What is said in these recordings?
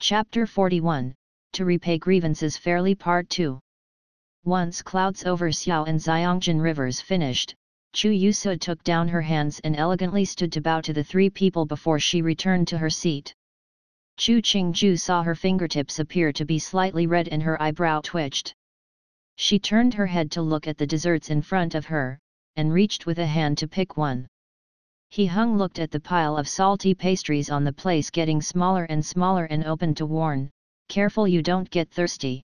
Chapter 41, To Repay Grievances Fairly Part 2. Once clouds over Xiao and Xiangjin rivers finished, Chu Yusu took down her hands and elegantly stood to bow to the three people before she returned to her seat. Chu Qingju saw her fingertips appear to be slightly red and her eyebrow twitched. She turned her head to look at the desserts in front of her, and reached with a hand to pick one. He looked at the pile of salty pastries on the place getting smaller and opened to warn, "Careful you don't get thirsty."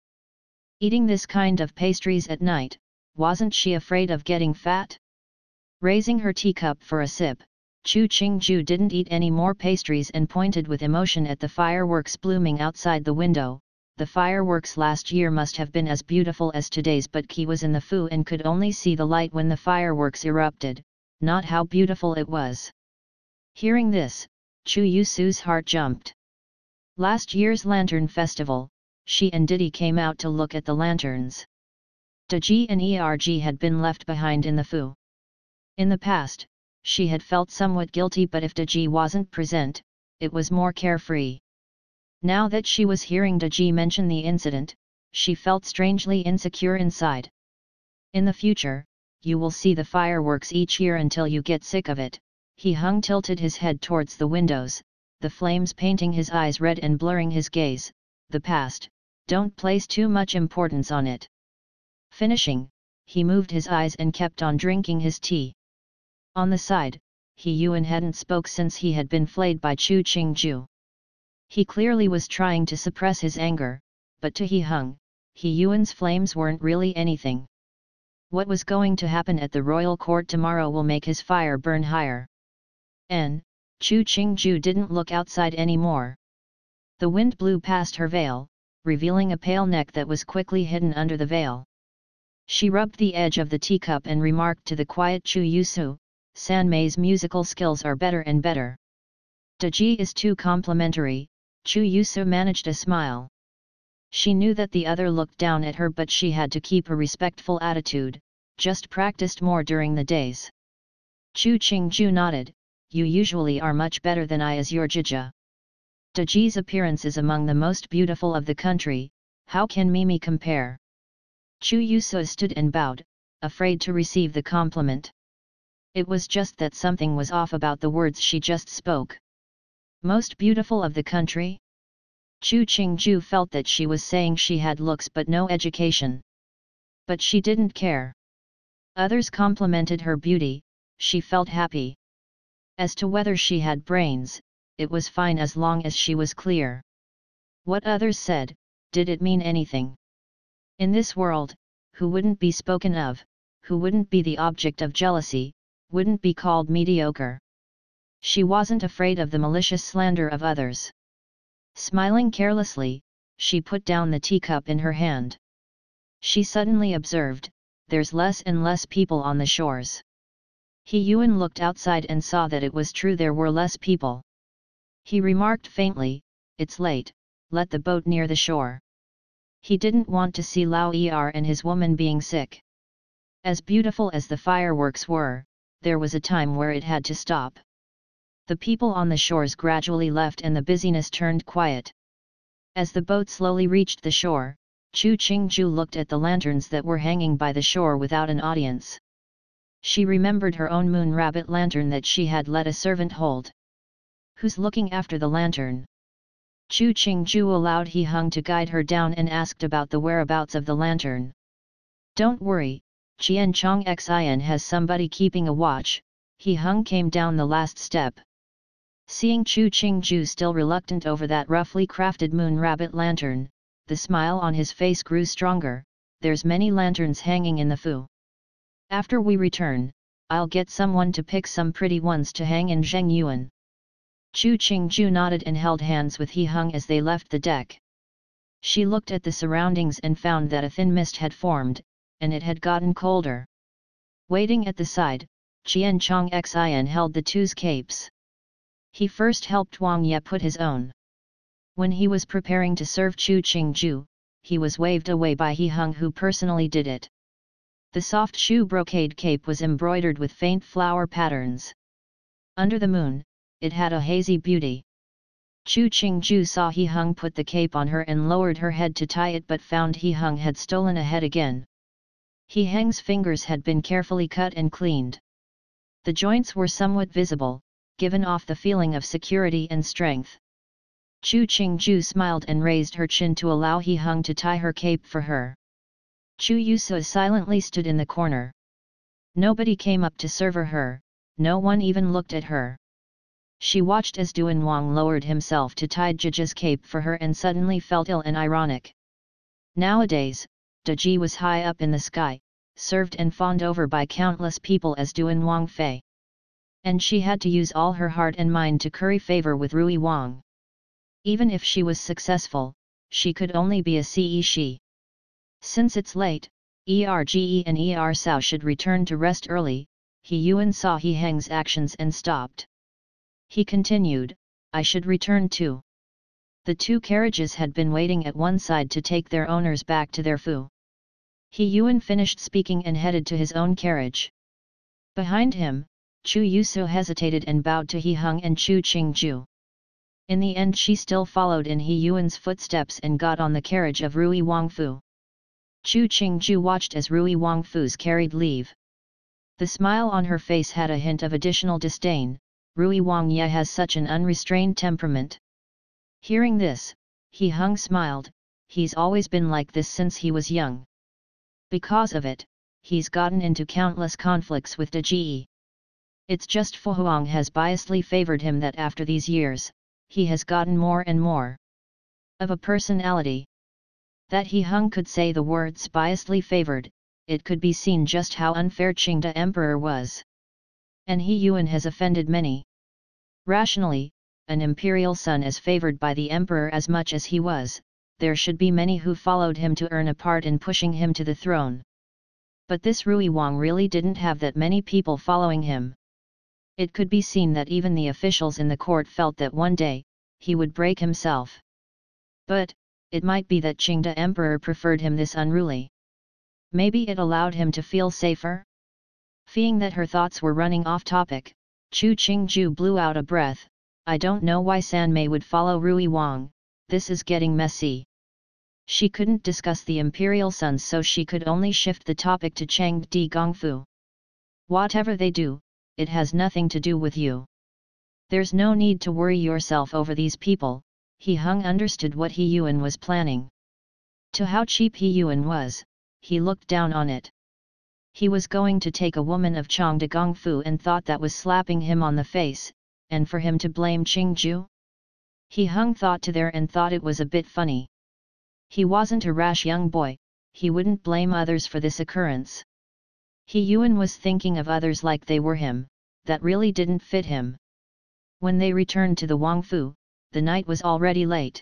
Eating this kind of pastries at night, wasn't she afraid of getting fat? Raising her teacup for a sip, Chu Qingju didn't eat any more pastries and pointed with emotion at the fireworks blooming outside the window. The fireworks last year must have been as beautiful as today's, but Qi was in the Fu and could only see the light when the fireworks erupted, not how beautiful it was. Hearing this, Chu Yusu's heart jumped. Last year's lantern festival, she and Didi came out to look at the lanterns. Deji and Erg had been left behind in the Fu. In the past, she had felt somewhat guilty, but if Deji wasn't present, it was more carefree. Now that she was hearing Deji mention the incident, she felt strangely insecure inside. In the future, you will see the fireworks each year until you get sick of it. He tilted his head towards the windows, the flames painting his eyes red and blurring his gaze. The past, don't place too much importance on it. Finishing, he moved his eyes and kept on drinking his tea. On the side, Yuan hadn't spoke since he had been flayed by Chu Qingju. He clearly was trying to suppress his anger, but to Yuan's flames weren't really anything. What was going to happen at the royal court tomorrow will make his fire burn higher. Chu Qingju didn't look outside anymore. The wind blew past her veil, revealing a pale neck that was quickly hidden under the veil. She rubbed the edge of the teacup and remarked to the quiet Chu Yusu, "Sanmei's musical skills are better and better." Deji is too complimentary. Chu Yusu managed a smile. She knew that the other looked down at her, but she had to keep a respectful attitude, just practiced more during the days. Chu Qingju nodded, "You usually are much better than I as your jija. Deji's appearance is among the most beautiful of the country, how can Mimi compare?" Chu Yusu stood and bowed, afraid to receive the compliment. It was just that something was off about the words she just spoke. Most beautiful of the country? Chu Qingju felt that she was saying she had looks but no education. But she didn't care. Others complimented her beauty, she felt happy. As to whether she had brains, it was fine as long as she was clear. What others said, did it mean anything? In this world, who wouldn't be spoken of, who wouldn't be the object of jealousy, wouldn't be called mediocre? She wasn't afraid of the malicious slander of others. Smiling carelessly, she put down the teacup in her hand. She suddenly observed, there's less and less people on the shores. Yuan looked outside and saw that it was true, there were less people. He remarked faintly, "It's late, let the boat near the shore." He didn't want to see Lao Er and his woman being sick. As beautiful as the fireworks were, there was a time where it had to stop. The people on the shores gradually left and the busyness turned quiet. As the boat slowly reached the shore, Chu Qingju looked at the lanterns that were hanging by the shore without an audience. She remembered her own moon rabbit lantern that she had let a servant hold. Who's looking after the lantern? Chu Qingju allowed to guide her down and asked about the whereabouts of the lantern. "Don't worry, Qian Chong Xian has somebody keeping a watch." Came down the last step. Seeing Chu Qingju still reluctant over that roughly crafted moon rabbit lantern, the smile on his face grew stronger. "There's many lanterns hanging in the Fu. After we return, I'll get someone to pick some pretty ones to hang in Zhengyuan." Chu Qingju nodded and held hands with as they left the deck. She looked at the surroundings and found that a thin mist had formed, and it had gotten colder. Waiting at the side, Qian Chong Xian held the two's capes. He first helped Wang Ye put his own. When he was preparing to serve Chu Qingju, he was waved away by who personally did it. The soft shoe brocade cape was embroidered with faint flower patterns. Under the moon, it had a hazy beauty. Chu Qingju saw He Hung put the cape on her and lowered her head to tie it, but found He Hung had stolen a head again. He Hung's fingers had been carefully cut and cleaned. The joints were somewhat visible, giving off the feeling of security and strength. Chu Qingju smiled and raised her chin to allow He Hung to tie her cape for her. Chu Yusa silently stood in the corner. Nobody came up to serve her, no one even looked at her. She watched as Duan Wang lowered himself to tie Jiji's cape for her and suddenly felt ill and ironic. Nowadays, Daji was high up in the sky, served and fawned over by countless people as Duan Wang Fei. And she had to use all her heart and mind to curry favor with Rui Wang. Even if she was successful, she could only be a Ce. Since it's late, Erge and Er Sao should return to rest early. He Yuan saw He Heng's actions and stopped. He continued, I should return too. The two carriages had been waiting at one side to take their owners back to their fu. He Yuan finished speaking and headed to his own carriage. Behind him, Chu Yusu hesitated and bowed to He Hung and Chu Qingju. In the end she still followed in He Yuan's footsteps and got on the carriage of Rui Wangfu. Chu Qingju watched as Rui Wangfu's carried leave. The smile on her face had a hint of additional disdain. Rui Wang Ye has such an unrestrained temperament. Hearing this, He Hung smiled. He's always been like this since he was young. Because of it, he's gotten into countless conflicts with Daji. It's just Fu Huang has biasly favored him that after these years, he has gotten more and more of a personality. That He Hung could say the words biasly favored, it could be seen just how unfair Qingde Emperor was. And He Yuan has offended many. Rationally, an imperial son is favored by the emperor as much as he was, there should be many who followed him to earn a part in pushing him to the throne. But this Rui Wang really didn't have that many people following him. It could be seen that even the officials in the court felt that one day, he would break himself. But, it might be that Qingde Emperor preferred him this unruly. Maybe it allowed him to feel safer? Feeling that her thoughts were running off topic, Chu Qingju blew out a breath. I don't know why San Mei would follow Rui Wang, this is getting messy. She couldn't discuss the imperial sons, so she could only shift the topic to Chang Di Gongfu. Whatever they do, it has nothing to do with you. There's no need to worry yourself over these people. He Hung understood what He Yuan was planning. To how cheap He Yuan was, he looked down on it. He was going to take a woman of Changde Gongfu and thought that was slapping him on the face, and for him to blame Qingju? He Hung thought to there and thought it was a bit funny. He wasn't a rash young boy, he wouldn't blame others for this occurrence. He Yuan was thinking of others like they were him, that really didn't fit him. When they returned to the Wangfu, the night was already late.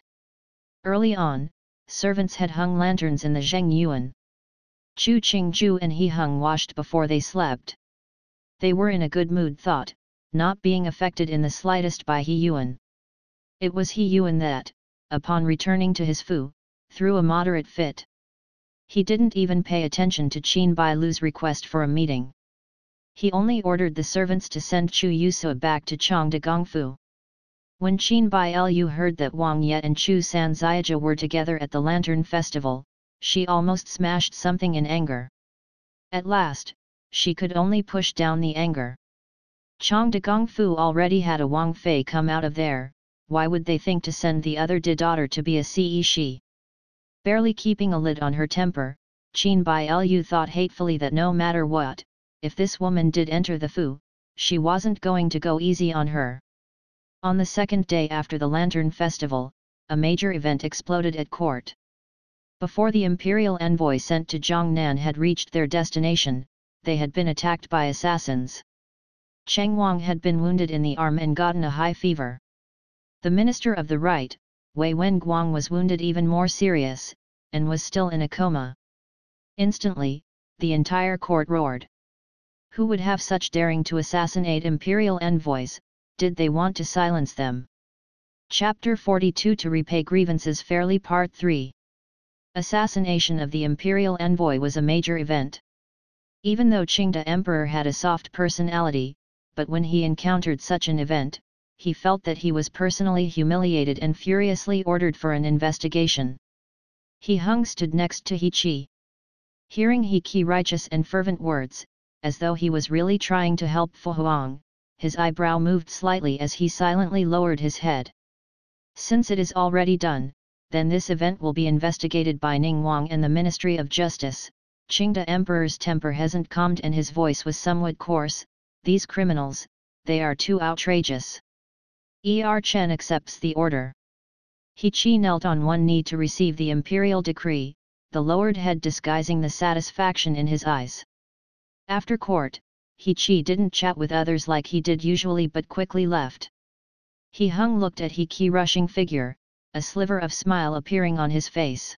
Early on, servants had hung lanterns in the Zheng Yuan. Chu Qingju and He Hung washed before they slept. They were in a good mood thought, not being affected in the slightest by He Yuan. It was He Yuan that, upon returning to his fu, threw a moderate fit. He didn't even pay attention to Qin Bailu's request for a meeting. He only ordered the servants to send Chu Yusa back to Changde Gongfu. When Qin Bailu heard that Wang Ye and Chu Sanxiaja were together at the Lantern Festival, she almost smashed something in anger. At last, she could only push down the anger. Changde Gongfu already had a Wang Fei come out of there, why would they think to send the other daughter to be a Ce? Barely keeping a lid on her temper, Qin Bailu thought hatefully that no matter what, if this woman did enter the fu, she wasn't going to go easy on her. On the second day after the Lantern Festival, a major event exploded at court. Before the imperial envoy sent to Jiangnan had reached their destination, they had been attacked by assassins. Cheng Wang had been wounded in the arm and gotten a high fever. The minister of the right, Wei Xian Qi, was wounded even more serious, and was still in a coma. Instantly, the entire court roared. Who would have such daring to assassinate imperial envoys? Did they want to silence them? Chapter 42 To Repay Grievances Fairly Part 3. Assassination of the imperial envoy was a major event. Even though Qingde Emperor had a soft personality, but when he encountered such an event, he felt that he was personally humiliated and furiously ordered for an investigation. He Hung stood next to He Qi. Hearing He Qi righteous and fervent words, as though he was really trying to help Fu Huang, his eyebrow moved slightly as he silently lowered his head. Since it is already done, then this event will be investigated by Ning Wang and the Ministry of Justice. Qingde Emperor's temper hasn't calmed and his voice was somewhat coarse. These criminals, they are too outrageous. Chen accepts the order. He Qi knelt on one knee to receive the imperial decree, the lowered head disguising the satisfaction in his eyes. After court, He Qi didn't chat with others like he did usually but quickly left. He Hung looked at He Qi rushing figure, a sliver of smile appearing on his face.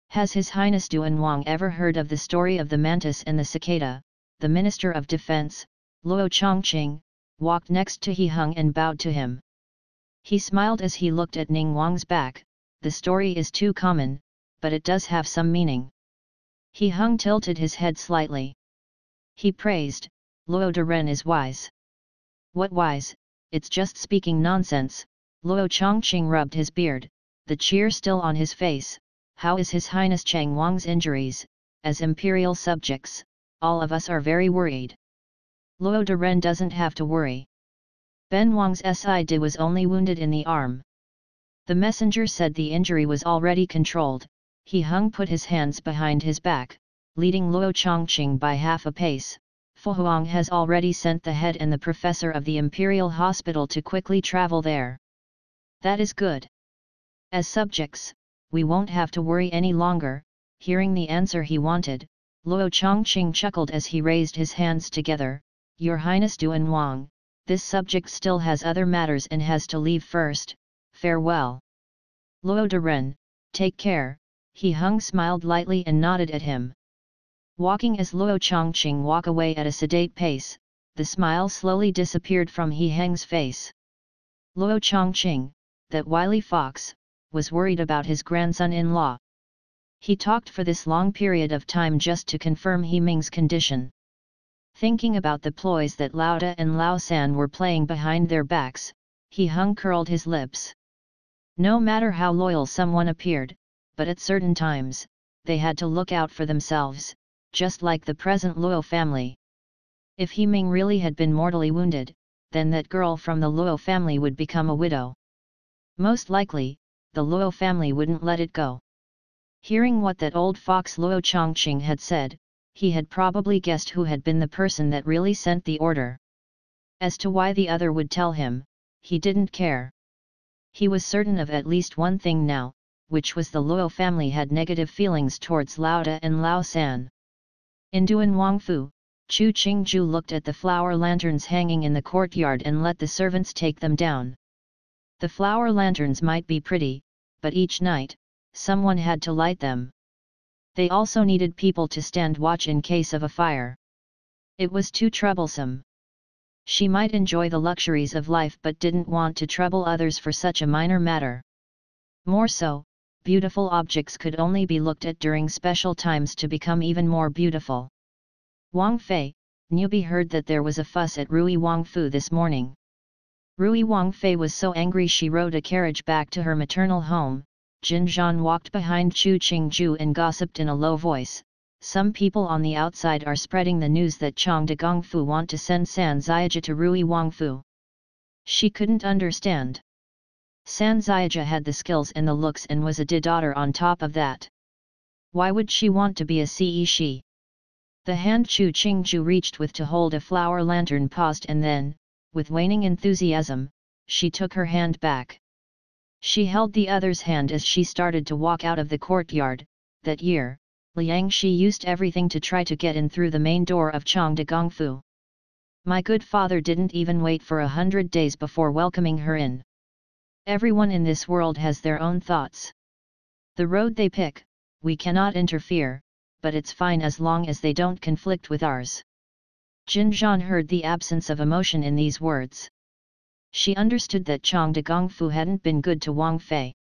Has His Highness Duan Wang ever heard of the story of the mantis and the cicada? The Minister of Defense, Luo Chongqing, walked next to He Hung and bowed to him. He smiled as he looked at Ning Wang's back. The story is too common, but it does have some meaning. He Hung tilted his head slightly. He praised, Luo Duren is wise. What wise? It's just speaking nonsense. Luo Chongqing rubbed his beard, the cheer still on his face. How is His Highness Chang Wang's injuries? As imperial subjects, all of us are very worried. Luo Duren doesn't have to worry. Ben Wang's Sid was only wounded in the arm. The messenger said the injury was already controlled. He Hung put his hands behind his back, leading Luo Chongqing by half a pace. Fu Huang has already sent the head and the professor of the Imperial Hospital to quickly travel there. That is good. As subjects, we won't have to worry any longer. Hearing the answer he wanted, Luo Chongqing chuckled as he raised his hands together. Your Highness Duan Wang, this subject still has other matters and has to leave first. Farewell. Luo Duren, take care. He Hung smiled lightly and nodded at him. Walking as Luo Chongqing walked away at a sedate pace, the smile slowly disappeared from He Heng's face. Luo Chongqing, that wily fox, was worried about his grandson-in-law. He talked for this long period of time just to confirm He Ming's condition. Thinking about the ploys that Lao Da and Lao San were playing behind their backs, He Hung curled his lips. No matter how loyal someone appeared, but at certain times, they had to look out for themselves, just like the present Luo family. If He Ming really had been mortally wounded, then that girl from the Luo family would become a widow. Most likely, the Luo family wouldn't let it go. Hearing what that old fox Luo Chongqing had said, he had probably guessed who had been the person that really sent the order. As to why the other would tell him, he didn't care. He was certain of at least one thing now, which was the Luo family had negative feelings towards Lao Da and Lao San. In Duan Wangfu, Chu Qingju looked at the flower lanterns hanging in the courtyard and let the servants take them down. The flower lanterns might be pretty, but each night, someone had to light them. They also needed people to stand watch in case of a fire. It was too troublesome. She might enjoy the luxuries of life but didn't want to trouble others for such a minor matter. More so, beautiful objects could only be looked at during special times to become even more beautiful. Wang Fei, newbie heard that there was a fuss at Rui Wangfu this morning. Rui Wangfei was so angry she rode a carriage back to her maternal home. Jin Zhan walked behind Chu Qingju and gossiped in a low voice. Some people on the outside are spreading the news that Chang de Gongfu want to send San Ziaja to Rui Wangfu. She couldn't understand. San Ziaja had the skills and the looks and was a daughter on top of that. Why would she want to be a she? The hand Chu Qingju reached with to hold a flower lantern paused and then, with waning enthusiasm, she took her hand back. She held the other's hand as she started to walk out of the courtyard. That year, Liang Shi used everything to try to get in through the main door of Chang de Gongfu. My good father didn't even wait for 100 days before welcoming her in. Everyone in this world has their own thoughts. The road they pick, we cannot interfere, but it's fine as long as they don't conflict with ours. Jin Zhan heard the absence of emotion in these words. She understood that Chang de Gongfu hadn't been good to Wang Fei.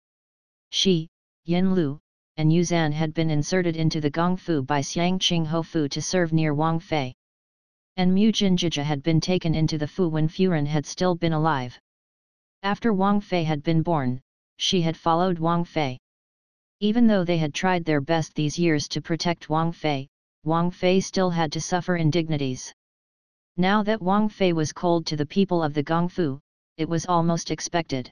She, Yin Lu, and Yu Zan had been inserted into the Gongfu by Xiang Qing Hofu to serve near Wang Fei. And Mu Jinjija had been taken into the Fu when Furen had still been alive. After Wang Fei had been born, she had followed Wang Fei. Even though they had tried their best these years to protect Wang Fei still had to suffer indignities. Now that Wang Fei was cold to the people of the Gongfu, it was almost expected.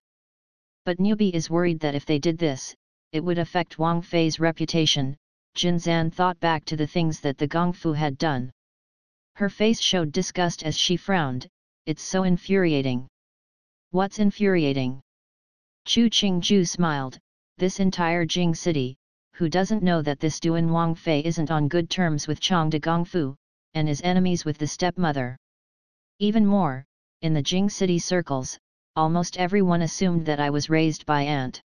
But newbie is worried that if they did this, it would affect Wang Fei's reputation. Jin Zan thought back to the things that the Gongfu had done. Her face showed disgust as she frowned. It's so infuriating. What's infuriating? Chu Qingju smiled. This entire Jing city, who doesn't know that this Duan Wang Fei isn't on good terms with Chang de Gongfu, and is enemies with the stepmother. Even more, in the Jing city circles, almost everyone assumed that I was raised by aunt.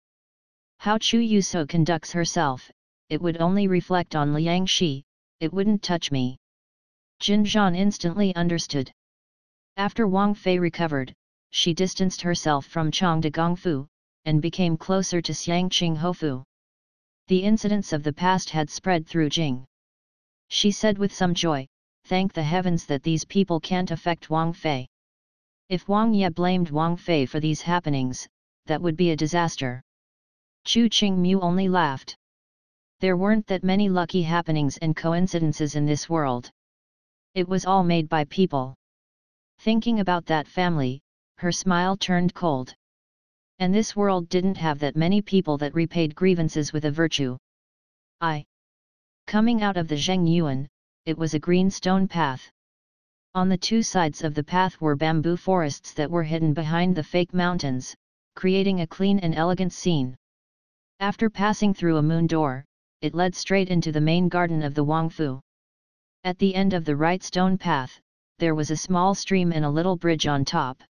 How Chu Yuso conducts herself, it would only reflect on Liang Shi, it wouldn't touch me. Jin Zhan instantly understood. After Wang Fei recovered, she distanced herself from Chang de Gongfu, and became closer to Xiangqing Hofu. The incidents of the past had spread through Jing. She said with some joy, "Thank the heavens that these people can't affect Wang Fei." If Wang Ye blamed Wang Fei for these happenings, that would be a disaster. Chu Qingmu only laughed. There weren't that many lucky happenings and coincidences in this world. It was all made by people. Thinking about that family, her smile turned cold. And this world didn't have that many people that repaid grievances with a virtue. Coming out of the Zheng Yuan, it was a green stone path. On the two sides of the path were bamboo forests that were hidden behind the fake mountains, creating a clean and elegant scene. After passing through a moon door, it led straight into the main garden of the Wangfu. At the end of the right stone path, there was a small stream and a little bridge on top.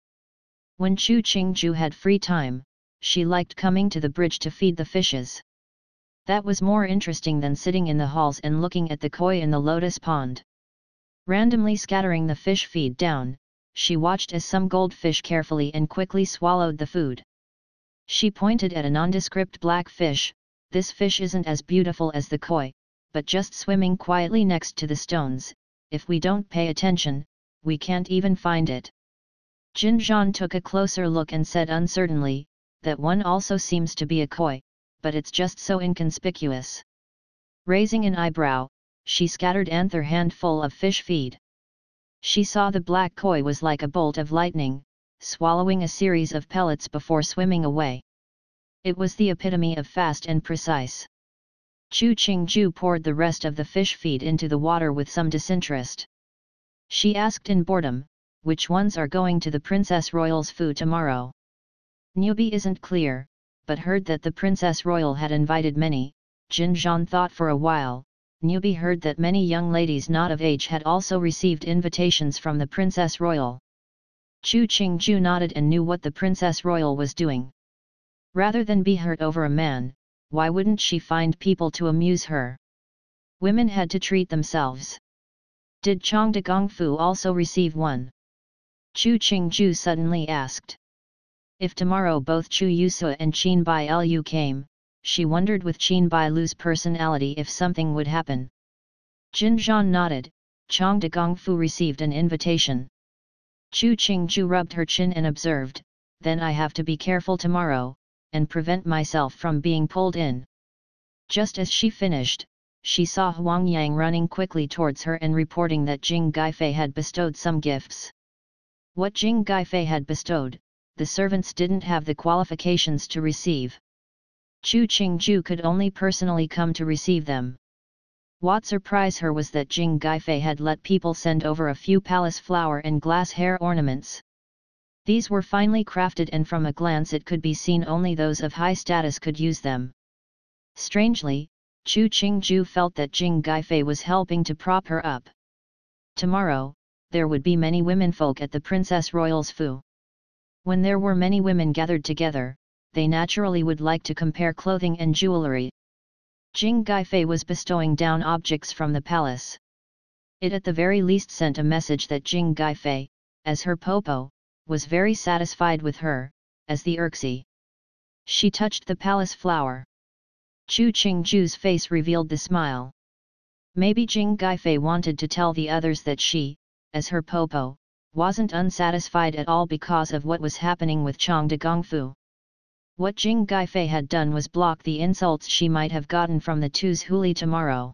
When Chu Qingju had free time, she liked coming to the bridge to feed the fishes. That was more interesting than sitting in the halls and looking at the koi in the lotus pond. Randomly scattering the fish feed down, she watched as some goldfish carefully and quickly swallowed the food. She pointed at a nondescript black fish. This fish isn't as beautiful as the koi, but just swimming quietly next to the stones. If we don't pay attention, we can't even find it. Jin Zhan took a closer look and said uncertainly, "That one also seems to be a koi, but it's just so inconspicuous." Raising an eyebrow, she scattered another handful of fish feed. She saw the black koi was like a bolt of lightning, swallowing a series of pellets before swimming away. It was the epitome of fast and precise. Chu Qingju poured the rest of the fish feed into the water with some disinterest. She asked in boredom, "Which ones are going to the Princess Royal's food tomorrow?" Newbie isn't clear, but heard that the Princess Royal had invited many. Jin Zhan thought for a while. Newbie heard that many young ladies not of age had also received invitations from the Princess Royal. Chu Qingju nodded and knew what the Princess Royal was doing. Rather than be hurt over a man, why wouldn't she find people to amuse her? Women had to treat themselves. Did Chang de Gongfu also receive one? Chu Qingju suddenly asked. If tomorrow both Chu Yusa and Qin Bai Lu came, she wondered with Qin Bai Lu's personality if something would happen. Jin Zhan nodded. Chang de Gongfu received an invitation. Chu Qingju rubbed her chin and observed, "Then I have to be careful tomorrow, and prevent myself from being pulled in." Just as she finished, she saw Huang Yang running quickly towards her and reporting that Jing Gaifei had bestowed some gifts. What Jing Gaifei had bestowed, the servants didn't have the qualifications to receive. Chu Qingju could only personally come to receive them. What surprised her was that Jing Gaifei had let people send over a few palace flower and glass hair ornaments. These were finely crafted and from a glance it could be seen only those of high status could use them. Strangely, Chu Qingju felt that Jing Gaifei was helping to prop her up. Tomorrow, there would be many womenfolk at the Princess Royal's foo. When there were many women gathered together, they naturally would like to compare clothing and jewelry. Jing Gaifei was bestowing down objects from the palace. It at the very least sent a message that Jing Gaifei, as her popo, was very satisfied with her, as the Urxi. She touched the palace flower. Chu Qingju's face revealed the smile. Maybe Jing Gaifei wanted to tell the others that she, as her popo, wasn't unsatisfied at all because of what was happening with Chang de Gongfu. What Jing Gaifei had done was block the insults she might have gotten from the two's huli tomorrow.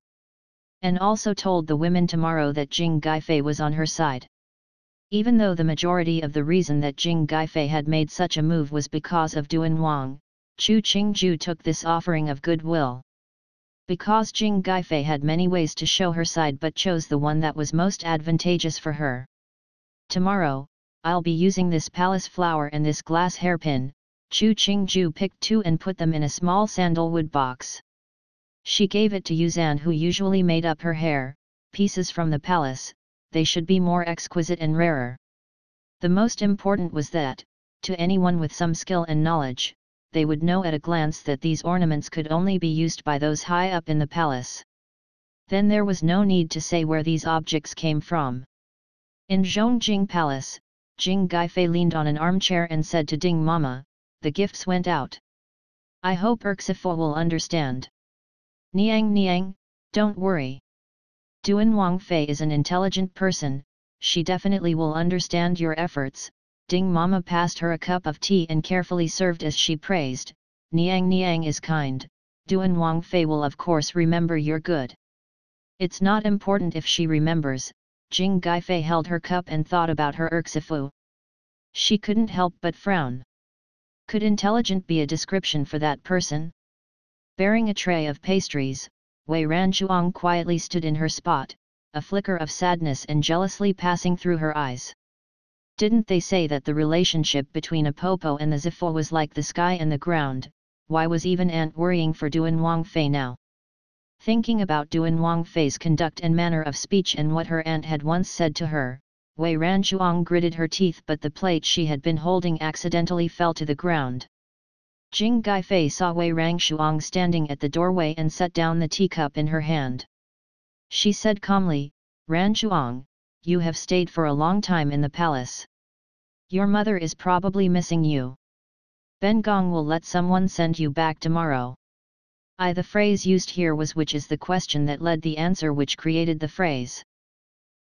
And also told the women tomorrow that Jing Gaifei was on her side. Even though the majority of the reason that Jing Gaifei had made such a move was because of Duan Wang, Chu Qingju took this offering of goodwill. Because Jing Gaifei had many ways to show her side but chose the one that was most advantageous for her. Tomorrow, I'll be using this palace flower and this glass hairpin. Chu Qingju picked two and put them in a small sandalwood box. She gave it to Yuan, who usually made up her hair, pieces from the palace. They should be more exquisite and rarer. The most important was that, to anyone with some skill and knowledge, they would know at a glance that these ornaments could only be used by those high up in the palace. Then there was no need to say where these objects came from. In Zhongjing Palace, Jing Gaifei leaned on an armchair and said to Ding Mama, "The gifts went out. I hope Erxifo will understand." "Niang Niang, don't worry. Duan Wangfei is an intelligent person, she definitely will understand your efforts." Ding Mama passed her a cup of tea and carefully served as she praised, "Niang Niang is kind, Duan Wangfei will of course remember your good." "It's not important if she remembers." Jing Gaifei held her cup and thought about her Erxifu. She couldn't help but frown. Could intelligent be a description for that person? Bearing a tray of pastries, Wei Ranchuang quietly stood in her spot, a flicker of sadness and jealousy passing through her eyes. Didn't they say that the relationship between a Popo and the Zifo was like the sky and the ground? Why was even Aunt worrying for Duan Wangfei now? Thinking about Duan Wangfei's conduct and manner of speech and what her aunt had once said to her, Wei Ranchuang gritted her teeth, but the plate she had been holding accidentally fell to the ground. Jing Gaifei saw Wei Ranchuang standing at the doorway and set down the teacup in her hand. She said calmly, "Ranchuang, you have stayed for a long time in the palace. Your mother is probably missing you. Ben Gong will let someone send you back tomorrow." The phrase used here was which is the question that led the answer which created the phrase.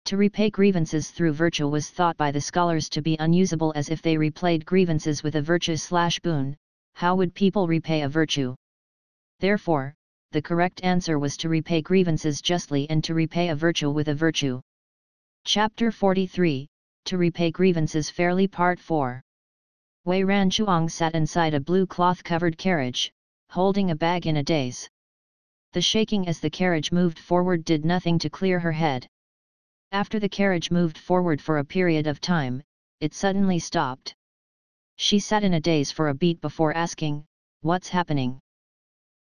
To repay grievances through virtue was thought by the scholars to be unusable, as if they replayed grievances with a virtue/boon, how would people repay a virtue? Therefore, the correct answer was to repay grievances justly and to repay a virtue with a virtue. Chapter 43, To Repay Grievances Fairly Part 4. Wei Ranchuang sat inside a blue cloth-covered carriage, holding a bag in a daze. The shaking as the carriage moved forward did nothing to clear her head. After the carriage moved forward for a period of time, it suddenly stopped. She sat in a daze for a beat before asking, "What's happening?"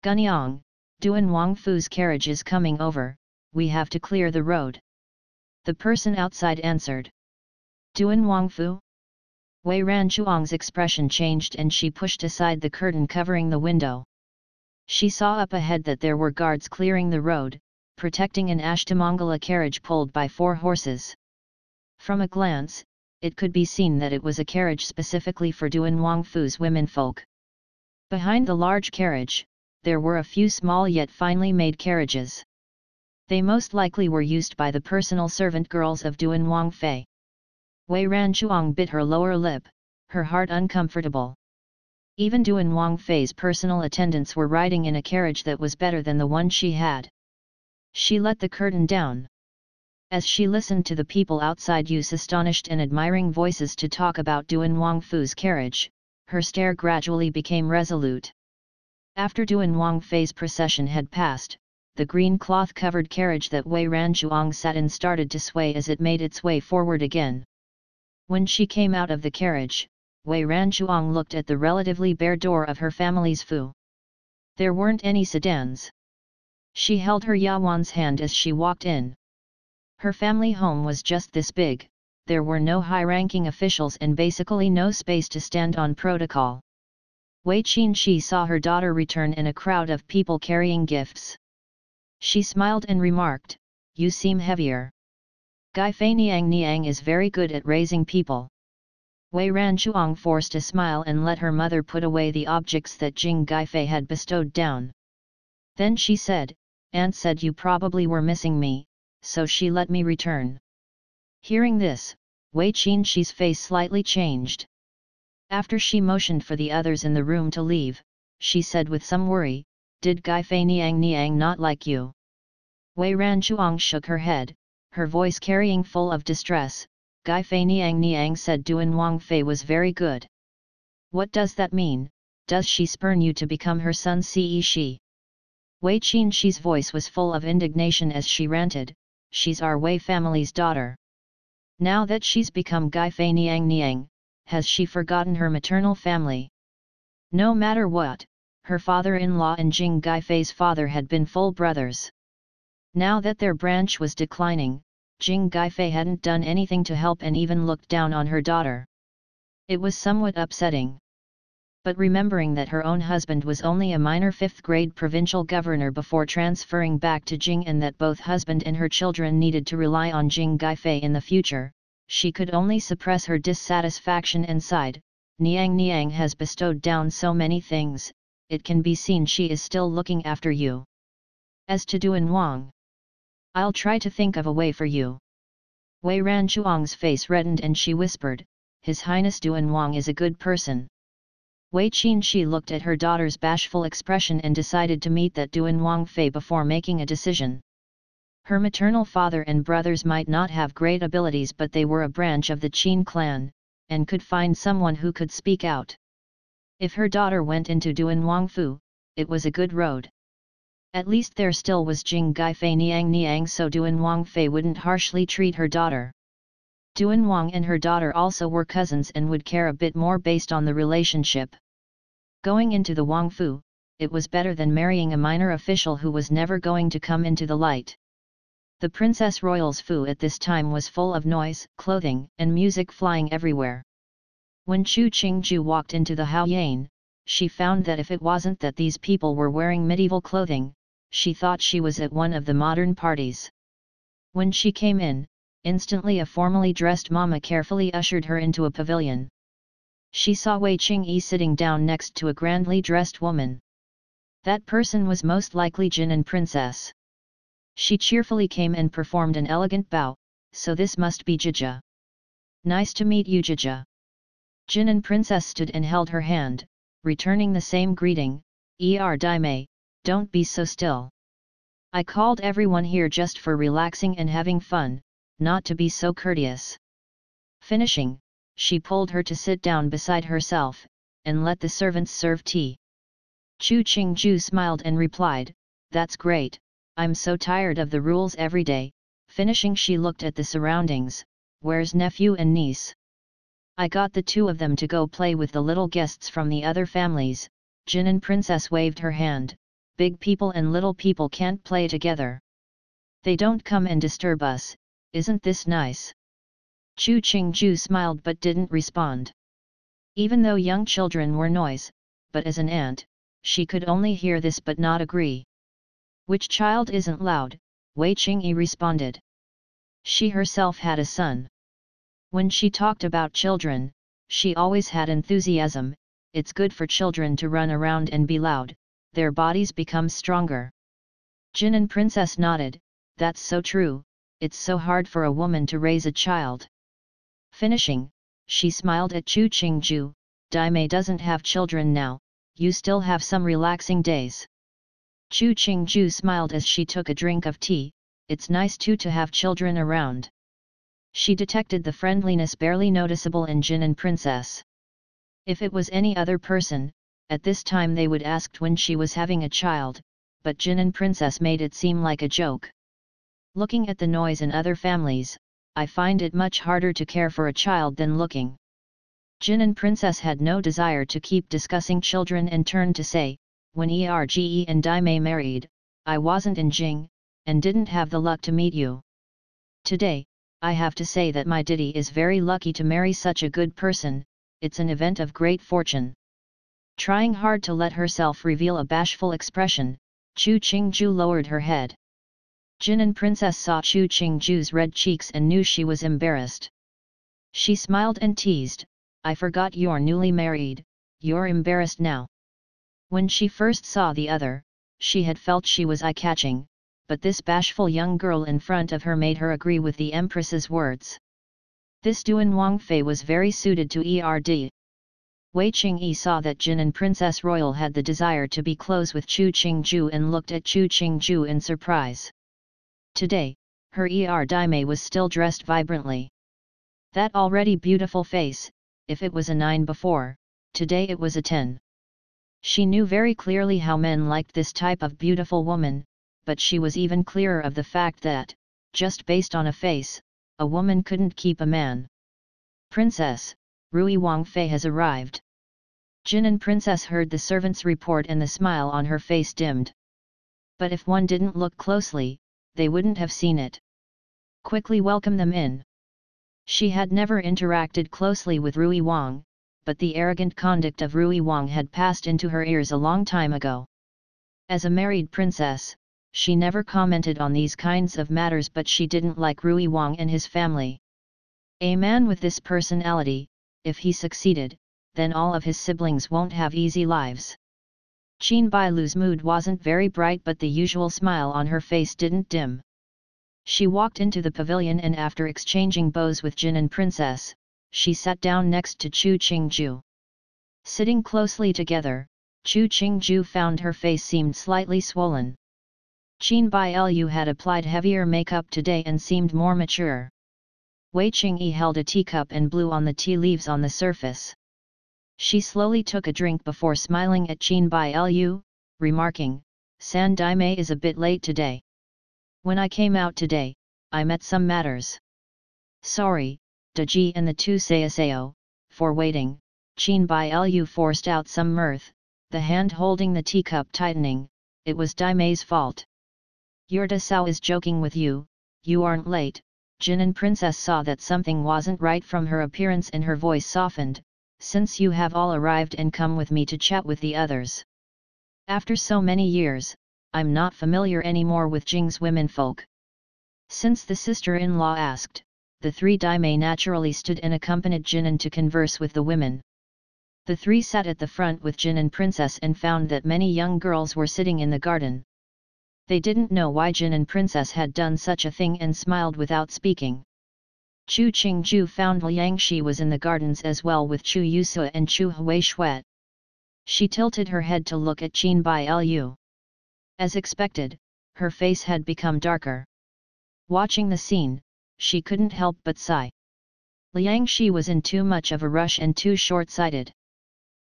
"Gunyang, Duan Wangfu's carriage is coming over, we have to clear the road." The person outside answered. "Duan Wangfu?" Wei Ranchuang's expression changed and she pushed aside the curtain covering the window. She saw up ahead that there were guards clearing the road, protecting an Ashtamangala carriage pulled by 4 horses. From a glance, it could be seen that it was a carriage specifically for Duan Wangfu's womenfolk. Behind the large carriage, there were a few small yet finely made carriages. They most likely were used by the personal servant girls of Duan Wangfei. Wei Ranchuang bit her lower lip, her heart uncomfortable. Even Duan Wangfei's personal attendants were riding in a carriage that was better than the one she had. She let the curtain down. As she listened to the people outside use astonished and admiring voices to talk about Duan Wangfu's carriage, her stare gradually became resolute. After Duan Wangfei's procession had passed, the green cloth-covered carriage that Wei Ranchuang sat in started to sway as it made its way forward again. When she came out of the carriage, Wei Ranchuang looked at the relatively bare door of her family's fu. There weren't any sedans. She held her Yawan's hand as she walked in. Her family home was just this big, there were no high-ranking officials and basically no space to stand on protocol. Wei Xian Qi saw her daughter return in a crowd of people carrying gifts. She smiled and remarked, "You seem heavier. Gaifei Niang Niang is very good at raising people." Wei Ranchuang forced a smile and let her mother put away the objects that Jing Gaifei had bestowed down. Then she said, "Aunt said you probably were missing me, so she let me return." Hearing this, Wei Xian Qi's face slightly changed. After she motioned for the others in the room to leave, she said with some worry, "Did Gai Fei Niang not like you?" Wei Ranchuang shook her head, her voice carrying full of distress. "Gai Fei Niang said Duan Wang Fei was very good." "What does that mean? Does she spurn you to become her son Shi?" Wei Xian Qi's voice was full of indignation as she ranted, "She's our Wei family's daughter. Now that she's become Gai Fei Niang, has she forgotten her maternal family?" No matter what, her father-in-law and Jing Gai Fei's father had been full brothers. Now that their branch was declining, Jing Gai Fei hadn't done anything to help and even looked down on her daughter. It was somewhat upsetting. But remembering that her own husband was only a minor 5th-grade provincial governor before transferring back to Jing and that both husband and her children needed to rely on Jing Gai Fei in the future, she could only suppress her dissatisfaction and sighed, "Niang has bestowed down so many things, it can be seen she is still looking after you. As to Duan Wang, I'll try to think of a way for you." Wei Ranchuang's face reddened and she whispered, "His Highness Duan Wang is a good person." Wei Xian Qi looked at her daughter's bashful expression and decided to meet that Duan Wang Fei before making a decision. Her maternal father and brothers might not have great abilities, but they were a branch of the Qin clan, and could find someone who could speak out. If her daughter went into Duan Wang Fu, it was a good road. At least there still was Jing Gai Fei Niang, so Duan Wang Fei wouldn't harshly treat her daughter. Duan Wang and her daughter also were cousins and would care a bit more based on the relationship. Going into the Wang Fu, it was better than marrying a minor official who was never going to come into the light. The Princess Royal's Fu at this time was full of noise, clothing, and music flying everywhere. When Chu Qingju walked into the Haoyan, she found that if it wasn't that these people were wearing medieval clothing, she thought she was at one of the modern parties. When she came in, instantly a formally dressed mama carefully ushered her into a pavilion. She saw Wei Qingyi sitting down next to a grandly dressed woman. That person was most likely Jin and Princess. She cheerfully came and performed an elegant bow, "So this must be Jija. Nice to meet you, Jija." Jin and Princess stood and held her hand, returning the same greeting, Daimei, don't be so still. I called everyone here just for relaxing and having fun, not to be so courteous." Finishing, she pulled her to sit down beside herself, and let the servants serve tea. Chu Qingju smiled and replied, "That's great, I'm so tired of the rules every day." Finishing, she looked at the surroundings, "Where's nephew and niece? I got the two of them to go play with the little guests from the other families." Jin and Princess waved her hand, "Big people and little people can't play together. They don't come and disturb us, isn't this nice?" Chu Qingju smiled but didn't respond. Even though young children were noise, but as an aunt, she could only hear this but not agree. "Which child isn't loud?" Wei Qingyi responded. She herself had a son. When she talked about children, she always had enthusiasm. It's good for children to run around and be loud, their bodies become stronger. Jin and Princess nodded, "That's so true, it's so hard for a woman to raise a child." Finishing, she smiled at Chu Qingju, "Daimei doesn't have children now, you still have some relaxing days." Chu Qingju smiled as she took a drink of tea, "It's nice too to have children around." She detected the friendliness barely noticeable in Jin and Princess. If it was any other person, at this time they would ask when she was having a child, but Jin and Princess made it seem like a joke. Looking at the noise in other families, I find it much harder to care for a child than looking. Jin and Princess had no desire to keep discussing children and turned to say, "When Erge and Daimei married, I wasn't in Jing, and didn't have the luck to meet you. Today, I have to say that my Didi is very lucky to marry such a good person, it's an event of great fortune." Trying hard to let herself reveal a bashful expression, Chu Qingju lowered her head. Jin and Princess saw Chu Qingju's red cheeks and knew she was embarrassed. She smiled and teased, "I forgot you're newly married, you're embarrassed now." When she first saw the other, she had felt she was eye-catching, but this bashful young girl in front of her made her agree with the Empress's words. This Duan Wangfei was very suited to Erd. Wei Qingyi saw that Jin and Princess Royal had the desire to be close with Chu Qingju and looked at Chu Qingju in surprise. Today, her Daimei was still dressed vibrantly. That already beautiful face, if it was a 9 before, today it was a 10. She knew very clearly how men liked this type of beautiful woman, but she was even clearer of the fact that, just based on a face, a woman couldn't keep a man. Princess, Rui Wangfei has arrived. Jin and Princess heard the servant's report and the smile on her face dimmed. But if one didn't look closely, they wouldn't have seen it. Quickly welcome them in. She had never interacted closely with Rui Wang, but the arrogant conduct of Rui Wang had passed into her ears a long time ago. As a married princess, she never commented on these kinds of matters, but she didn't like Rui Wang and his family. A man with this personality, if he succeeded, then all of his siblings won't have easy lives. Qin Bailu's mood wasn't very bright, but the usual smile on her face didn't dim. She walked into the pavilion and after exchanging bows with Jin and Princess, she sat down next to Chu Qingju. Sitting closely together, Chu Qingju found her face seemed slightly swollen. Qin Bailu had applied heavier makeup today and seemed more mature. Wei Qingyi held a teacup and blew on the tea leaves on the surface. She slowly took a drink before smiling at Qin Bailu, remarking, "San Daimei is a bit late today. When I came out today, I met some matters." "Sorry, Daji and the two Sayaseo, for waiting." Qin Bailu forced out some mirth, the hand holding the teacup tightening. "It was Daimei's fault. Your Dasao is joking with you, you aren't late." Jin and Princess saw that something wasn't right from her appearance and her voice softened, "Since you have all arrived and come with me to chat with the others. After so many years, I'm not familiar anymore with Jing's womenfolk." Since the sister-in-law asked, the three daimei naturally stood and accompanied Jinan to converse with the women. The three sat at the front with Jin and Princess and found that many young girls were sitting in the garden. They didn't know why Jin and Princess had done such a thing and smiled without speaking. Chu Qingju found Liang Shi was in the gardens as well with Chu Yusua and Chu Huishuet. She tilted her head to look at Qin Bailu. As expected, her face had become darker. Watching the scene, she couldn't help but sigh. Liang Shi was in too much of a rush and too short-sighted.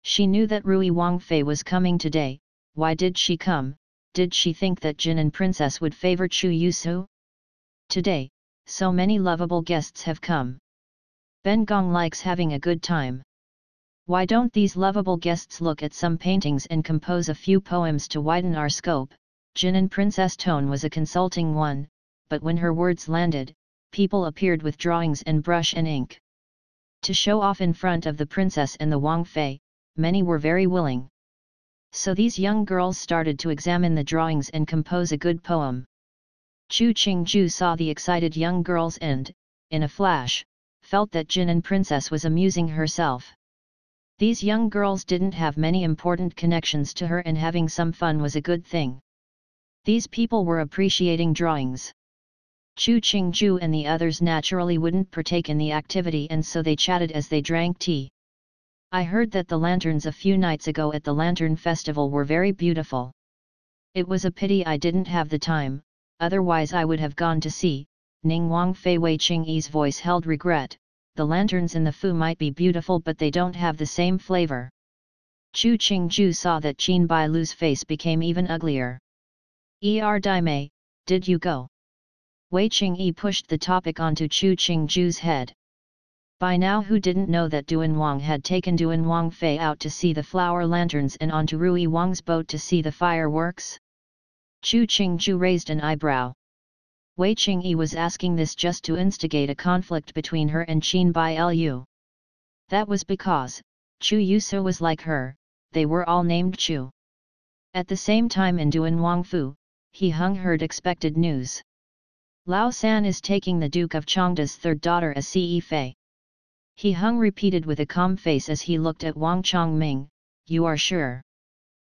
She knew that Rui Wangfei was coming today. Why did she come? Did she think that Jin and Princess would favor Chu Yusu? Today, so many lovable guests have come. Ben Gong likes having a good time. Why don't these lovable guests look at some paintings and compose a few poems to widen our scope? Jin and Princess' tone was a consulting one, but when her words landed, people appeared with drawings and brush and ink. To show off in front of the princess and the Wangfei, many were very willing. So these young girls started to examine the drawings and compose a good poem. Chu Qingju saw the excited young girls and, in a flash, felt that Jin and Princess was amusing herself. These young girls didn't have many important connections to her and having some fun was a good thing. These people were appreciating drawings. Chu Qingju and the others naturally wouldn't partake in the activity and so they chatted as they drank tea. "I heard that the lanterns a few nights ago at the Lantern Festival were very beautiful. It was a pity I didn't have the time, otherwise I would have gone to see." Ning Wangfei Wei Qingyi's voice held regret. "The lanterns in the Fu might be beautiful but they don't have the same flavor." Chu Qingju saw that Qin Bailu's face became even uglier. Daimei, did you go?" Wei Qingyi pushed the topic onto Chu Qingju's head. By now who didn't know that Duan Wang had taken Duan Wangfei out to see the flower lanterns and onto Rui Wang's boat to see the fireworks? Chu Qingju raised an eyebrow. Wei Qingyi was asking this just to instigate a conflict between her and Qin Bailu. That was because, Chu Yusu was like her, they were all named Chu. At the same time in Duan Wangfu, He Hung heard expected news. Lao San is taking the Duke of Changda's third daughter as Ce Fei. He Hung repeated with a calm face as he looked at Wang Chongming, "You are sure?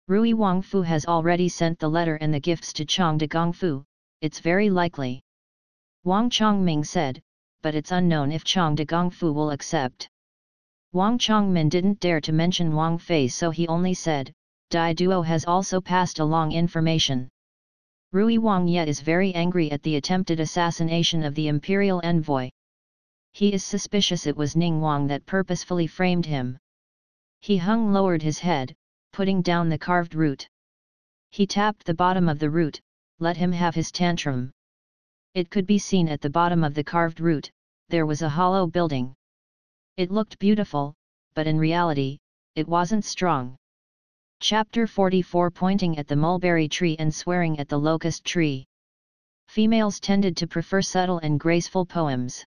Rui Wangfu has already sent the letter and the gifts to Changda Gongfu, it's very likely." Wang Chongming said, but it's unknown if Chang de Gongfu will accept. Wang Chongmin didn't dare to mention Wang Fei, so he only said, Dai Duo has also passed along information. Rui Wang Ye is very angry at the attempted assassination of the Imperial envoy. He is suspicious it was Ning Wang that purposefully framed him. He lowered his head, putting down the carved root. He tapped the bottom of the root, let him have his tantrum. It could be seen at the bottom of the carved root, there was a hollow building. It looked beautiful, but in reality, it wasn't strong. Chapter 44 Pointing at the mulberry tree and swearing at the locust tree. Females tended to prefer subtle and graceful poems.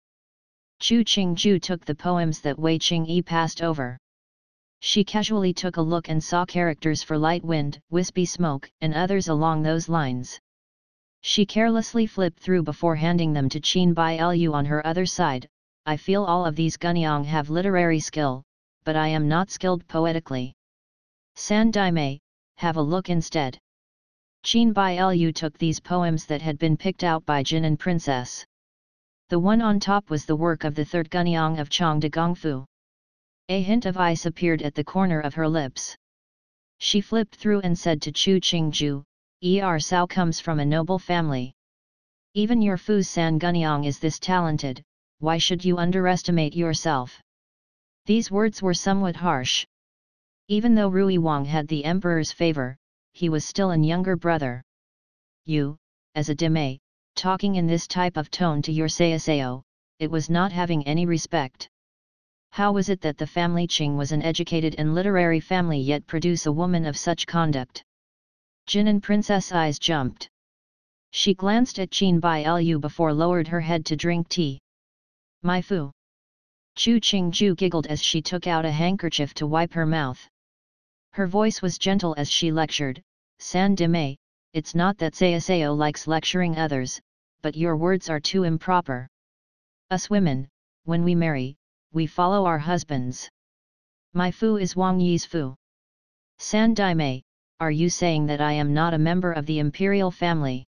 Chu Qingju took the poems that Wei Xian Qi passed over. She casually took a look and saw characters for light wind, wispy smoke, and others along those lines. She carelessly flipped through before handing them to Qin Bai Lu on her other side. I feel all of these gunyang have literary skill, but I am not skilled poetically. San Daimei, have a look instead. Qin Bai Lu took these poems that had been picked out by Jin and Princess. The one on top was the work of the third gunyang of Chang de Gongfu. A hint of ice appeared at the corner of her lips. She flipped through and said to Chu Qingju, Sao comes from a noble family. Even your Fu San gunyang is this talented, why should you underestimate yourself? These words were somewhat harsh. Even though Rui Wang had the emperor's favor, he was still an younger brother. You, as a deme, talking in this type of tone to your Sayaseo, it was not having any respect. How was it that the family Qing was an educated and literary family yet produce a woman of such conduct? Jin and Princess' eyes jumped. She glanced at Qin Bai Lu before lowered her head to drink tea. My fu. Chu Qingju giggled as she took out a handkerchief to wipe her mouth. Her voice was gentle as she lectured, San Dime, it's not that Sayaseo likes lecturing others, but your words are too improper. Us women, when we marry, we follow our husbands. My fu is Wang Yi's fu. San Daimei, are you saying that I am not a member of the imperial family?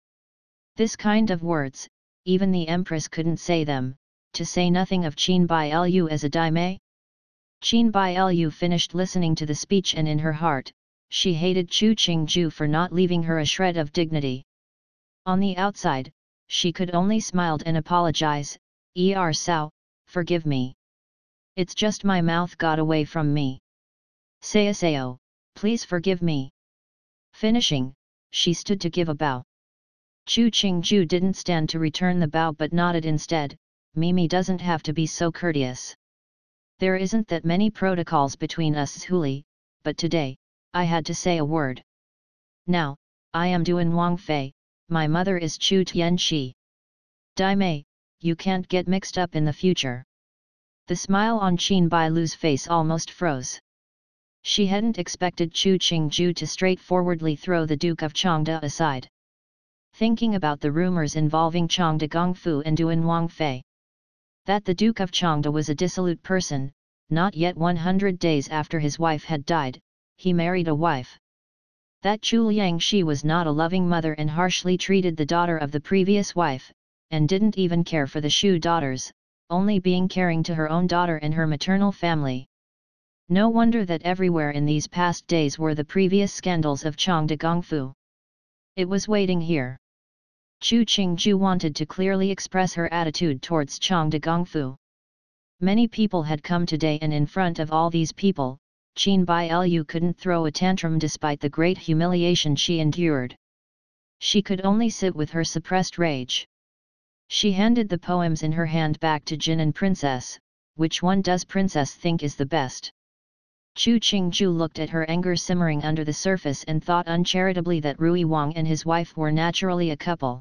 This kind of words, even the empress couldn't say them, to say nothing of Qin Bai Lu as a daimei. Qin Bai Lu finished listening to the speech and in her heart, she hated Chu Qingju for not leaving her a shred of dignity. On the outside, she could only smile and apologize, Sao, forgive me. It's just my mouth got away from me. Sayaseo, please forgive me. Finishing, she stood to give a bow. Chu Qingju didn't stand to return the bow but nodded instead, Mimi doesn't have to be so courteous. There isn't that many protocols between us Huli, but today, I had to say a word. Now, I am Duan Wang Fei, my mother is Chu Tian Shi. Daimei, you can't get mixed up in the future. The smile on Qin Bai Lu's face almost froze. She hadn't expected Chu Qingju to straightforwardly throw the Duke of Changde aside. Thinking about the rumors involving Chang de Gongfu and Duan Wang Fei. That the Duke of Changde was a dissolute person, not yet 100 days after his wife had died, he married a wife. That Chu Liangshi was not a loving mother and harshly treated the daughter of the previous wife, and didn't even care for the Shu daughters, only being caring to her own daughter and her maternal family. No wonder that everywhere in these past days were the previous scandals of Chang de Gongfu. It was waiting here. Chu Qingju wanted to clearly express her attitude towards Chang de Gongfu. Many people had come today and in front of all these people, Qin Bai Lu couldn't throw a tantrum despite the great humiliation she endured. She could only sit with her suppressed rage. She handed the poems in her hand back to Jin and Princess, which one does Princess think is the best? Chu Qingju looked at her anger simmering under the surface and thought uncharitably that Rui Wang and his wife were naturally a couple.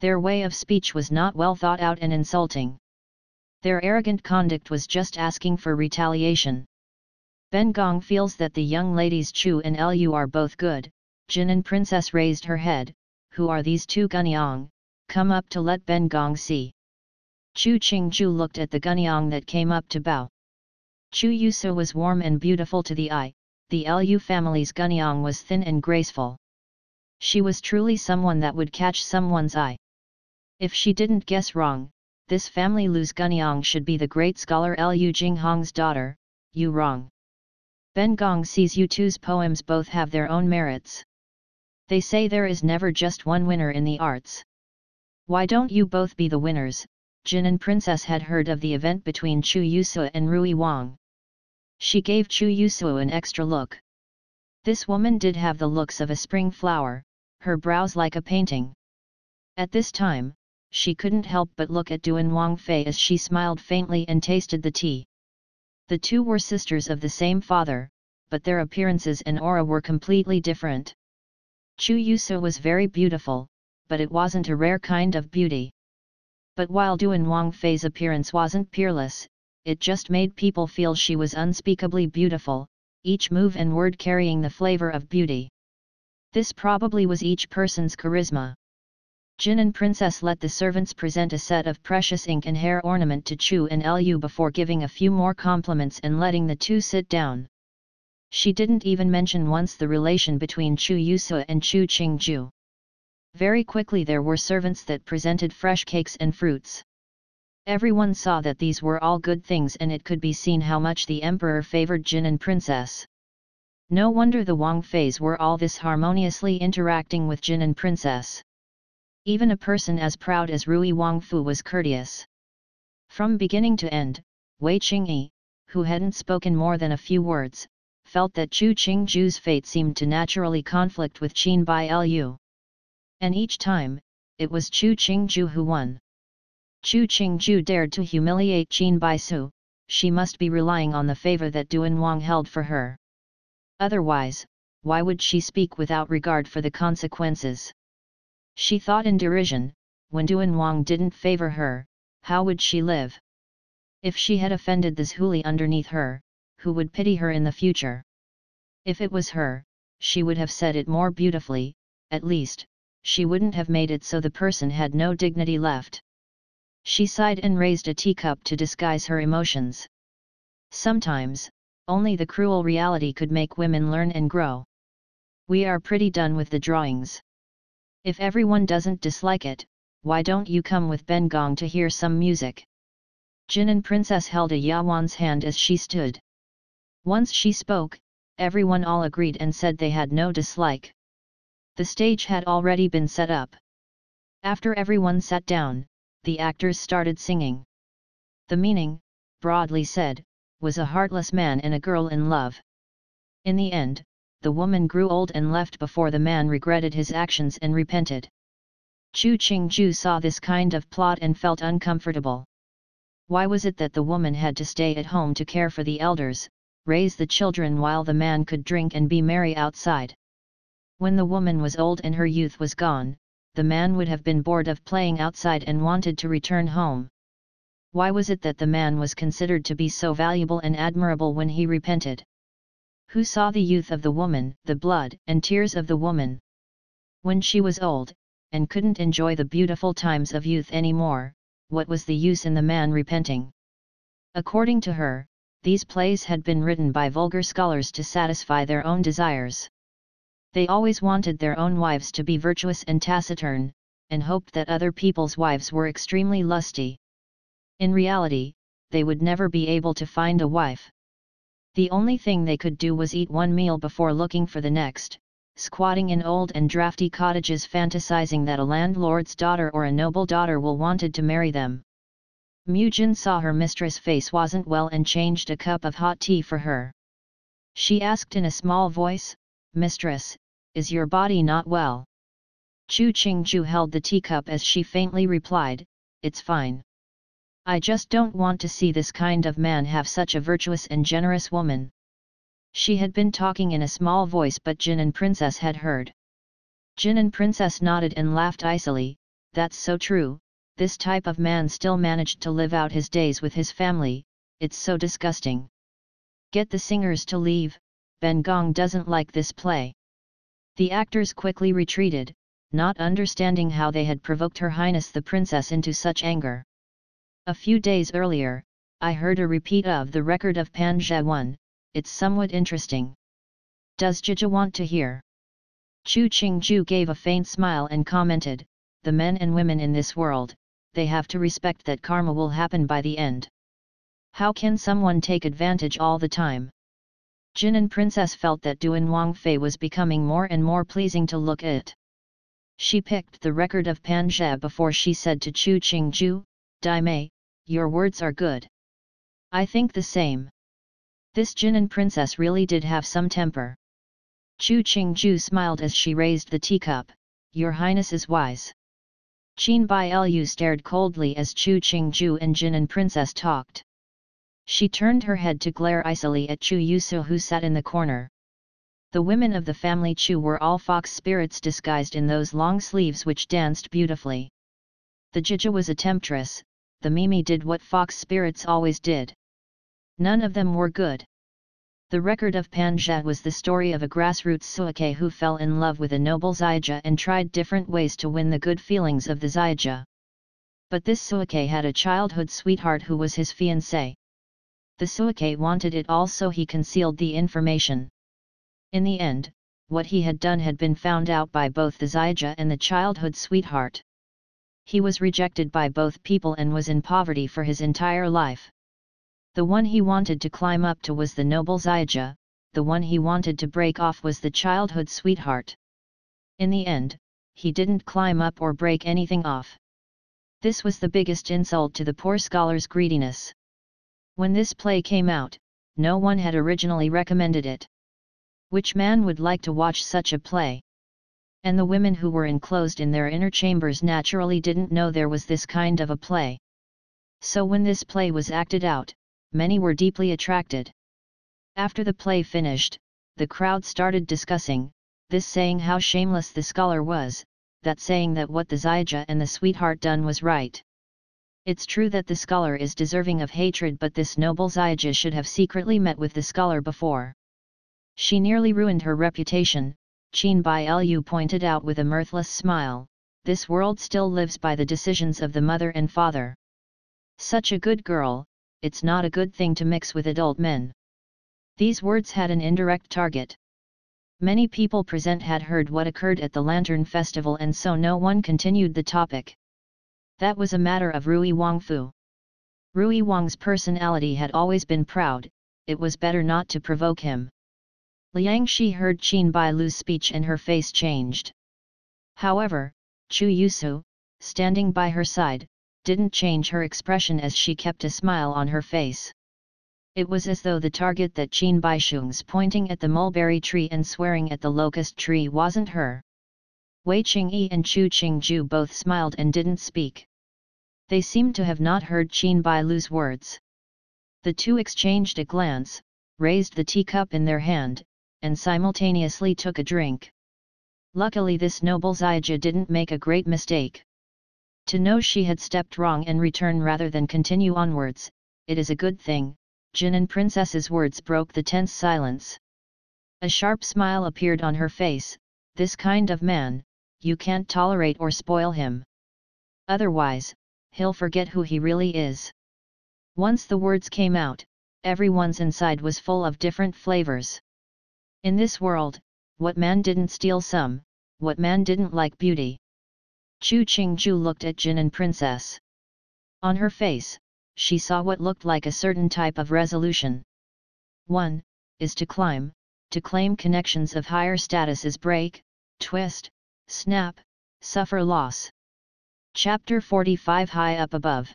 Their way of speech was not well thought out and insulting. Their arrogant conduct was just asking for retaliation. Ben Gong feels that the young ladies Chu and Lu are both good. Jin and Princess raised her head, who are these two Gunyang, come up to let Ben Gong see. Chu Qingju looked at the Gunyang that came up to bow. Chu Yuso was warm and beautiful to the eye, the Lu family's Gunyang was thin and graceful. She was truly someone that would catch someone's eye. If she didn't guess wrong, This family Lu's Gunyang should be the great scholar Liu Jinghong's daughter. You wrong. Ben Gong sees you two's poems both have their own merits. They say there is never just one winner in the arts. Why don't you both be the winners? Jinan Princess had heard of the event between Chu Yusu and Rui Wang. She gave Chu Yusu an extra look. This woman did have the looks of a spring flower, her brows like a painting. At this time, she couldn't help but look at Duan Wangfei as she smiled faintly and tasted the tea. The two were sisters of the same father, but their appearances and aura were completely different. Chu Yusu was very beautiful, but it wasn't a rare kind of beauty. But while Duan Wangfei's appearance wasn't peerless, it just made people feel she was unspeakably beautiful, each move and word carrying the flavor of beauty. This probably was each person's charisma. Jinan Princess let the servants present a set of precious ink and hair ornament to Chu and Liu before giving a few more compliments and letting the two sit down. She didn't even mention once the relation between Chu Yusu and Chu Qingju. Very quickly there were servants that presented fresh cakes and fruits. Everyone saw that these were all good things and it could be seen how much the emperor favored Jinan Princess. No wonder the Wangfeis were all this harmoniously interacting with Jinan Princess. Even a person as proud as Rui Wangfu was courteous. From beginning to end, Wei Xian Qi, who hadn't spoken more than a few words, felt that Chu Qingju's fate seemed to naturally conflict with Qin Bai Liu. And each time, it was Chu Qingju who won. Chu Qingju dared to humiliate Qin Bai Su, she must be relying on the favor that Duan Wang held for her. Otherwise, why would she speak without regard for the consequences? She thought in derision, when Duan Wang didn't favor her, how would she live? If she had offended the Zhuli underneath her, who would pity her in the future? If it was her, she would have said it more beautifully, at least, she wouldn't have made it so the person had no dignity left. She sighed and raised a teacup to disguise her emotions. Sometimes, only the cruel reality could make women learn and grow. We are pretty done with the drawings. If everyone doesn't dislike it, why don't you come with Ben Gong to hear some music? Jinan Princess held a Yawan's hand as she stood. Once she spoke, everyone all agreed and said they had no dislike. The stage had already been set up. After everyone sat down, the actors started singing. The meaning, broadly said, was a heartless man and a girl in love. In the end, the woman grew old and left before the man regretted his actions and repented. Chu Qingju saw this kind of plot and felt uncomfortable. Why was it that the woman had to stay at home to care for the elders, raise the children while the man could drink and be merry outside? When the woman was old and her youth was gone, the man would have been bored of playing outside and wanted to return home. Why was it that the man was considered to be so valuable and admirable when he repented? Who saw the youth of the woman, the blood and tears of the woman? When she was old, and couldn't enjoy the beautiful times of youth anymore, what was the use in the man repenting? According to her, these plays had been written by vulgar scholars to satisfy their own desires. They always wanted their own wives to be virtuous and taciturn, and hoped that other people's wives were extremely lusty. In reality, they would never be able to find a wife. The only thing they could do was eat one meal before looking for the next, squatting in old and drafty cottages fantasizing that a landlord's daughter or a noble daughter will wanted to marry them. Mujin saw her mistress' face wasn't well and changed a cup of hot tea for her. She asked in a small voice, "Mistress, is your body not well?" Chu Qingju held the teacup as she faintly replied, "It's fine. I just don't want to see this kind of man have such a virtuous and generous woman." She had been talking in a small voice but Jinan Princess had heard. Jinan Princess nodded and laughed icily, "That's so true, this type of man still managed to live out his days with his family, it's so disgusting. Get the singers to leave, Ben Gong doesn't like this play." The actors quickly retreated, not understanding how they had provoked Her Highness the Princess into such anger. A few days earlier, I heard a repeat of the record of Pan Zhawun, it's somewhat interesting. Does Jija want to hear? Chu Qingju gave a faint smile and commented, "The men and women in this world, they have to respect that karma will happen by the end. How can someone take advantage all the time? Jinan Princess felt that Duan Wangfei was becoming more and more pleasing to look at. She picked the record of Panjia before she said to Chu Qingju, Dai Mei, your words are good. I think the same. This Jinan Princess really did have some temper. Chu Qingju smiled as she raised the teacup, Your Highness is wise. Qin Bai Lu stared coldly as Chu Qingju and Jinan Princess talked. She turned her head to glare icily at Chu Yusu who sat in the corner. The women of the family Chu were all fox spirits disguised in those long sleeves which danced beautifully. The Jija was a temptress, the Mimi did what fox spirits always did. None of them were good. The record of Panjia was the story of a grassroots Suike who fell in love with a noble Zaija and tried different ways to win the good feelings of the Zaija. But this Suike had a childhood sweetheart who was his fiancé. The Suike wanted it all, so he concealed the information. In the end, what he had done had been found out by both the Zaija and the childhood sweetheart. He was rejected by both people and was in poverty for his entire life. The one he wanted to climb up to was the noble Zaija, the one he wanted to break off was the childhood sweetheart. In the end, he didn't climb up or break anything off. This was the biggest insult to the poor scholar's greediness. When this play came out, no one had originally recommended it. Which man would like to watch such a play? And the women who were enclosed in their inner chambers naturally didn't know there was this kind of a play. So when this play was acted out, many were deeply attracted. After the play finished, the crowd started discussing, this saying how shameless the scholar was, that saying that what the Zaija and the sweetheart done was right. It's true that the scholar is deserving of hatred, but this noble Zaija should have secretly met with the scholar before. She nearly ruined her reputation, Qin Bai Lu pointed out with a mirthless smile, this world still lives by the decisions of the mother and father. Such a good girl, it's not a good thing to mix with adult men. These words had an indirect target. Many people present had heard what occurred at the Lantern Festival, and so no one continued the topic. That was a matter of Rui Wangfu. Rui Wang's personality had always been proud, it was better not to provoke him. Liang Shi heard Qin Bai Lu's speech and her face changed. However, Chu Yusu, standing by her side, didn't change her expression as she kept a smile on her face. It was as though the target that Qin Bai Shung's pointing at the mulberry tree and swearing at the locust tree wasn't her. Wei Qingyi and Chu Qingju both smiled and didn't speak. They seemed to have not heard Qin Bai Lu's words. The two exchanged a glance, raised the teacup in their hand, and simultaneously took a drink. Luckily this noble Zaija didn't make a great mistake. To know she had stepped wrong and return rather than continue onwards, it is a good thing. Jinan Princess's words broke the tense silence. A sharp smile appeared on her face, this kind of man, you can't tolerate or spoil him. Otherwise, he'll forget who he really is. Once the words came out, everyone's inside was full of different flavors. In this world, what man didn't steal some, what man didn't like beauty? Chu Qingju looked at Jinan Princess. On her face, she saw what looked like a certain type of resolution. 1. Is to climb, to claim connections of higher status is break, twist, snap, suffer loss. Chapter 45 High Up Above.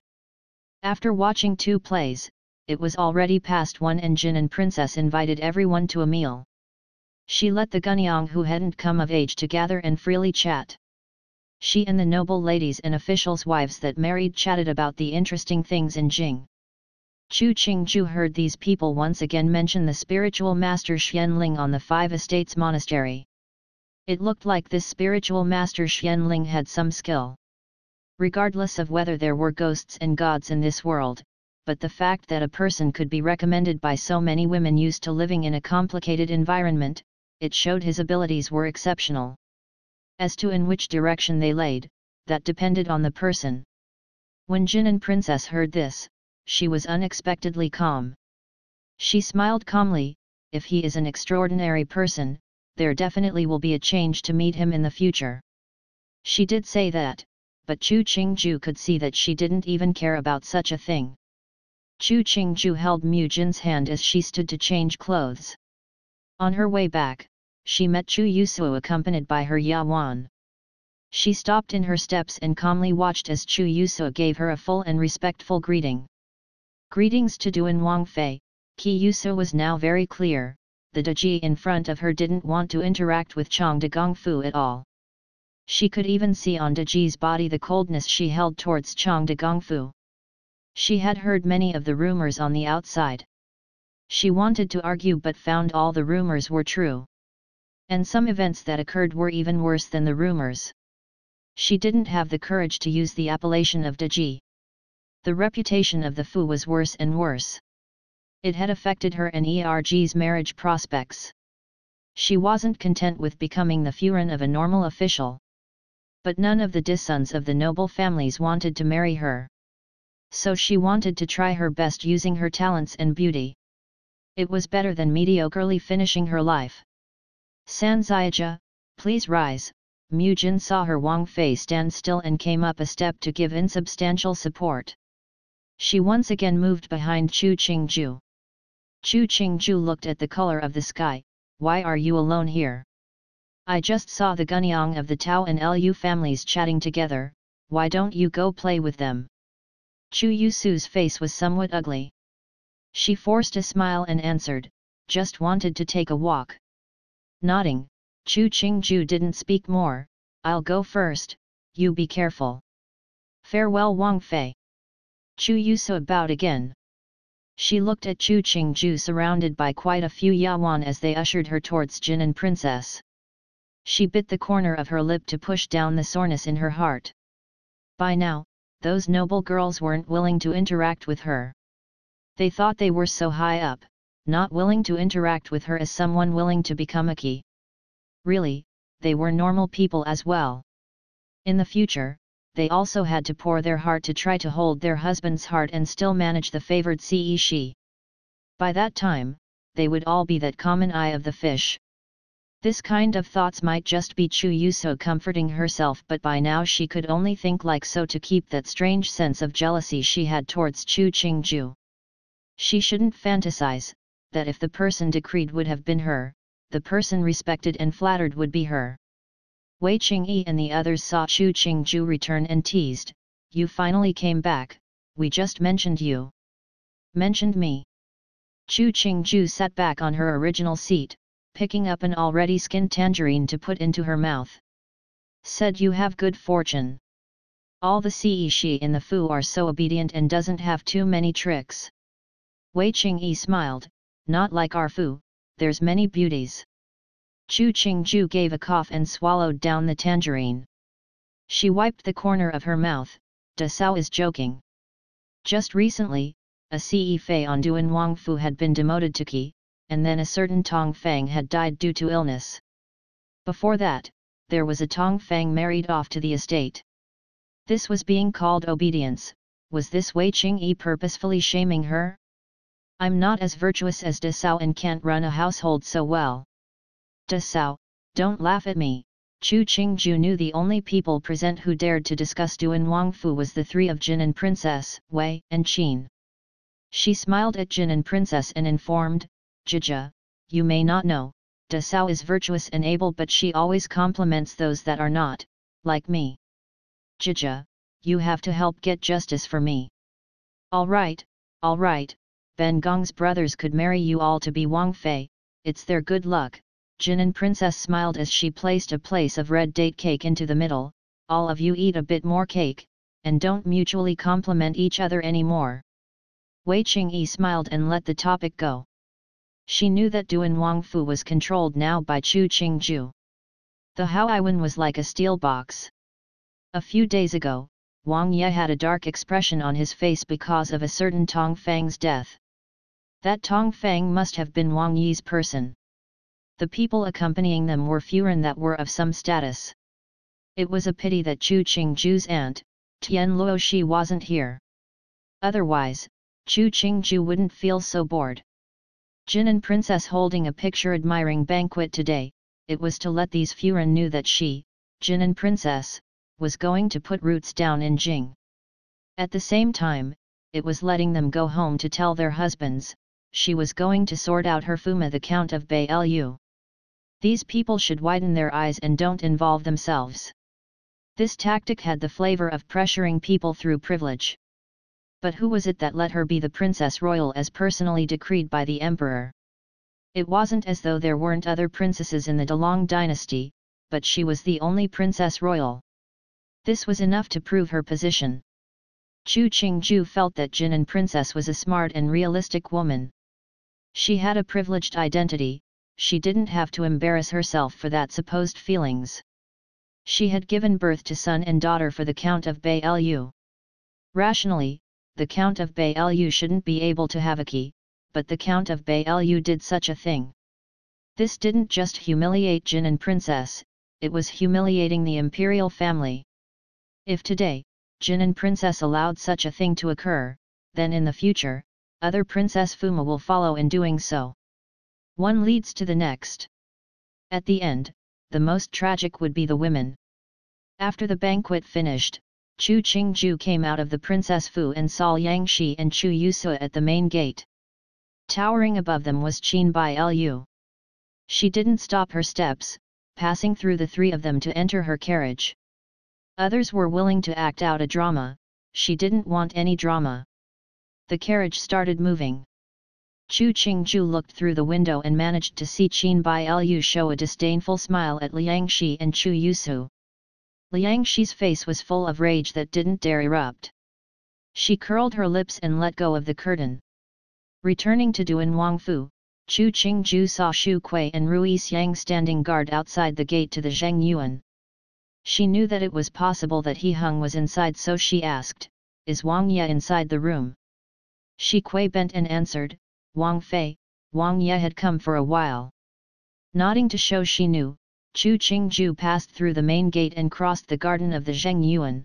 After watching 2 plays, it was already past 1 and Jinan Princess invited everyone to a meal. She let the Gunyang who hadn't come of age to gather and freely chat. She and the noble ladies and officials' wives that married chatted about the interesting things in Jing. Chu Qingju heard these people once again mention the spiritual master Xianling on the 5 Estates Monastery. It looked like this spiritual master Xianling had some skill. Regardless of whether there were ghosts and gods in this world, but the fact that a person could be recommended by so many women used to living in a complicated environment, it showed his abilities were exceptional. As to in which direction they laid, that depended on the person. When Jinan Princess heard this, she was unexpectedly calm. She smiled calmly, if he is an extraordinary person, there definitely will be a change to meet him in the future. She did say that, but Chu Qingju could see that she didn't even care about such a thing. Chu Qingju held Mu Jin's hand as she stood to change clothes. On her way back, she met Chu Yusuo accompanied by her Yuan. She stopped in her steps and calmly watched as Chu Yusuo gave her a full and respectful greeting. Greetings to Duan Wangfei. Qi Yusuo was now very clear, the Deji in front of her didn't want to interact with Chang de Gongfu at all. She could even see on Deji's body the coldness she held towards Chang de Gongfu. She had heard many of the rumors on the outside. She wanted to argue but found all the rumors were true. And some events that occurred were even worse than the rumors. She didn't have the courage to use the appellation of Deji. The reputation of the Fu was worse and worse. It had affected her and Erg's marriage prospects. She wasn't content with becoming the Furen of a normal official. But none of the descendants of the noble families wanted to marry her. So she wanted to try her best using her talents and beauty. It was better than mediocrely finishing her life. San Ziaja, please rise. Mu Jin saw her Wang Fei stand still and came up a step to give insubstantial support. She once again moved behind Chu Qingju. Chu Qingju looked at the color of the sky. Why are you alone here? I just saw the Gunyang of the Tao and Lu families chatting together, why don't you go play with them? Chu Yusu's face was somewhat ugly. She forced a smile and answered, just wanted to take a walk. Nodding, Chu Qingju didn't speak more. I'll go first, you be careful. Farewell Wang Fei. Chu Yusu bowed again. She looked at Chu Qingju surrounded by quite a few Yuan as they ushered her towards Jin and Princess. She bit the corner of her lip to push down the soreness in her heart. By now, those noble girls weren't willing to interact with her. They thought they were so high up, not willing to interact with her as someone willing to become a key. Really, they were normal people as well. In the future, they also had to pour their heart to try to hold their husband's heart and still manage the favored Shi. By that time, they would all be that common eye of the fish. This kind of thoughts might just be Chu Yuso comforting herself, but by now she could only think like so to keep that strange sense of jealousy she had towards Chu Qingju. She shouldn't fantasize, that if the person decreed would have been her, the person respected and flattered would be her. Wei Qingyi and the others saw Chu Qingju return and teased, you finally came back, we just mentioned you. Mentioned me. Chu Qingju sat back on her original seat, picking up an already skinned tangerine to put into her mouth. Said you have good fortune. All the Shi in the Fu are so obedient and doesn't have too many tricks. Wei Qingyi smiled, not like our Fu, there's many beauties. Chu Qingju gave a cough and swallowed down the tangerine. She wiped the corner of her mouth, Da Sao is joking. Just recently, a Ce Fei on Duan Wangfu had been demoted to Qi, and then a certain Tong Fang had died due to illness. Before that, there was a Tong Fang married off to the estate. This was being called obedience. Was this Wei Qingyi purposefully shaming her? I'm not as virtuous as Da Sao and can't run a household so well. Da Sao, don't laugh at me. Chu Qingju knew the only people present who dared to discuss Duan Wangfu was the three of Jin and Princess, Wei and Qin. She smiled at Jin and Princess and informed, Jija, you may not know, Da Sao is virtuous and able, but she always compliments those that are not, like me. Jija, you have to help get justice for me. All right, Ben Gong's brothers could marry you all to be Wang Fei, it's their good luck. Jin and Princess smiled as she placed a place of red date cake into the middle, all of you eat a bit more cake, and don't mutually compliment each other anymore. Wei Qingyi smiled and let the topic go. She knew that Duan Wangfu was controlled now by Chu Qingju. The Haoiwan was like a steel box. A few days ago, Wang Ye had a dark expression on his face because of a certain Tong Fang's death. That Tong Fang must have been Wang Yi's person. The people accompanying them were Furen that were of some status. It was a pity that Chu Qingju's aunt, Tian Luoshi, wasn't here. Otherwise, Chu Qingju wouldn't feel so bored. Jin and Princess holding a picture-admiring banquet today, it was to let these Furen knew that she, Jin and Princess, was going to put roots down in Jing. At the same time, it was letting them go home to tell their husbands, she was going to sort out her Fuma the Count of Bai Lu. These people should widen their eyes and don't involve themselves. This tactic had the flavor of pressuring people through privilege. But who was it that let her be the princess royal as personally decreed by the emperor? It wasn't as though there weren't other princesses in the Dalong dynasty, but she was the only princess royal. This was enough to prove her position. Chu Qingju felt that Jinan Princess was a smart and realistic woman. She had a privileged identity, she didn't have to embarrass herself for that supposed feelings. She had given birth to son and daughter for the Count of Bai Lu. Rationally, the Count of Bai Lu shouldn't be able to have a key, but the Count of Bai Lu did such a thing. This didn't just humiliate Jinan Princess, it was humiliating the imperial family. If today, Jinan Princess allowed such a thing to occur, then in the future, other Princess Fuma will follow in doing so. One leads to the next. At the end, the most tragic would be the women. After the banquet finished, Chu Qingju came out of the Princess Fu and saw Yang Shi and Chu Yusua at the main gate. Towering above them was Qin Bai Lu. She didn't stop her steps, passing through the three of them to enter her carriage. Others were willing to act out a drama, she didn't want any drama. The carriage started moving. Chu Qingju looked through the window and managed to see Qin Bai Lu show a disdainful smile at Liang Shi and Chu Yusu. Liang Shi's face was full of rage that didn't dare erupt. She curled her lips and let go of the curtain. Returning to Duan Wangfu, Chu Qingju saw Xu Kui and Rui Xiang standing guard outside the gate to the Zheng Yuan. She knew that it was possible that He Hung was inside, so she asked, "Is Wang Ye inside the room?" Xu Kui bent and answered, "Wang Fei, Wang Ye had come for a while." Nodding to show she knew, Chu Qingju passed through the main gate and crossed the garden of the Zheng Yuan.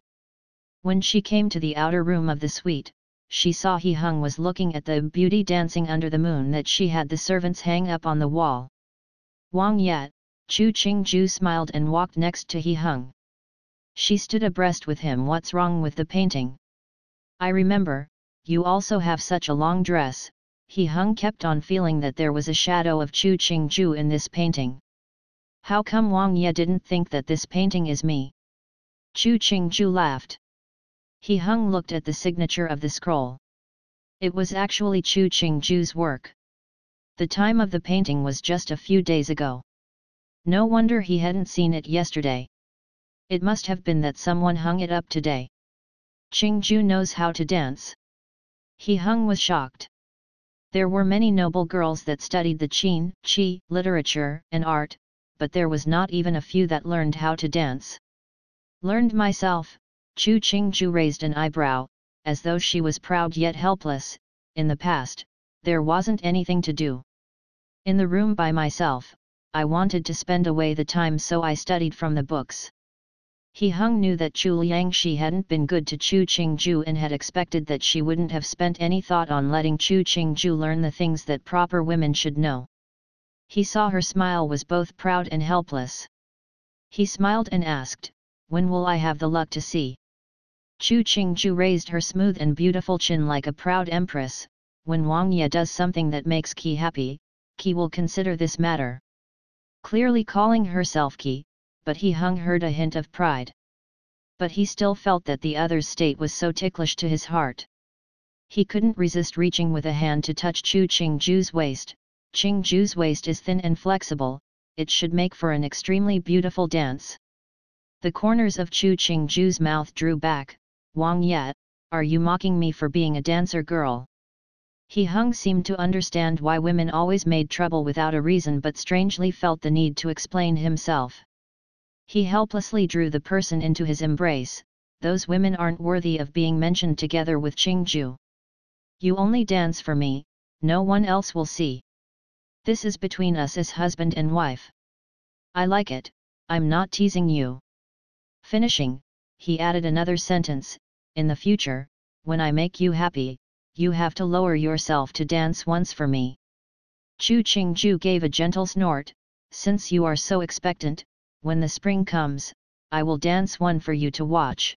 When she came to the outer room of the suite, she saw He Hung was looking at the beauty dancing under the moon that she had the servants hang up on the wall. "Wang Ye," Chu Qingju smiled and walked next to He Hung. She stood abreast with him. "What's wrong with the painting?" "I remember, you also have such a long dress." He Hung kept on feeling that there was a shadow of Chu Qingju in this painting. "How come Wang Ye didn't think that this painting is me?" Chu Qingju laughed. He Hung looked at the signature of the scroll. It was actually Chu Qingju's work. The time of the painting was just a few days ago. No wonder he hadn't seen it yesterday. It must have been that someone hung it up today. Qingju knows how to dance. He Hung was shocked. There were many noble girls that studied the Qin, Qi, literature, and art, but there was not even a few that learned how to dance. "Learned myself," Chu Qingju raised an eyebrow, as though she was proud yet helpless. "In the past, there wasn't anything to do. In the room by myself, I wanted to spend away the time, so I studied from the books." He Hung knew that Chu Liangshi hadn't been good to Chu Qingju and had expected that she wouldn't have spent any thought on letting Chu Qingju learn the things that proper women should know. He saw her smile was both proud and helpless. He smiled and asked, "When will I have the luck to see?" Chu Qingju raised her smooth and beautiful chin like a proud empress. "When Wang Ye does something that makes Qi happy, Qi will consider this matter." Clearly calling herself Qi, but He Hung heard a hint of pride. But he still felt that the other's state was so ticklish to his heart. He couldn't resist reaching with a hand to touch Chu Qingju's waist. Qingju's waist is thin and flexible, it should make for an extremely beautiful dance. The corners of Chu Qingju's mouth drew back. "Wang Ye, are you mocking me for being a dancer girl?" He Hung seemed to understand why women always made trouble without a reason, but strangely felt the need to explain himself. He helplessly drew the person into his embrace. "Those women aren't worthy of being mentioned together with Qingju. You only dance for me, no one else will see. This is between us as husband and wife. I like it, I'm not teasing you." Finishing, he added another sentence, "In the future, when I make you happy, you have to lower yourself to dance once for me." Chu Qingju gave a gentle snort. "Since you are so expectant, when the spring comes, I will dance one for you to watch.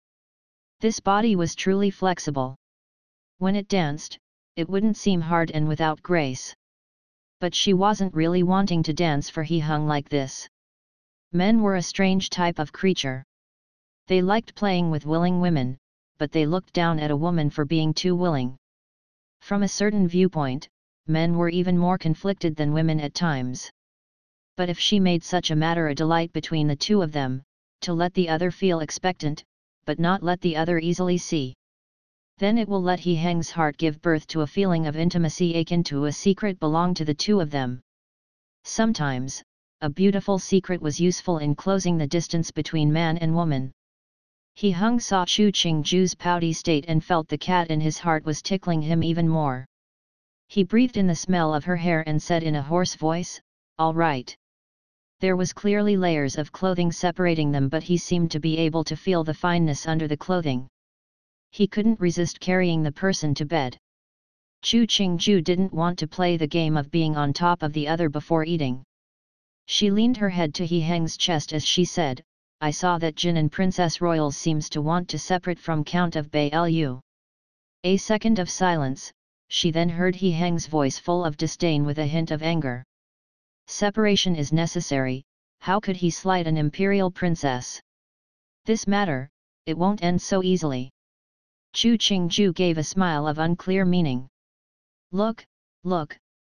This body was truly flexible. When it danced, it wouldn't seem hard and without grace. But she wasn't really wanting to dance, for he hung like this. Men were a strange type of creature. They liked playing with willing women, but they looked down at a woman for being too willing. From a certain viewpoint, men were even more conflicted than women at times. But if she made such a matter a delight between the two of them, to let the other feel expectant, but not let the other easily see, then it will let He Heng's heart give birth to a feeling of intimacy akin to a secret belong to the two of them. Sometimes, a beautiful secret was useful in closing the distance between man and woman. He Heng saw Chu Qingju's pouty state and felt the cat in his heart was tickling him even more. He breathed in the smell of her hair and said in a hoarse voice, "All right." There was clearly layers of clothing separating them, but he seemed to be able to feel the fineness under the clothing. He couldn't resist carrying the person to bed. Chu Qingju didn't want to play the game of being on top of the other before eating. She leaned her head to He Heng's chest as she said, "I saw that Jin and Princess Royals seems to want to separate from Count of Bailu." A second of silence, she then heard He Heng's voice full of disdain with a hint of anger. Separation is necessary, how could he slight an imperial princess? This matter, it won't end so easily. Chu Qingju gave a smile of unclear meaning. Look,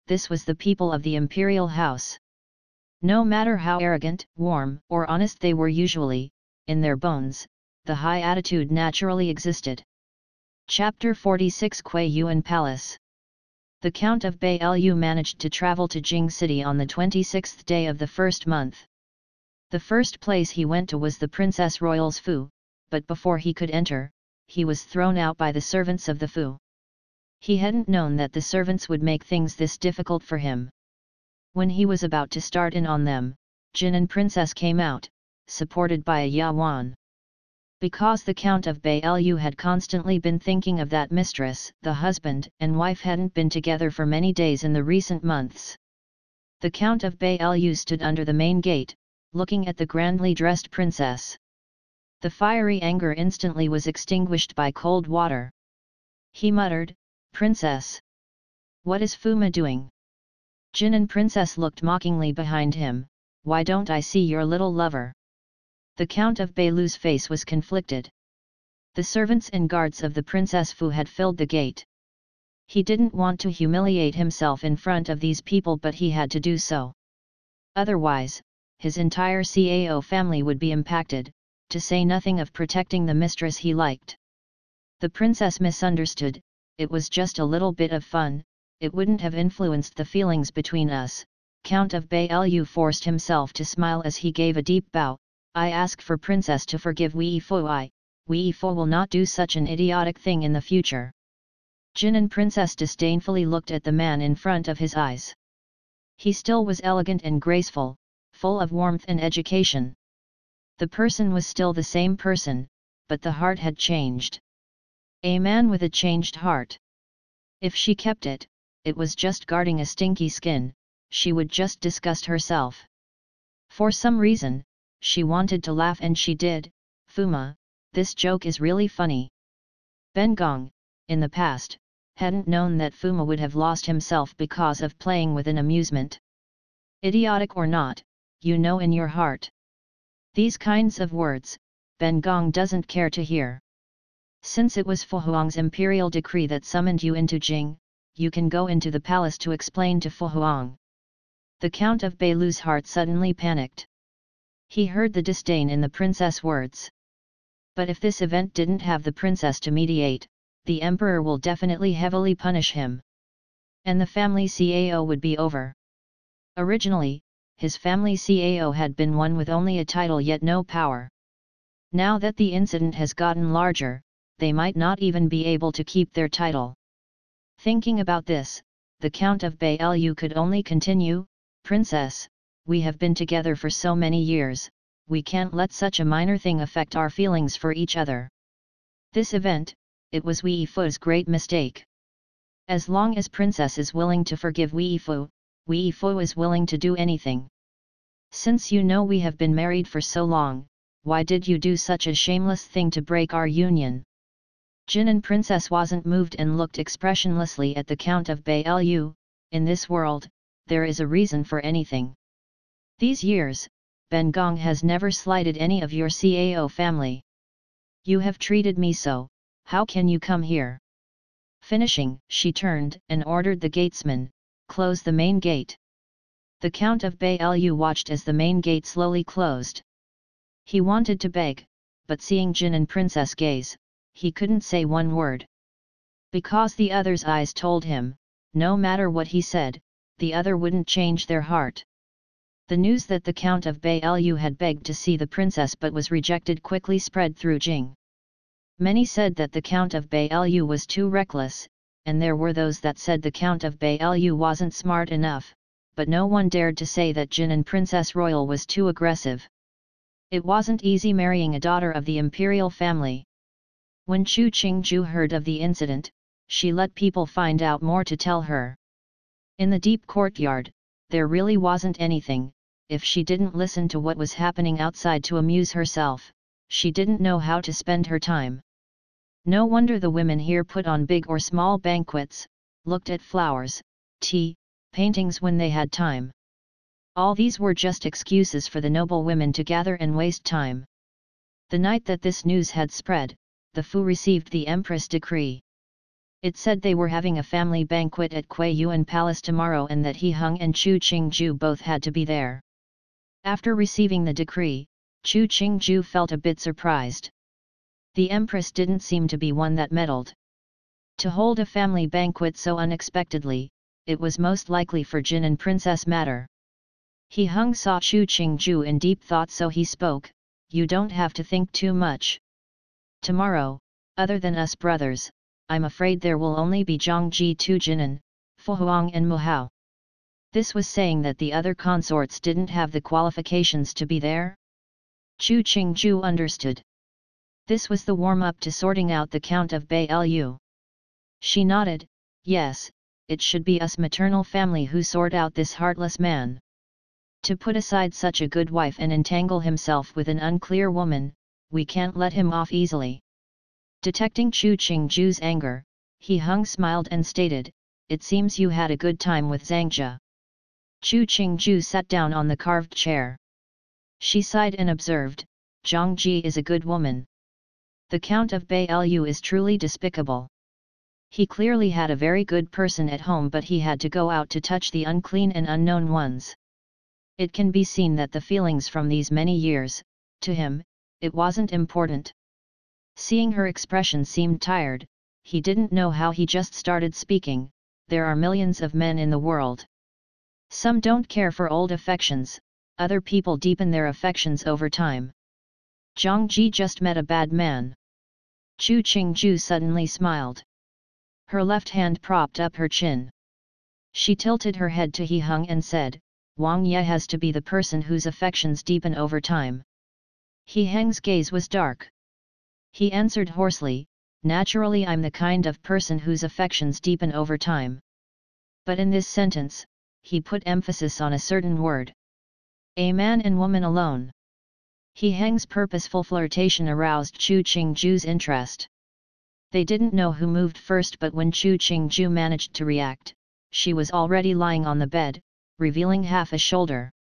this was the people of the imperial house. No matter how arrogant, warm, or honest they were usually, in their bones, the high attitude naturally existed. Chapter 46 Kuei Yuan Palace. The Count of Bailu managed to travel to Jing City on the 26th day of the first month. The first place he went to was the Princess Royal's Fu, but before he could enter, he was thrown out by the servants of the Fu. He hadn't known that the servants would make things this difficult for him. When he was about to start in on them, Jin and Princess came out, supported by a Yuan. Because the Count of Bailu had constantly been thinking of that mistress, the husband and wife hadn't been together for many days in the recent months. The Count of Bailu stood under the main gate, looking at the grandly dressed princess. The fiery anger instantly was extinguished by cold water. He muttered, "Princess! What is Fuma doing?" Jin and Princess looked mockingly behind him. "Why don't I see your little lover?" The Count of Bailu's face was conflicted. The servants and guards of the Princess Fu had filled the gate. He didn't want to humiliate himself in front of these people, but he had to do so. Otherwise, his entire Cao family would be impacted, to say nothing of protecting the mistress he liked. The princess misunderstood, "It was just a little bit of fun, it wouldn't have influenced the feelings between us." Count of Bailu forced himself to smile as he gave a deep bow. "I ask for Princess to forgive Wei Fu. Wei Fu will not do such an idiotic thing in the future." Jin and Princess disdainfully looked at the man in front of his eyes. He still was elegant and graceful, full of warmth and education. The person was still the same person, but the heart had changed. A man with a changed heart. If she kept it, it was just guarding a stinky skin, she would just disgust herself. For some reason, she wanted to laugh, and she did. "Fuma, this joke is really funny." Ben Gong, in the past, hadn't known that Fuma would have lost himself because of playing with an amusement. Idiotic or not, you know in your heart. These kinds of words, Ben Gong doesn't care to hear. Since it was Fu Huang's imperial decree that summoned you into Jing, you can go into the palace to explain to Fu Huang. The Count of Bailu's heart suddenly panicked. He heard the disdain in the princess' words. But if this event didn't have the princess to mediate, the emperor will definitely heavily punish him. And the family Cao would be over. Originally, his family Cao had been one with only a title yet no power. Now that the incident has gotten larger, they might not even be able to keep their title. Thinking about this, the Count of Bailu could only continue, "Princess, we have been together for so many years, we can't let such a minor thing affect our feelings for each other. This event, it was Wei Fu's great mistake. As long as Princess is willing to forgive Wei Fu is willing to do anything. Since you know we have been married for so long, why did you do such a shameless thing to break our union? Jinan princess wasn't moved and looked expressionlessly at the Count of Bailu. In this world, there is a reason for anything. These years, Ben Gong has never slighted any of your Cao family. You have treated me so, how can you come here? Finishing, she turned and ordered the gatesman, close the main gate. The Count of Bailu watched as the main gate slowly closed. He wanted to beg, but seeing Jinan princess gaze, he couldn't say one word. Because the other's eyes told him, no matter what he said, the other wouldn't change their heart. The news that the Count of Bailu had begged to see the princess but was rejected quickly spread through Jing. Many said that the Count of Bailu was too reckless, and there were those that said the Count of Bailu wasn't smart enough, but no one dared to say that Jinan Princess Royal was too aggressive. It wasn't easy marrying a daughter of the Imperial family. When Chu Qingju heard of the incident, she let people find out more to tell her. In the deep courtyard, there really wasn't anything. If she didn't listen to what was happening outside to amuse herself, she didn't know how to spend her time. No wonder the women here put on big or small banquets, looked at flowers, tea, paintings when they had time. All these were just excuses for the noble women to gather and waste time. The night that this news had spread, the Fu received the Empress' decree. It said they were having a family banquet at Kui Yuan Palace tomorrow and that He Hung and Chu Qingju both had to be there. After receiving the decree, Chu Qingju felt a bit surprised. The Empress didn't seem to be one that meddled. To hold a family banquet so unexpectedly, it was most likely for Jinan Princess matter. He Hung saw Chu Qingju in deep thought, so he spoke, "You don't have to think too much. Tomorrow, other than us brothers, I'm afraid there will only be Zhangji Tu Jinan, Fuhuang and Muhao." This was saying that the other consorts didn't have the qualifications to be there? Chu Qingju understood. This was the warm-up to sorting out the Count of Bailu. She nodded, "Yes, it should be us maternal family who sort out this heartless man. To put aside such a good wife and entangle himself with an unclear woman, we can't let him off easily." Detecting Chu Qingju's anger, He Hung smiled and stated, "It seems you had a good time with Zhangjia." Chu Qingju sat down on the carved chair. She sighed and observed, "Zhangji is a good woman. The Count of Bailu is truly despicable. He clearly had a very good person at home, but he had to go out to touch the unclean and unknown ones. It can be seen that the feelings from these many years, to him, it wasn't important." Seeing her expression seemed tired, he didn't know how he just started speaking, "There are millions of men in the world. Some don't care for old affections, other people deepen their affections over time. Zhangji just met a bad man." Chu Qingju suddenly smiled. Her left hand propped up her chin. She tilted her head to He Hung and said, "Wang Ye has to be the person whose affections deepen over time." He Hung's gaze was dark. He answered hoarsely, "Naturally I'm the kind of person whose affections deepen over time." But in this sentence, he put emphasis on a certain word. "A man and woman alone." He Hung's purposeful flirtation aroused Chu Qingju's interest. They didn't know who moved first, but when Chu Qingju managed to react, she was already lying on the bed, revealing half a shoulder.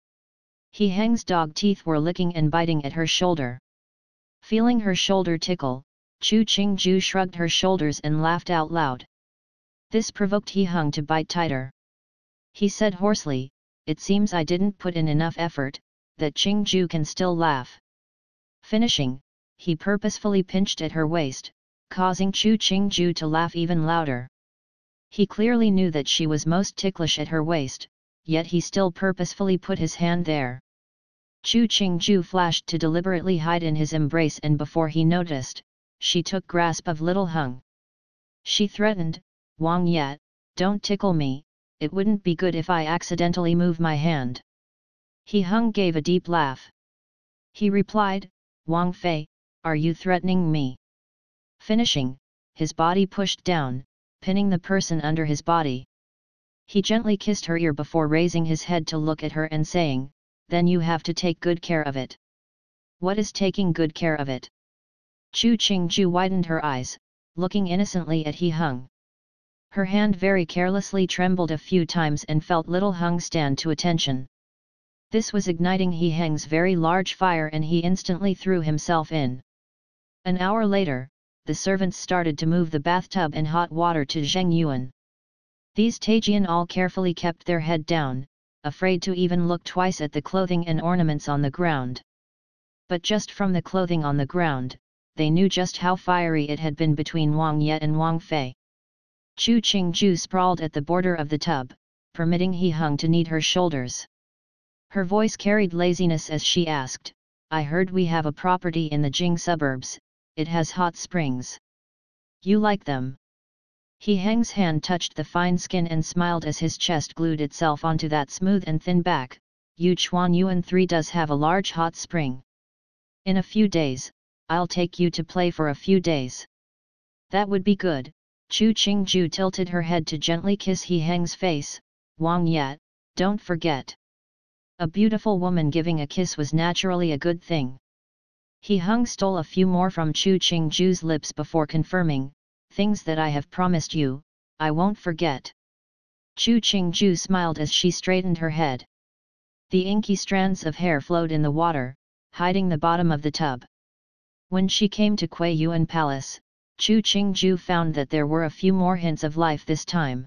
He Hung's dog teeth were licking and biting at her shoulder. Feeling her shoulder tickle, Chu Qingju shrugged her shoulders and laughed out loud. This provoked He Hung to bite tighter. He said hoarsely, "It seems I didn't put in enough effort, that Qingju can still laugh." Finishing, he purposefully pinched at her waist, causing Chu Qingju to laugh even louder. He clearly knew that she was most ticklish at her waist, yet he still purposefully put his hand there. Chu Qingju flashed to deliberately hide in his embrace, and before he noticed, she took grasp of little Hung. She threatened, "Wang Ye, don't tickle me, it wouldn't be good if I accidentally move my hand." He Hung gave a deep laugh. He replied, "Wang Fei, are you threatening me?" Finishing, his body pushed down, pinning the person under his body. He gently kissed her ear before raising his head to look at her and saying, "Then you have to take good care of it." What is taking good care of it? Chu Qingju widened her eyes, looking innocently at He Hung. Her hand very carelessly trembled a few times and felt little Hung stand to attention. This was igniting He Heng's very large fire, and he instantly threw himself in. An hour later, the servants started to move the bathtub and hot water to Zheng Yuan. These Taijian all carefully kept their head down, afraid to even look twice at the clothing and ornaments on the ground. But just from the clothing on the ground, they knew just how fiery it had been between Wang Yet and Wang Fei. Chu Qingju sprawled at the border of the tub, permitting He Hung to knead her shoulders. Her voice carried laziness as she asked, I heard we have a property in the Jing suburbs, it has hot springs. You like them? He Heng's hand touched the fine skin and smiled as his chest glued itself onto that smooth and thin back. Yuchuan Yuan 3 does have a large hot spring. In a few days, I'll take you to play for a few days. That would be good. Chu Qingju tilted her head to gently kiss He Heng's face. Wang Yet, don't forget. A beautiful woman giving a kiss was naturally a good thing. He Hung stole a few more from Chu Qingju's lips before confirming, things that I have promised you, I won't forget. Chu Qingju smiled as she straightened her head. The inky strands of hair flowed in the water, hiding the bottom of the tub. When she came to Kui Yuan Palace, Chu Qingju found that there were a few more hints of life this time.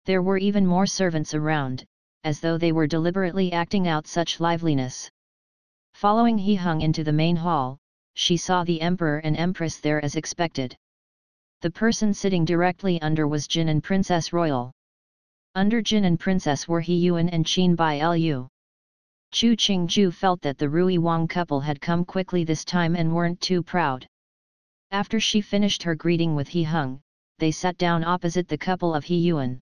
There were even more servants around, as though they were deliberately acting out such liveliness. Following He Hung into the main hall, she saw the Emperor and Empress there as expected. The person sitting directly under was Jin and Princess Royal. Under Jin and Princess were He Yuan and Qin Bai Lu. Chu Qingju felt that the Rui Wang couple had come quickly this time and weren't too proud. After she finished her greeting with He Hung, they sat down opposite the couple of He Yuan.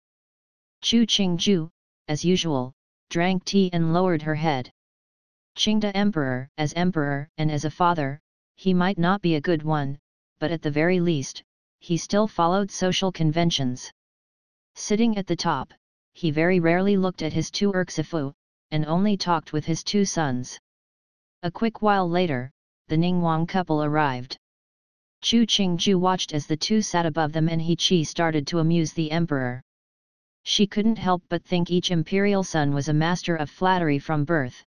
Chu Qingju, as usual, drank tea and lowered her head. Qingda Emperor, as emperor and as a father, he might not be a good one, but at the very least, he still followed social conventions. Sitting at the top, he very rarely looked at his two Erxifu, and only talked with his two sons. A quick while later, the Ningguang couple arrived. Chu Qingju watched as the two sat above them and He Qi started to amuse the emperor. She couldn't help but think each imperial son was a master of flattery from birth.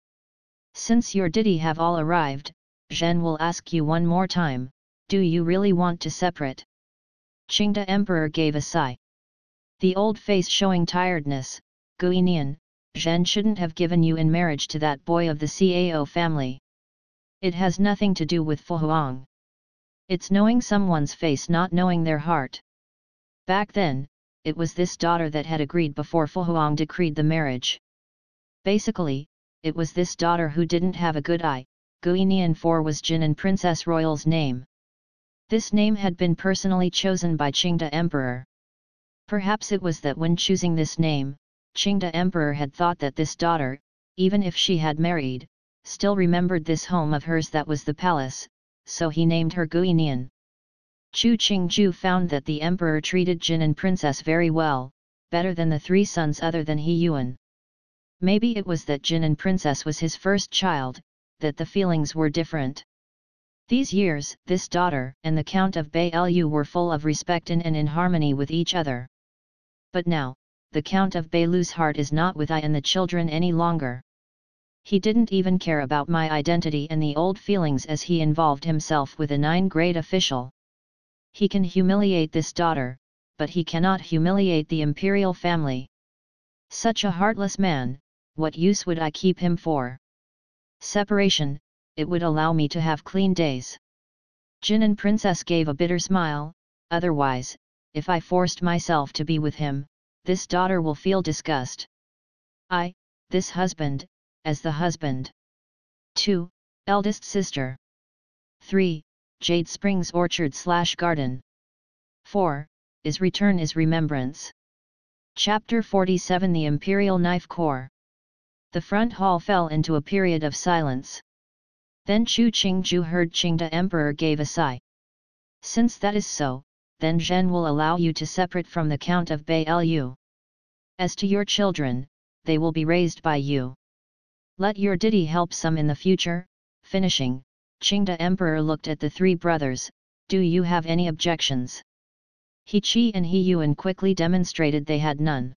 Since your ditty have all arrived, Zhen will ask you one more time, do you really want to separate? Qingda Emperor gave a sigh. The old face showing tiredness, Guinian, Zhen shouldn't have given you in marriage to that boy of the Cao family. It has nothing to do with Fuhuang. It's knowing someone's face, not knowing their heart. Back then, it was this daughter that had agreed before Fuhuang decreed the marriage. Basically, it was this daughter who didn't have a good eye. Guinian 4 was Jin and Princess Royal's name. This name had been personally chosen by Qingda Emperor. Perhaps it was that when choosing this name, Qingda Emperor had thought that this daughter, even if she had married, still remembered this home of hers that was the palace, so he named her Guinian. Chu Qingju found that the emperor treated Jin and Princess very well, better than the three sons other than He Yuan. Maybe it was that Jin and Princess was his first child, that the feelings were different. These years, this daughter and the Count of Bai Lu were full of respect and in harmony with each other. But now, the Count of Bai Lu's heart is not with I and the children any longer. He didn't even care about my identity and the old feelings as he involved himself with a 9th-grade official. He can humiliate this daughter, but he cannot humiliate the imperial family. Such a heartless man, what use would I keep him for? Separation, it would allow me to have clean days. Jin and Princess gave a bitter smile, otherwise, if I forced myself to be with him, this daughter will feel disgust. This husband, as the husband. 2. Eldest sister. 3. Jade Springs Orchard/Garden. 4. Is Return is Remembrance. Chapter 47 The Imperial Knife Corps. The front hall fell into a period of silence. Then Chu Qingju heard Qingda Emperor gave a sigh. Since that is so, then Zhen will allow you to separate from the Count of Bai Lu. As to your children, they will be raised by you. Let your ditty help some in the future, finishing, Qingde Emperor looked at the three brothers. Do you have any objections? He Qi and He Yuan quickly demonstrated they had none.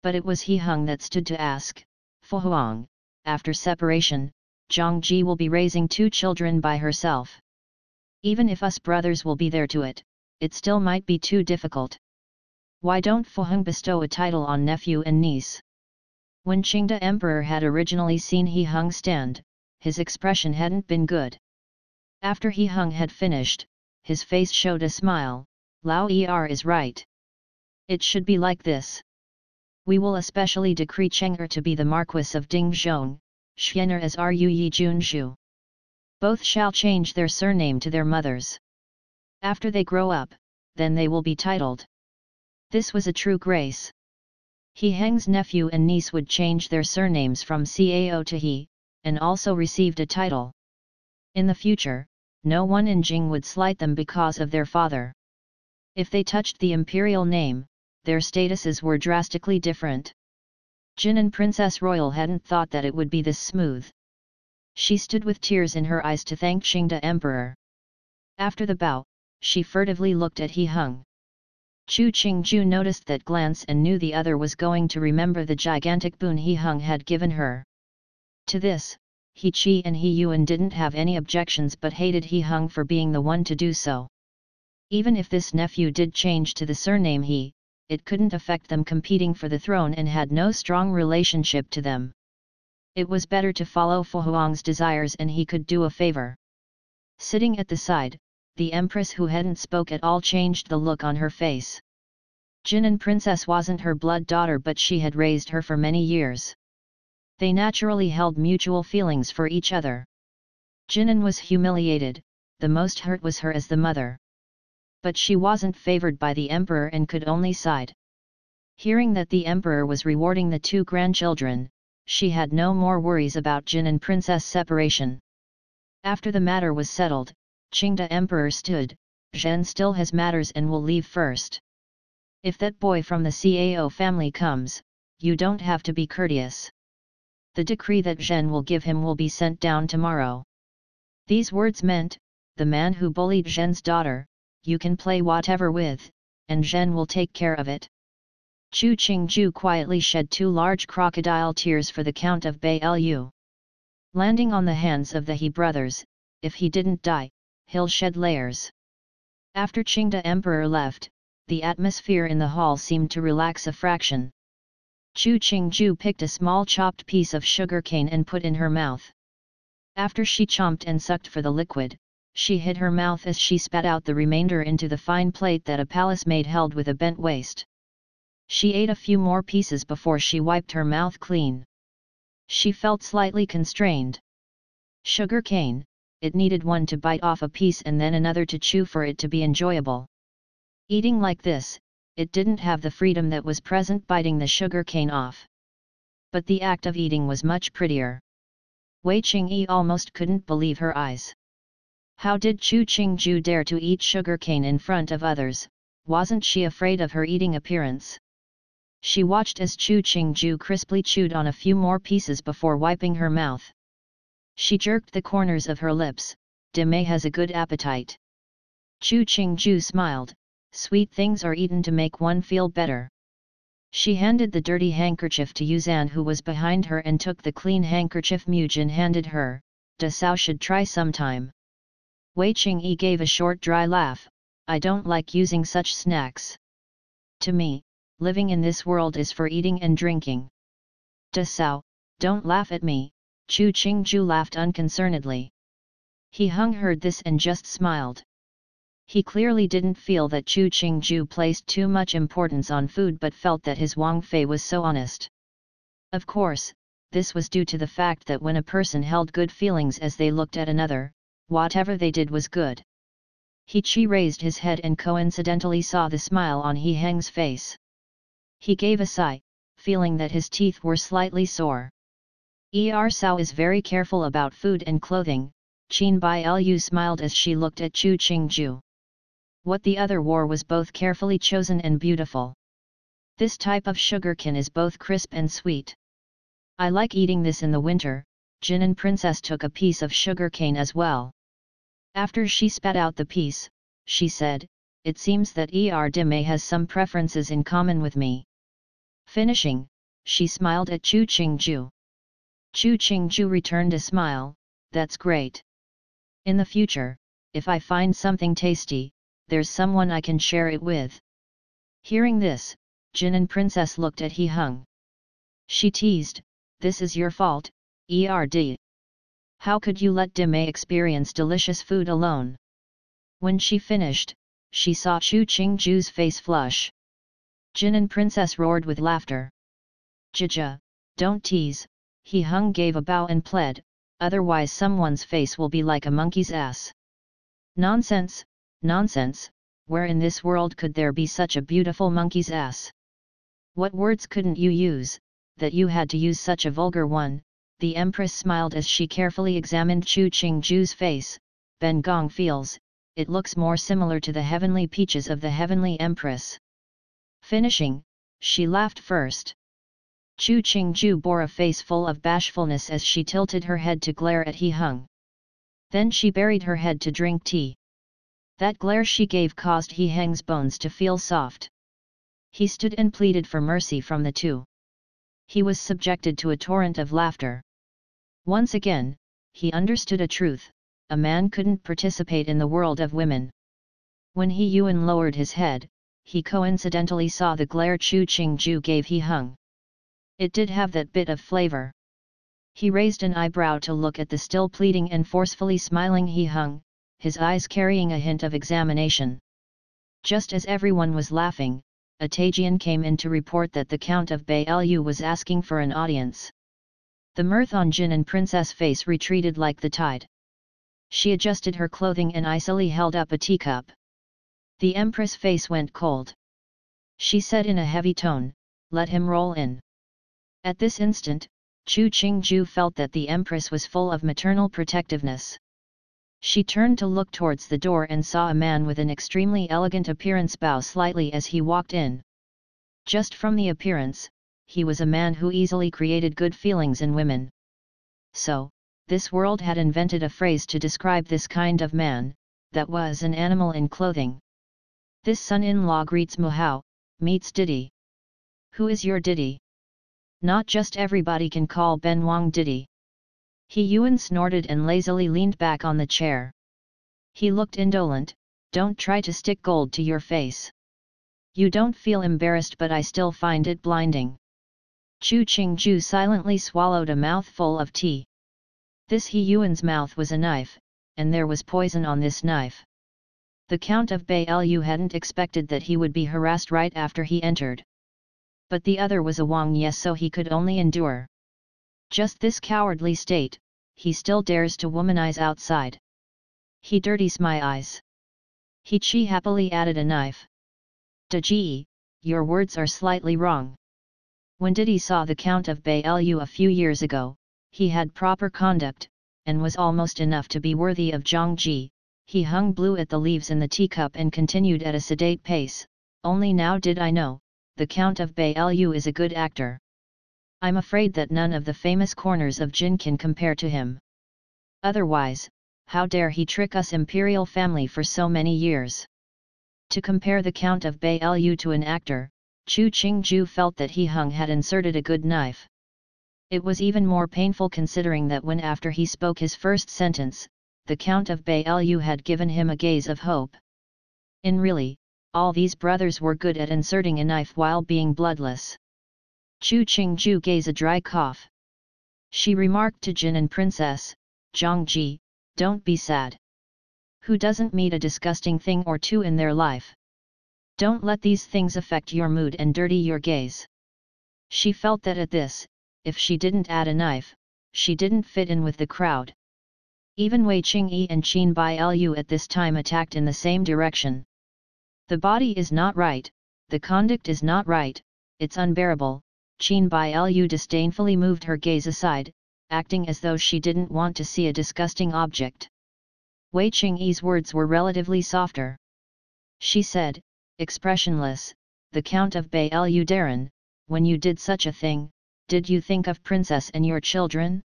But it was He Hung that stood to ask. Fu Huang, after separation, Zhang Ji will be raising 2 children by herself. Even if us brothers will be there to it, it still might be too difficult. Why don't Fu Hung bestow a title on nephew and niece? When Qingde Emperor had originally seen He Hung stand, his expression hadn't been good. After He Hung had finished, his face showed a smile. Lao is right. It should be like this. We will especially decree Cheng'er to be the Marquis of Dingzhong, Xianer as Ruyi Junzhu. Both shall change their surname to their mother's. After they grow up, then they will be titled. This was a true grace. He Heng's nephew and niece would change their surnames from Cao to He, and also received a title. In the future, no one in Jing would slight them because of their father. If they touched the imperial name, their statuses were drastically different. Jin and Princess Royal hadn't thought that it would be this smooth. She stood with tears in her eyes to thank Qingde Emperor. After the bow, she furtively looked at He Hung. Chu Qingju noticed that glance and knew the other was going to remember the gigantic boon He Hung had given her. To this, He Qi and He Yuan didn't have any objections but hated He Hung for being the one to do so. Even if this nephew did change to the surname He, it couldn't affect them competing for the throne and had no strong relationship to them. It was better to follow Fu Huang's desires and he could do a favor. Sitting at the side, the empress who hadn't spoke at all changed the look on her face. Jinan Princess wasn't her blood daughter but she had raised her for many years. They naturally held mutual feelings for each other. Jinan was humiliated, the most hurt was her as the mother. But she wasn't favored by the emperor and could only side. Hearing that the emperor was rewarding the 2 grandchildren, she had no more worries about Jinan Princess separation. After the matter was settled, Qingde Emperor stood. Zhen still has matters and will leave first. If that boy from the Cao family comes, you don't have to be courteous. The decree that Zhen will give him will be sent down tomorrow. These words meant, the man who bullied Zhen's daughter, you can play whatever with, and Zhen will take care of it. Chu Qingju quietly shed 2 large crocodile tears for the Count of Bailu. Landing on the hands of the He brothers, if he didn't die, he'll shed layers. After Qingde Emperor left, the atmosphere in the hall seemed to relax a fraction. Chu Qingju picked a small chopped piece of sugar cane and put in her mouth. After she chomped and sucked for the liquid, she hid her mouth as she spat out the remainder into the fine plate that a palace maid held with a bent waist. She ate a few more pieces before she wiped her mouth clean. She felt slightly constrained. Sugar cane, it needed one to bite off a piece and then another to chew for it to be enjoyable. Eating like this, it didn't have the freedom that was present biting the sugar cane off. But the act of eating was much prettier. Wei Qingyi almost couldn't believe her eyes. How did Chu Qingju dare to eat sugar cane in front of others? Wasn't she afraid of her eating appearance? She watched as Chu Qingju crisply chewed on a few more pieces before wiping her mouth. She jerked the corners of her lips. Demei has a good appetite. Chu Qingju smiled. Sweet things are eaten to make one feel better. She handed the dirty handkerchief to Yuzan who was behind her and took the clean handkerchief Mujin handed her. Da Sao should try sometime. Wei Qingyi gave a short dry laugh. I don't like using such snacks. To me, living in this world is for eating and drinking. Da Sao, don't laugh at me, Chu Qingju laughed unconcernedly. He Hung heard this and just smiled. He clearly didn't feel that Chu Qingju placed too much importance on food but felt that his Wang Fei was so honest. Of course, this was due to the fact that when a person held good feelings as they looked at another, whatever they did was good. He Qi raised his head and coincidentally saw the smile on He Heng's face. He gave a sigh, feeling that his teeth were slightly sore. Sao is very careful about food and clothing. Qin Bai Lu smiled as she looked at Chu Qingju. What the other wore was both carefully chosen and beautiful. This type of sugarcane is both crisp and sweet. I like eating this in the winter, Jinan princess took a piece of sugar cane as well. After she spat out the piece, she said, "It seems that Dime has some preferences in common with me." Finishing, she smiled at Chu Qingju. Chu Qingju returned a smile, "That's great. In the future, if I find something tasty, there's someone I can share it with." Hearing this, Jinan princess looked at He Hung. She teased, "This is your fault, Erd. How could you let Dime experience delicious food alone?" When she finished, she saw Chu Qingju's face flush. Jinan princess roared with laughter. "Jaja, don't tease," He Hung gave a bow and pled, "otherwise someone's face will be like a monkey's ass." "Nonsense, nonsense, where in this world could there be such a beautiful monkey's ass? What words couldn't you use, that you had to use such a vulgar one?" The Empress smiled as she carefully examined Chu Qingju's face. "Ben Gong feels, it looks more similar to the heavenly peaches of the heavenly Empress." Finishing, she laughed first. Chu Qingju bore a face full of bashfulness as she tilted her head to glare at He Hung. Then she buried her head to drink tea. That glare she gave caused He Hung's bones to feel soft. He stood and pleaded for mercy from the two. He was subjected to a torrent of laughter. Once again, he understood a truth: a man couldn't participate in the world of women. When Yuan lowered his head, he coincidentally saw the glare Chu Qingju gave He Hung. It did have that bit of flavor. He raised an eyebrow to look at the still pleading and forcefully smiling He Hung, his eyes carrying a hint of examination. Just as everyone was laughing, a Tajian came in to report that the Count of Bailu was asking for an audience. The mirth on Jinan princess' face retreated like the tide. She adjusted her clothing and icily held up a teacup. The Empress' face went cold. She said in a heavy tone, "Let him roll in." At this instant, Chu Qingju felt that the Empress was full of maternal protectiveness. She turned to look towards the door and saw a man with an extremely elegant appearance bow slightly as he walked in. Just from the appearance, he was a man who easily created good feelings in women. So, this world had invented a phrase to describe this kind of man, that was an animal in clothing. This son-in-law greets Muhao, meets Didi. "Who is your Didi?" "Not just everybody can call Ben Wang Didi." Yuan snorted and lazily leaned back on the chair. He looked indolent. "Don't try to stick gold to your face. You don't feel embarrassed, but I still find it blinding." Chu Qingju silently swallowed a mouthful of tea. This Yuan's mouth was a knife, and there was poison on this knife. The Count of Bailu hadn't expected that he would be harassed right after he entered. But the other was a Wang Ye, so he could only endure. Just this cowardly state, he still dares to womanize outside. He dirties my eyes. He Qi happily added a knife. "Ji, your words are slightly wrong. When Didi saw the Count of Bailu a few years ago, he had proper conduct, and was almost enough to be worthy of Zhangji." He Hung blew at the leaves in the teacup and continued at a sedate pace, "Only now did I know, the Count of Bailu is a good actor. I'm afraid that none of the famous corners of Jin can compare to him. Otherwise, how dare he trick us Imperial family for so many years?" To compare the Count of Bailu to an actor, Chu Qingju felt that He Hung had inserted a good knife. It was even more painful considering that when after he spoke his first sentence, the Count of Bailu had given him a gaze of hope. In really, all these brothers were good at inserting a knife while being bloodless. Chu Qingju gave a dry cough. She remarked to Jinan princess, "Zhangji, don't be sad. Who doesn't meet a disgusting thing or two in their life? Don't let these things affect your mood and dirty your gaze." She felt that at this, if she didn't add a knife, she didn't fit in with the crowd. Even Wei Qingyi and Qin Bailu at this time attacked in the same direction. "The body is not right, the conduct is not right, it's unbearable." Qin Bailu disdainfully moved her gaze aside, acting as though she didn't want to see a disgusting object. Wei Qingyi's words were relatively softer. She said, expressionless, "The Count of Bailu Darren, when you did such a thing, did you think of princess and your children?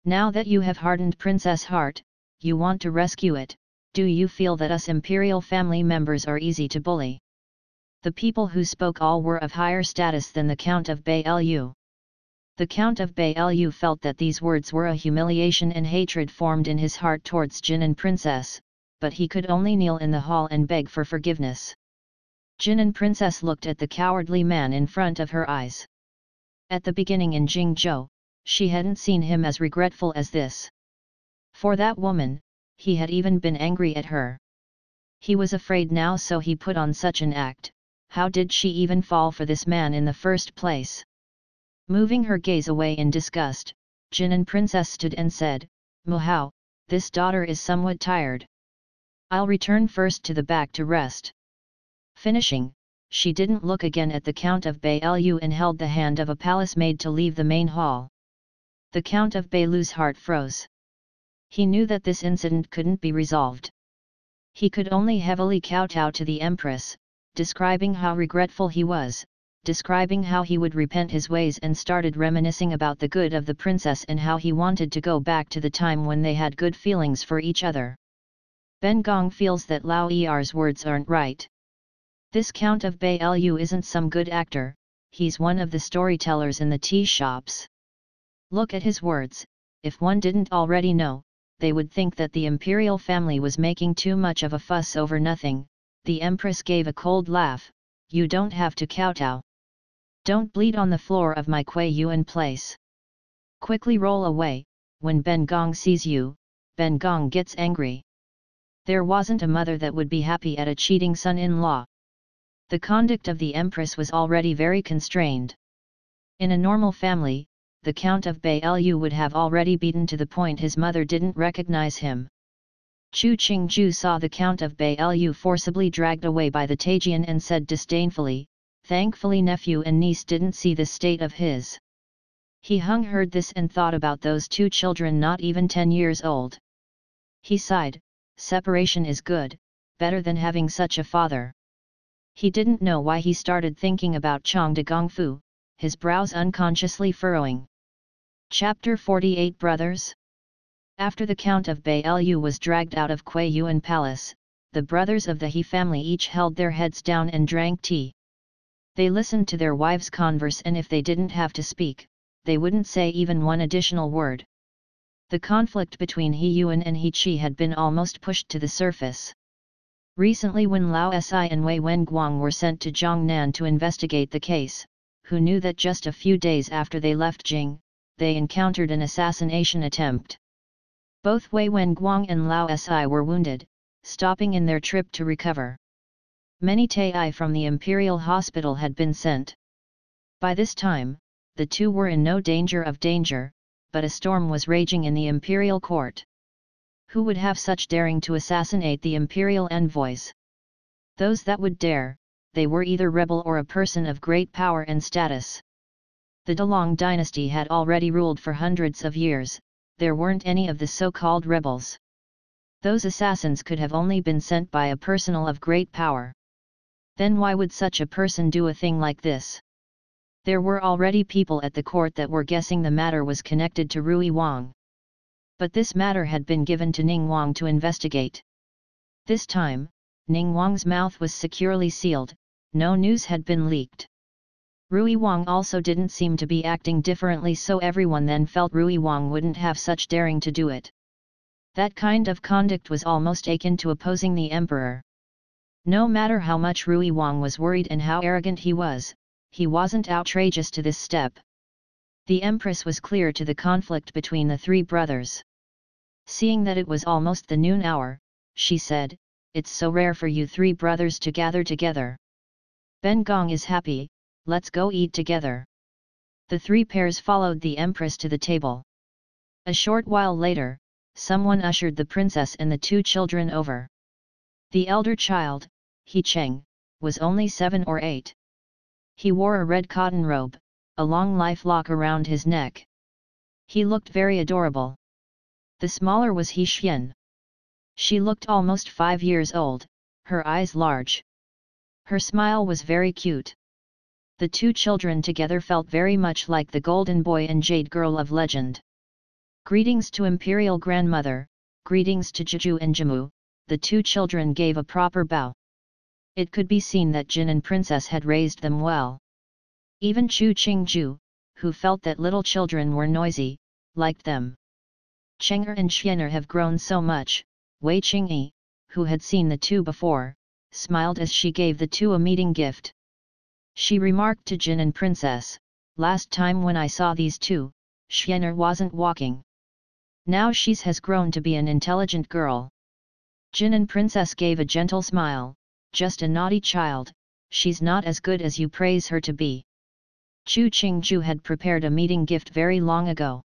Now that you have hardened Princess' heart, you want to rescue it. Do you feel that us Imperial family members are easy to bully? The people who spoke all were of higher status than the Count of Bailu. The Count of Bailu felt that these words were a humiliation, and hatred formed in his heart towards Jin and Princess, but he could only kneel in the hall and beg for forgiveness. Jin and Princess looked at the cowardly man in front of her eyes. At the beginning in Jingzhou, she hadn't seen him as regretful as this. For that woman, he had even been angry at her. He was afraid now, so he put on such an act. How did she even fall for this man in the first place? Moving her gaze away in disgust, Jin and Princess stood and said, "Muhao, this daughter is somewhat tired. I'll return first to the back to rest." Finishing, she didn't look again at the Count of Bailu and held the hand of a palace maid to leave the main hall. The Count of Bailu's heart froze. He knew that this incident couldn't be resolved. He could only heavily kowtow to the Empress, describing how regretful he was, describing how he would repent his ways, and started reminiscing about the good of the princess and how he wanted to go back to the time when they had good feelings for each other. Ben Gong feels that Lao Er's words aren't right. This Count of Bailu isn't some good actor, he's one of the storytellers in the tea shops. Look at his words. If one didn't already know, they would think that the imperial family was making too much of a fuss over nothing. The Empress gave a cold laugh. You don't have to kowtow. Don't bleed on the floor of my Kui Yuan place. Quickly roll away. When Ben Gong sees you, Ben Gong gets angry. There wasn't a mother that would be happy at a cheating son-in-law. The conduct of the Empress was already very constrained. In a normal family, the Count of Bailu would have already beaten to the point his mother didn't recognize him. Chu Qingju saw the Count of Bailu forcibly dragged away by the Tajian and said disdainfully, "Thankfully nephew and niece didn't see this state of his." He heard this and thought about those two children not even 10 years old. He sighed, separation is good, better than having such a father. He didn't know why he started thinking about Chong de Gongfu, his brows unconsciously furrowing. Chapter 48 Brothers. After the Count of Bailu was dragged out of Kui Yuan Palace, the brothers of the He family each held their heads down and drank tea. They listened to their wives converse, and if they didn't have to speak, they wouldn't say even one additional word. The conflict between He Yuan and He Qi had been almost pushed to the surface. Recently, when Lao Si and Wei Wenguang were sent to Jiangnan to investigate the case, who knew that just a few days after they left Jing, they encountered an assassination attempt. Both Wei Wenguang and Lao Si were wounded, stopping in their trip to recover. Many Tai from the Imperial Hospital had been sent. By this time, the two were in no danger of danger, but a storm was raging in the Imperial court. Who would have such daring to assassinate the Imperial envoys? Those that would dare, they were either rebel or a person of great power and status. The Dalong dynasty had already ruled for hundreds of years. There weren't any of the so-called rebels. Those assassins could have only been sent by a personal of great power. Then why would such a person do a thing like this? There were already people at the court that were guessing the matter was connected to Rui Wang. But this matter had been given to Ning Wang to investigate. This time, Ning Wang's mouth was securely sealed, no news had been leaked. Rui Wang also didn't seem to be acting differently, so everyone then felt Rui Wang wouldn't have such daring to do it. That kind of conduct was almost akin to opposing the emperor. No matter how much Rui Wang was worried and how arrogant he wasn't outrageous to this step. The Empress was clear to the conflict between the three brothers. Seeing that it was almost the noon hour, she said, "It's so rare for you three brothers to gather together. Ben Gong is happy, let's go eat together." The three pairs followed the Empress to the table. A short while later, someone ushered the princess and the two children over. The elder child, He Cheng, was only 7 or 8. He wore a red cotton robe, a long life lock around his neck. He looked very adorable. The smaller was He Xian. She looked almost 5 years old, her eyes large. Her smile was very cute. The two children together felt very much like the golden boy and jade girl of legend. Greetings to Imperial Grandmother, greetings to Jeju and Jamu, the two children gave a proper bow. It could be seen that Jin and Princess had raised them well. Even Chu Qingju, who felt that little children were noisy, liked them. Cheng'er and Xian'er have grown so much. Wei Xian Qi, who had seen the two before, smiled as she gave the two a meeting gift. She remarked to Jin and Princess, "Last time when I saw these two, Xian'er wasn't walking. Now she has grown to be an intelligent girl." Jin and Princess gave a gentle smile, "Just a naughty child, she's not as good as you praise her to be." Chu Qingju had prepared a meeting gift very long ago.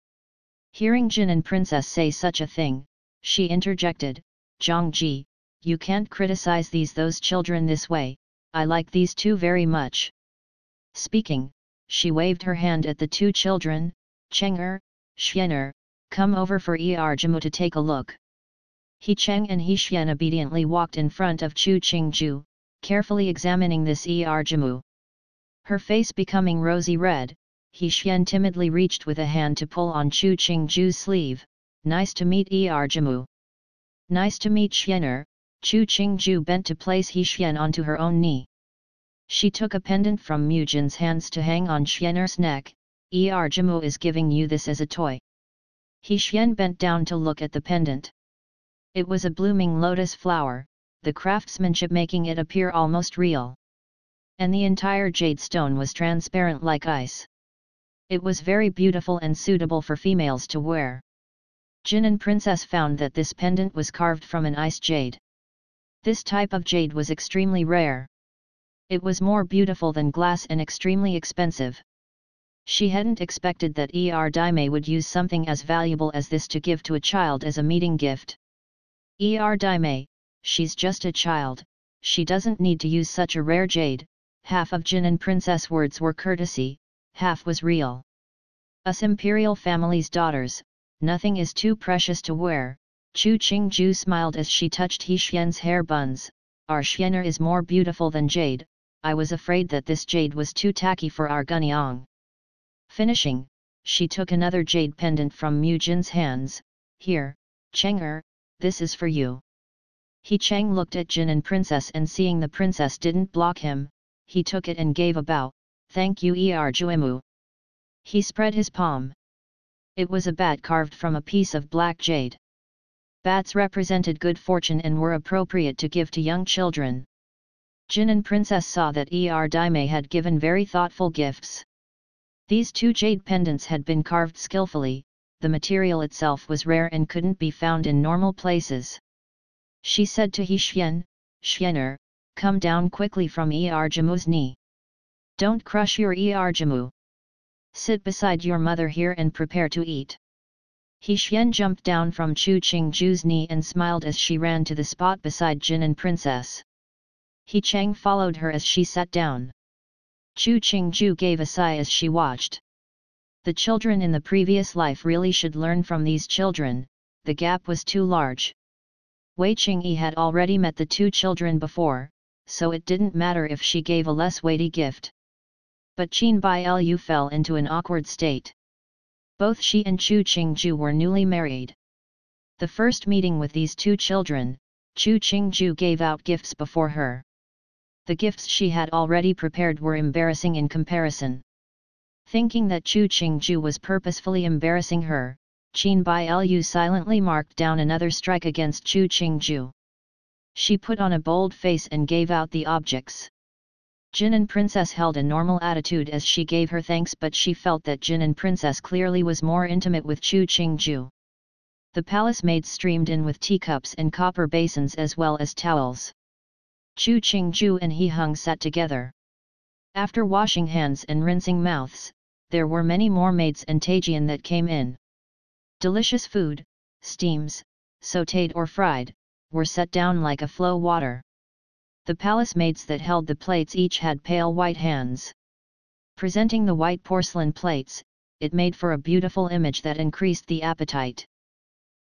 Hearing Jin and Princess say such a thing, she interjected, "Zhangji, you can't criticize those children this way, I like these two very much." Speaking, she waved her hand at the two children, "Cheng'er, Xian'er, come over for Jamu to take a look." He Cheng and He Xian obediently walked in front of Chu Qingju, carefully examining this Jamu. Her face becoming rosy red, He Xian timidly reached with a hand to pull on Chu Qingju's sleeve. "Nice to meet Jamu." "Nice to meet Xian'er." Chu Qingju bent to place He Xian onto her own knee. She took a pendant from Mu Jin's hands to hang on Xian'er's neck. "Jamu is giving you this as a toy." He Xian bent down to look at the pendant. It was a blooming lotus flower, the craftsmanship making it appear almost real. And the entire jade stone was transparent like ice. It was very beautiful and suitable for females to wear. Jin and Princess found that this pendant was carved from an ice jade. This type of jade was extremely rare. It was more beautiful than glass and extremely expensive. She hadn't expected that Daimei would use something as valuable as this to give to a child as a meeting gift. Daimei, she's just a child, she doesn't need to use such a rare jade." Half of Jin and Princess words were courtesy, half was real. "Us Imperial family's daughters, nothing is too precious to wear." Chu Qingju smiled as she touched He Xian's hair buns. "Our Xian'er is more beautiful than jade, I was afraid that this jade was too tacky for our Gunyang." Finishing, she took another jade pendant from Mu Jin's hands. "Here, Cheng'er, this is for you." He Cheng looked at Jin and Princess and seeing the princess didn't block him, he took it and gave a bow. "Thank you Juemu." He spread his palm. It was a bat carved from a piece of black jade. Bats represented good fortune and were appropriate to give to young children. Jin and Princess saw that Daimei had given very thoughtful gifts. These two jade pendants had been carved skillfully, the material itself was rare and couldn't be found in normal places. She said to He Xian, "Xian'er, come down quickly from Jamu's knee. Don't crush your Jamu. Sit beside your mother here and prepare to eat." He Xian jumped down from Chu Qingju's knee and smiled as she ran to the spot beside Jin and Princess. He Cheng followed her as she sat down. Chu Qingju gave a sigh as she watched. The children in the previous life really should learn from these children, the gap was too large. Wei Xian Qi had already met the two children before, so it didn't matter if she gave a less weighty gift. But Qin Bailu fell into an awkward state. Both she and Chu Qingju were newly married. The first meeting with these two children, Chu Qingju gave out gifts before her. The gifts she had already prepared were embarrassing in comparison. Thinking that Chu Qingju was purposefully embarrassing her, Qin Bailu silently marked down another strike against Chu Qingju. She put on a bold face and gave out the objects. Jin and Princess held a normal attitude as she gave her thanks, but she felt that Jin and Princess clearly was more intimate with Chu Qingju. The palace maids streamed in with teacups and copper basins as well as towels. Chu Qingju and He Hung sat together. After washing hands and rinsing mouths, there were many more maids and Tajian that came in. Delicious food, steams, sautéed or fried, were set down like a flow water. The palace maids that held the plates each had pale white hands. Presenting the white porcelain plates, it made for a beautiful image that increased the appetite.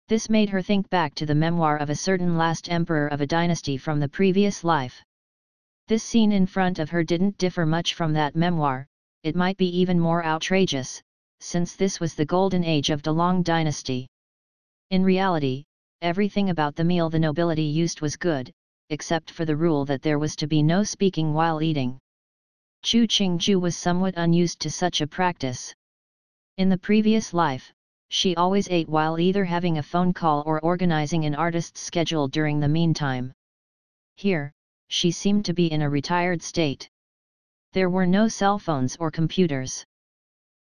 This made her think back to the memoir of a certain last emperor of a dynasty from the previous life. This scene in front of her didn't differ much from that memoir, it might be even more outrageous, since this was the golden age of Dalong dynasty. In reality, everything about the meal the nobility used was good, except for the rule that there was to be no speaking while eating. Chu Qingju was somewhat unused to such a practice. In the previous life, she always ate while either having a phone call or organizing an artist's schedule during the meantime. Here, she seemed to be in a retired state. There were no cell phones or computers.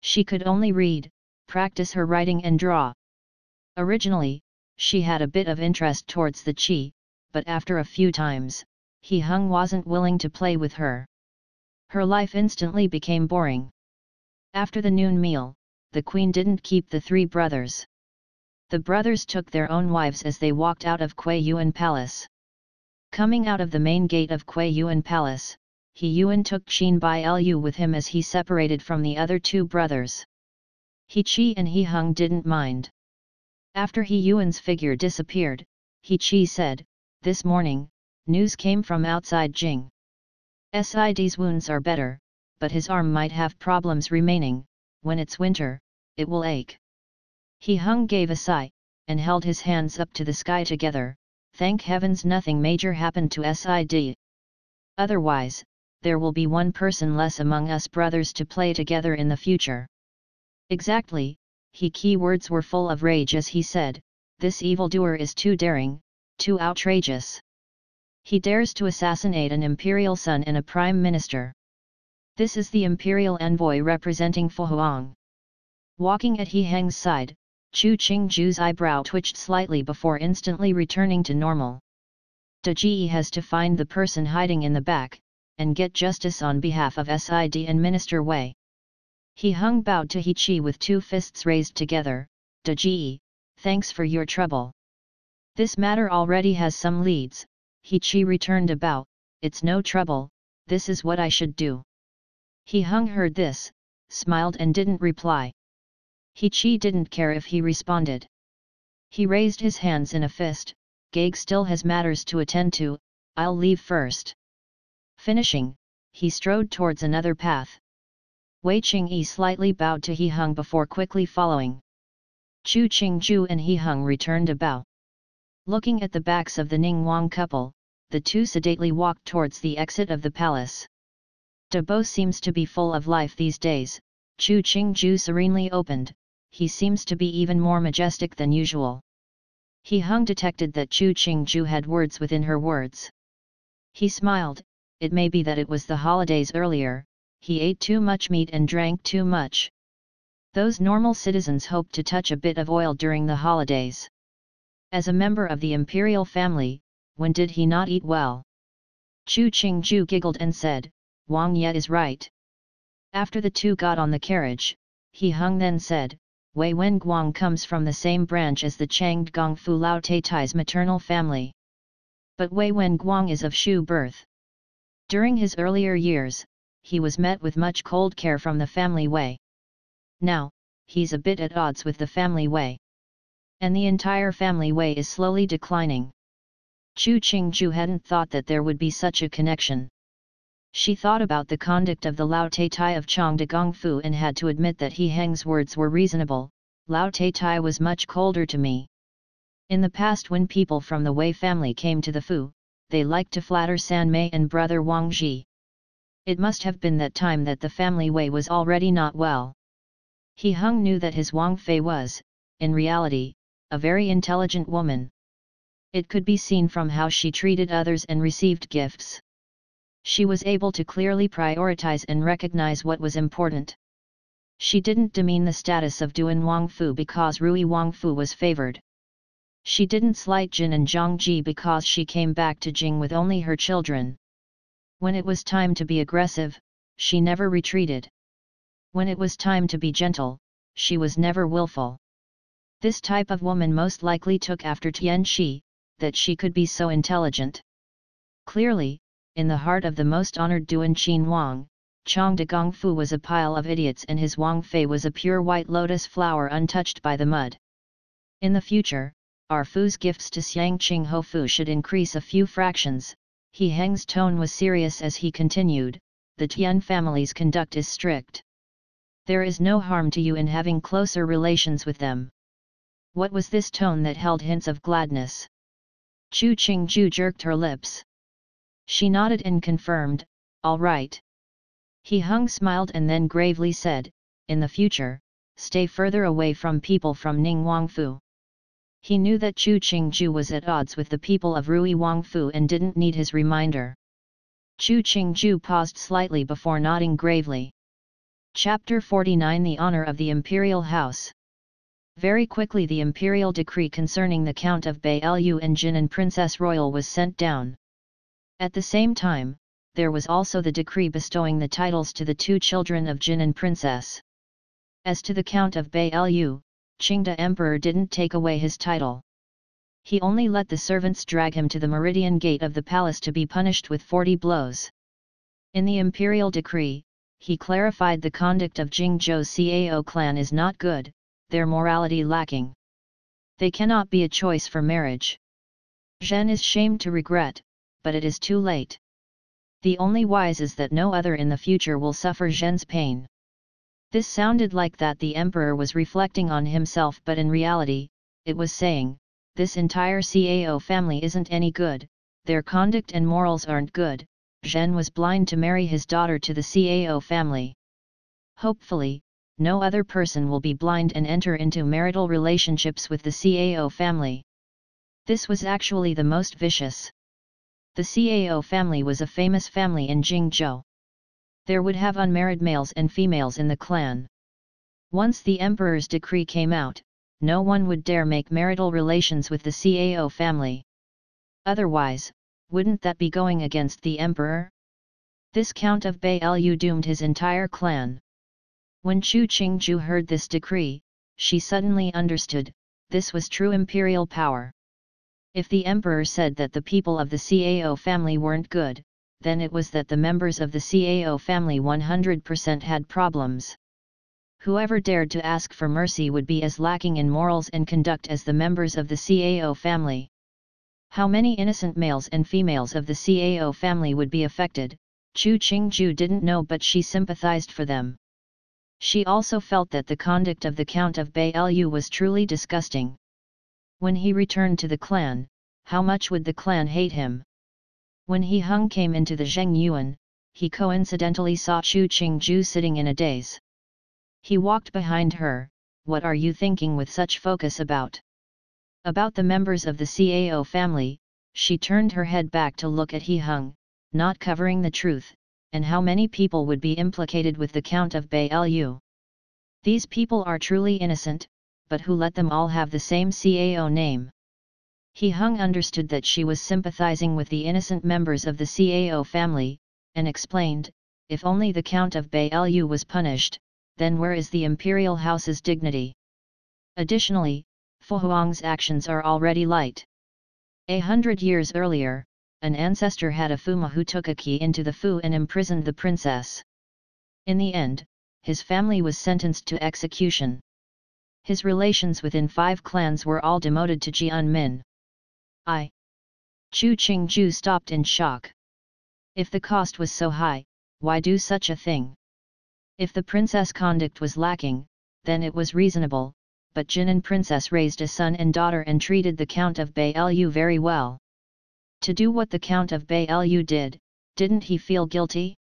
She could only read, practice her writing and draw. Originally, she had a bit of interest towards the Qi, but after a few times, He Hung wasn't willing to play with her. Her life instantly became boring. After the noon meal, the queen didn't keep the three brothers. The brothers took their own wives as they walked out of Kui Yuan Palace. Coming out of the main gate of Kui Yuan Palace, He Yuan took Xin Bai Lu with him as he separated from the other two brothers. He Qi and He Hung didn't mind. After He Yuan's figure disappeared, He Qi said, "This morning, news came from outside Jing. Sid's wounds are better, but his arm might have problems remaining. When it's winter, it will ache." He Hung gave a sigh, and held his hands up to the sky together. Thank heavens nothing major happened to Sid. Otherwise, there will be one person less among us brothers to play together in the future. Exactly, He Qi words were full of rage as he said, "This evildoer is too daring, too outrageous. He dares to assassinate an imperial son and a prime minister. This is the imperial envoy representing Fu Huang." Walking at He Hang's side, Chu Qingju's eyebrow twitched slightly before instantly returning to normal. De Ji has to find the person hiding in the back, and get justice on behalf of Sid and Minister Wei. He Hung bowed to He Qi with two fists raised together. "De Ji, thanks for your trouble. This matter already has some leads." He Qi returned a bow. "It's no trouble, this is what I should do." He Hung heard this, smiled and didn't reply. He Qi didn't care if he responded. He raised his hands in a fist. "Gag still has matters to attend to, I'll leave first." Finishing, he strode towards another path. Wei Qingyi slightly bowed to He Hung before quickly following. Chu Qingju and He Hung returned a bow. Looking at the backs of the Ning Wang couple, the two sedately walked towards the exit of the palace. Dabo seems to be full of life these days, Chu Qingju serenely opened. He seems to be even more majestic than usual. He Hung detected that Chu Qingju had words within her words. He smiled. It may be that it was the holidays earlier, he ate too much meat and drank too much. Those normal citizens hope to touch a bit of oil during the holidays. As a member of the imperial family, when did he not eat well? Chu Qingju giggled and said, "Wang Ye is right." After the two got on the carriage, He Hung then said, "Wei Wenguang comes from the same branch as the Changde Gongfu Lao Taitai's maternal family. But Wei Wenguang is of Shu birth. During his earlier years, he was met with much cold care from the family Wei. Now, he's a bit at odds with the family Wei. And the entire family Wei is slowly declining." Chu Qingju hadn't thought that there would be such a connection. She thought about the conduct of the Lao Taitai of Changde Gongfu and had to admit that He Hang's words were reasonable. "Lao Taitai was much colder to me. In the past when people from the Wei family came to the Fu, they liked to flatter San Mei and brother Wang Ji. It must have been that time that the family Wei was already not well." He Hung knew that his Wang Fei was, in reality, a very intelligent woman. It could be seen from how she treated others and received gifts. She was able to clearly prioritize and recognize what was important. She didn't demean the status of Duan Wangfu because Rui Wangfu was favored. She didn't slight Jin and Zhang Ji because she came back to Jing with only her children. When it was time to be aggressive, she never retreated. When it was time to be gentle, she was never willful. This type of woman most likely took after Tian Shi, that she could be so intelligent. Clearly, in the heart of the most honored Duan Qin Wang, Changde Gongfu was a pile of idiots and his Wang Fei was a pure white lotus flower untouched by the mud. In the future, our Fu's gifts to Xiang Qing Ho Fu should increase a few fractions. He Hang's tone was serious as he continued, "The Tian family's conduct is strict. There is no harm to you in having closer relations with them. What was this tone that held hints of gladness? Chu Qingju jerked her lips. She nodded and confirmed, all right. He Hung smiled and then gravely said, in the future, stay further away from people from Ning Wangfu. He knew that Chu Qingju was at odds with the people of Rui Wangfu and didn't need his reminder. Chu Qingju paused slightly before nodding gravely. Chapter 49 The Honor of the Imperial House. Very quickly the imperial decree concerning the Count of Bailu and Jin and Princess Royal was sent down. At the same time, there was also the decree bestowing the titles to the two children of Jin and Princess. As to the Count of Bailu, Qingde Emperor didn't take away his title. He only let the servants drag him to the meridian gate of the palace to be punished with 40 blows. In the imperial decree, he clarified the conduct of Jingzhou's Cao clan is not good, their morality lacking. They cannot be a choice for marriage. Zhen is shamed to regret, but it is too late. The only wise is that no other in the future will suffer Zhen's pain. This sounded like that the emperor was reflecting on himself, but in reality, it was saying, this entire Cao family isn't any good, their conduct and morals aren't good. Zhen was blind to marry his daughter to the Cao family. Hopefully, no other person will be blind and enter into marital relationships with the Cao family. This was actually the most vicious. The Cao family was a famous family in Jingzhou. There would have unmarried males and females in the clan. Once the emperor's decree came out, no one would dare make marital relations with the Cao family. Otherwise, wouldn't that be going against the emperor? This Count of Bailu doomed his entire clan. When Chu Qingju heard this decree, she suddenly understood, this was true imperial power. If the emperor said that the people of the Cao family weren't good, then it was that the members of the Cao family 100% had problems. Whoever dared to ask for mercy would be as lacking in morals and conduct as the members of the Cao family. How many innocent males and females of the Cao family would be affected, Chu Qingju didn't know, but she sympathized for them. She also felt that the conduct of the Count of Bailu was truly disgusting. When he returned to the clan, how much would the clan hate him? When He Hung came into the Zheng Yuan, he coincidentally saw Chu Qingju sitting in a daze. He walked behind her. What are you thinking with such focus about? About the members of the Cao family. She turned her head back to look at He Hung, not covering the truth, and how many people would be implicated with the Count of Bailu. These people are truly innocent, but who let them all have the same Cao name? He Hung understood that she was sympathizing with the innocent members of the Cao family, and explained, if only the Count of Bailu was punished, then where is the imperial house's dignity? Additionally, Fu Huang's actions are already light. 100 years earlier, an ancestor had a Fuma who took a key into the Fu and imprisoned the princess. In the end, his family was sentenced to execution. His relations within 5 clans were all demoted to Jianmin. Chu Qingju stopped in shock. If the cost was so high, why do such a thing? If the princess' conduct was lacking, then it was reasonable, but Jin and Princess raised a son and daughter and treated the Count of Bailu very well. To do what the Count of Bailu did, didn't he feel guilty?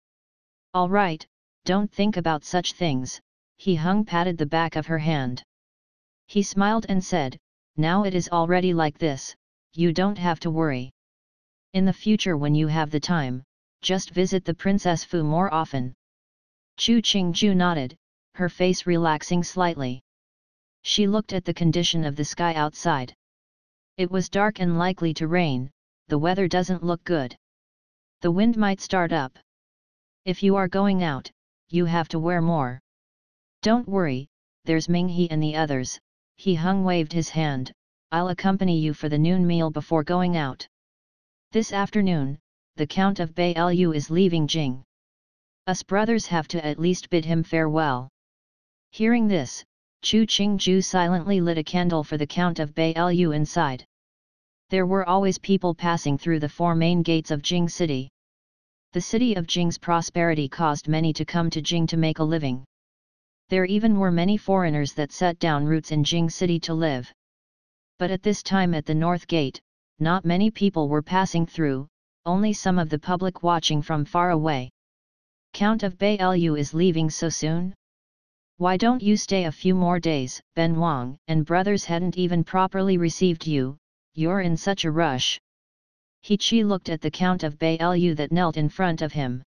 All right, don't think about such things. He Hung patted the back of her hand. He smiled and said, now it is already like this, you don't have to worry. In the future when you have the time, just visit the Princess Fu more often. Chu Qingju nodded, her face relaxing slightly. She looked at the condition of the sky outside. It was dark and likely to rain. The weather doesn't look good. The wind might start up. If you are going out, you have to wear more. Don't worry, there's Minghe and the others. He Hung waved his hand. I'll accompany you for the noon meal before going out. This afternoon, the Count of Bailu is leaving Jing. Us brothers have to at least bid him farewell. Hearing this, Chu Qingju silently lit a candle for the Count of Bailu inside. There were always people passing through the 4 main gates of Jing city. The city of Jing's prosperity caused many to come to Jing to make a living. There even were many foreigners that set down roots in Jing city to live. But at this time at the North Gate, not many people were passing through, only some of the public watching from far away. Count of Bailu is leaving so soon? Why don't you stay a few more days? Ben Wang and brothers hadn't even properly received you, you're in such a rush. He Qi looked at the Count of Bailu that knelt in front of him.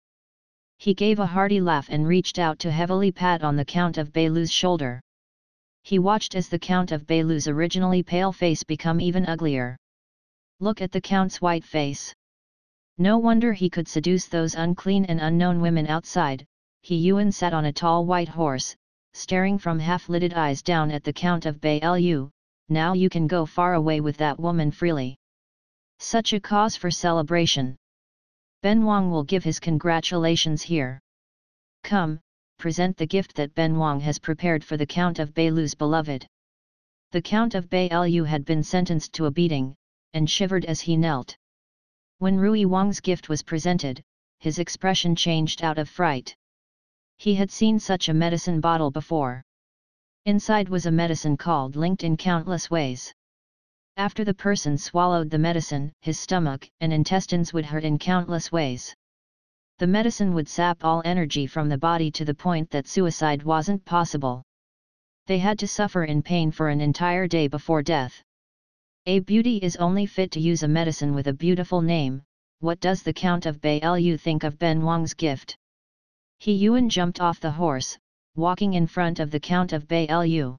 He gave a hearty laugh and reached out to heavily pat on the Count of Bailu's shoulder. He watched as the Count of Bailu's originally pale face become even uglier. Look at the Count's white face. No wonder he could seduce those unclean and unknown women outside. Yuan sat on a tall white horse, staring from half-lidded eyes down at the Count of Bailu. Now you can go far away with that woman freely. Such a cause for celebration. Ben Wang will give his congratulations here. Come, present the gift that Ben Wang has prepared for the Count of Bailu's beloved. The Count of Bailu had been sentenced to a beating, and shivered as he knelt. When Rui Wang's gift was presented, his expression changed out of fright. He had seen such a medicine bottle before. Inside was a medicine called linked in countless ways. After the person swallowed the medicine, his stomach and intestines would hurt in countless ways. The medicine would sap all energy from the body to the point that suicide wasn't possible. They had to suffer in pain for an entire day before death. A beauty is only fit to use a medicine with a beautiful name. What does the Count of Bailu think of Ben Wang's gift? Yuan jumped off the horse, walking in front of the Count of Bailu.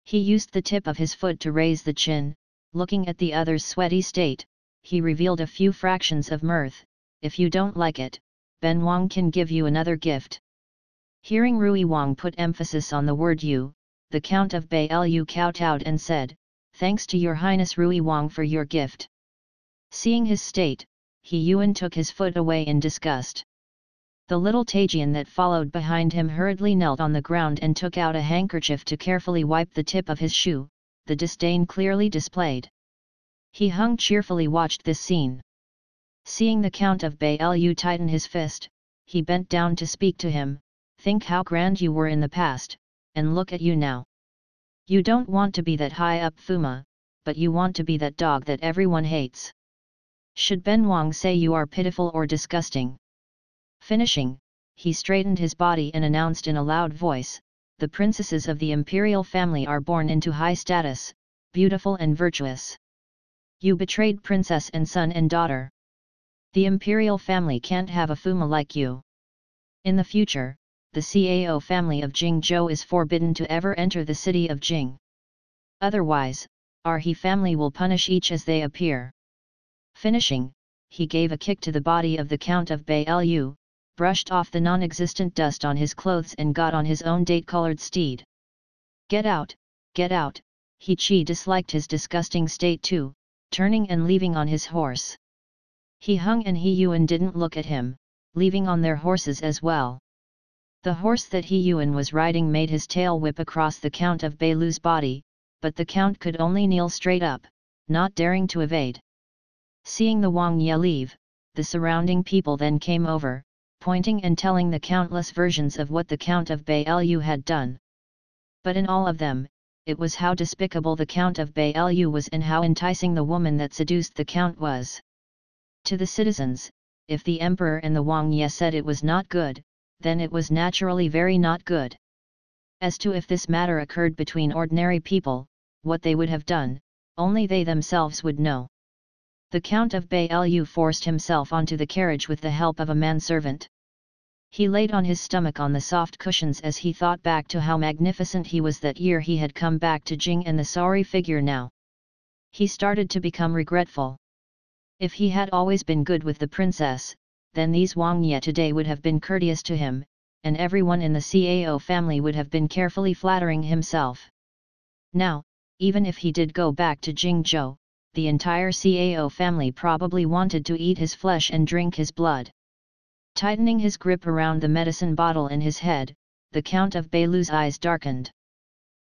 He used the tip of his foot to raise the chin. Looking at the other's sweaty state, he revealed a few fractions of mirth. If you don't like it, Ben Wang can give you another gift. Hearing Rui Wang put emphasis on the word you, the Count of Bailu kowtowed and said, "Thanks to your Highness Rui Wang for your gift." Seeing his state, Yuan took his foot away in disgust. The little Tajian that followed behind him hurriedly knelt on the ground and took out a handkerchief to carefully wipe the tip of his shoe, the disdain clearly displayed. He Hung cheerfully watched this scene. Seeing the Count of Bailu tighten his fist, he bent down to speak to him. Think how grand you were in the past, and look at you now. You don't want to be that high up Fuma, but you want to be that dog that everyone hates. Should Ben Wang say you are pitiful or disgusting? Finishing, he straightened his body and announced in a loud voice, the princesses of the Imperial family are born into high status, beautiful and virtuous. You betrayed princess and son and daughter. The Imperial family can't have a Fuma like you. In the future, the Cao family of Jingzhou is forbidden to ever enter the city of Jing. Otherwise, our He family will punish each as they appear. Finishing, he gave a kick to the body of the Count of Bailu, brushed off the non-existent dust on his clothes and got on his own date-colored steed. Get out, get out, He Qi disliked his disgusting state too, turning and leaving on his horse. He Hung and Yuan didn't look at him, leaving on their horses as well. The horse that Yuan was riding made his tail whip across the Count of Bailu's body, but the Count could only kneel straight up, not daring to evade. Seeing the Wang Ye leave, the surrounding people then came over, pointing and telling the countless versions of what the Count of Bailu had done. But in all of them, it was how despicable the Count of Bailu was and how enticing the woman that seduced the Count was. To the citizens, if the Emperor and the Wang Ye said it was not good, then it was naturally very not good. As to if this matter occurred between ordinary people, what they would have done, only they themselves would know. The Count of Bailu forced himself onto the carriage with the help of a manservant. He laid on his stomach on the soft cushions as he thought back to how magnificent he was that year he had come back to Jing and the sorry figure now. He started to become regretful. If he had always been good with the princess, then these Wang Ye today would have been courteous to him, and everyone in the Cao family would have been carefully flattering himself. Now, even if he did go back to Jingzhou, the entire Cao family probably wanted to eat his flesh and drink his blood. Tightening his grip around the medicine bottle in his head, the Count of Bailu's eyes darkened.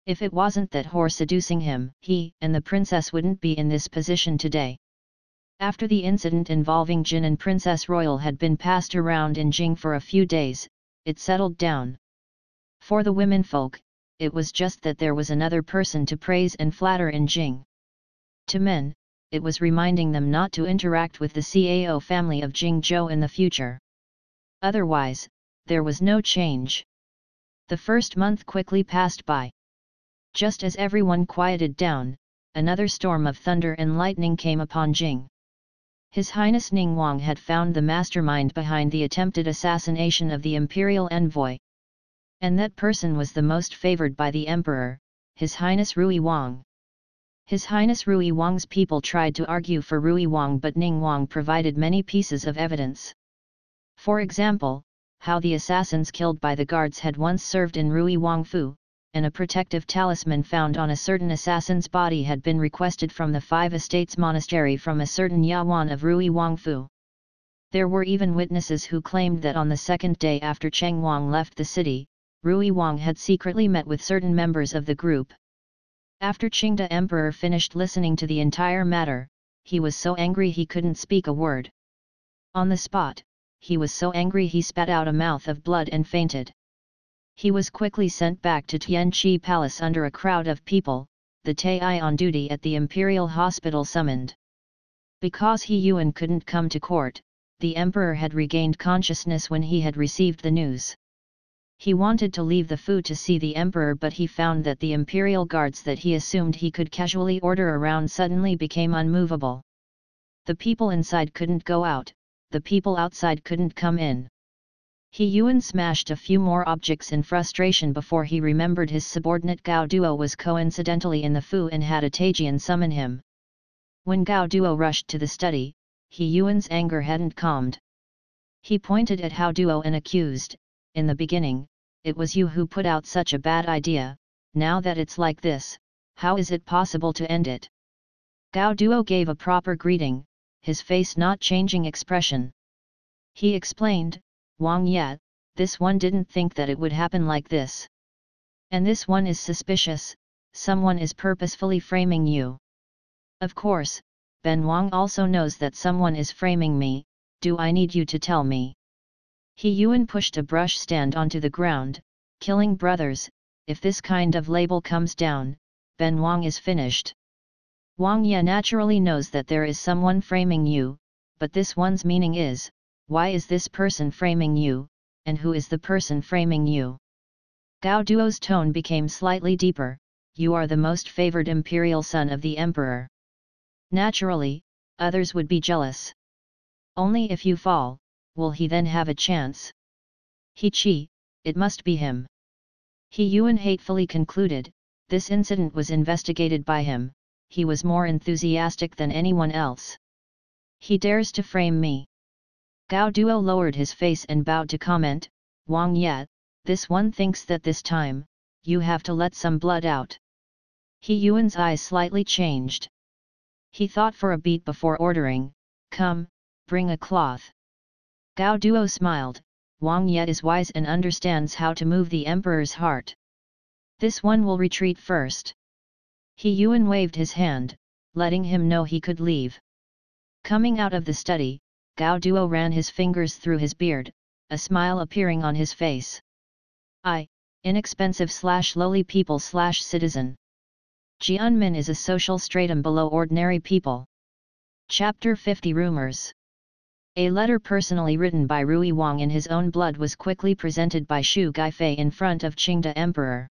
If it wasn't that whore seducing him, he and the princess wouldn't be in this position today. After the incident involving Jin and Princess Royal had been passed around in Jing for a few days, it settled down. For the womenfolk, it was just that there was another person to praise and flatter in Jing. To men, it was reminding them not to interact with the CAO family of Jingzhou in the future. Otherwise, there was no change. The first month quickly passed by. Just as everyone quieted down, another storm of thunder and lightning came upon Jing. His Highness Ningguang had found the mastermind behind the attempted assassination of the Imperial envoy. And that person was the most favored by the Emperor, His Highness Rui Wang. His Highness Rui Wang's people tried to argue for Rui Wang, but Ningguang provided many pieces of evidence. For example, how the assassins killed by the guards had once served in Rui Wang Fu, and a protective talisman found on a certain assassin's body had been requested from the Five Estates Monastery from a certain Yuan of Rui Wang Fu. There were even witnesses who claimed that on the second day after Cheng Wang left the city, Rui Wang had secretly met with certain members of the group. After Qingde Emperor finished listening to the entire matter, he was so angry he couldn't speak a word. On the spot, he was so angry he spat out a mouth of blood and fainted. He was quickly sent back to Tianqi Palace under a crowd of people, the Tai on duty at the Imperial Hospital summoned. Because He Yuan couldn't come to court, the Emperor had regained consciousness when he had received the news. He wanted to leave the Fu to see the Emperor, but he found that the Imperial guards that he assumed he could casually order around suddenly became unmovable. The people inside couldn't go out, the people outside couldn't come in. He Yuan smashed a few more objects in frustration before he remembered his subordinate Gao Duo was coincidentally in the Fu and had a Taijian summon him. When Gao Duo rushed to the study, He Yuan's anger hadn't calmed. He pointed at Hao Duo and accused, "In the beginning, it was you who put out such a bad idea, now that it's like this, how is it possible to end it?" Gao Duo gave a proper greeting, his face not changing expression. He explained, "Wang Ye, this one didn't think that it would happen like this. And this one is suspicious, someone is purposefully framing you. Of course, Ben Wang also knows that someone is framing me, do I need you to tell me?" He Yuan pushed a brush stand onto the ground, "Killing brothers, if this kind of label comes down, Ben Wang is finished. Wang Ye naturally knows that there is someone framing you, but this one's meaning is, why is this person framing you, and who is the person framing you?" Gao Duo's tone became slightly deeper, "You are the most favored imperial son of the emperor. Naturally, others would be jealous. Only if you fall, will he then have a chance? He Qi, it must be him." He Yuan hatefully concluded, "This incident was investigated by him, he was more enthusiastic than anyone else. He dares to frame me." Gao Duo lowered his face and bowed to comment, "Wang Ye, this one thinks that this time, you have to let some blood out." He Yuan's eyes slightly changed. He thought for a beat before ordering, "Come, bring a cloth." Gao Duo smiled, "Wang Ye is wise and understands how to move the emperor's heart. This one will retreat first." He Yuan waved his hand, letting him know he could leave. Coming out of the study, Gao Duo ran his fingers through his beard, a smile appearing on his face. Inexpensive/lowly people/citizen. Jianmin is a social stratum below ordinary people. Chapter 50 Rumors. A letter personally written by Rui Wang in his own blood was quickly presented by Xu Guifei in front of Qingde Emperor.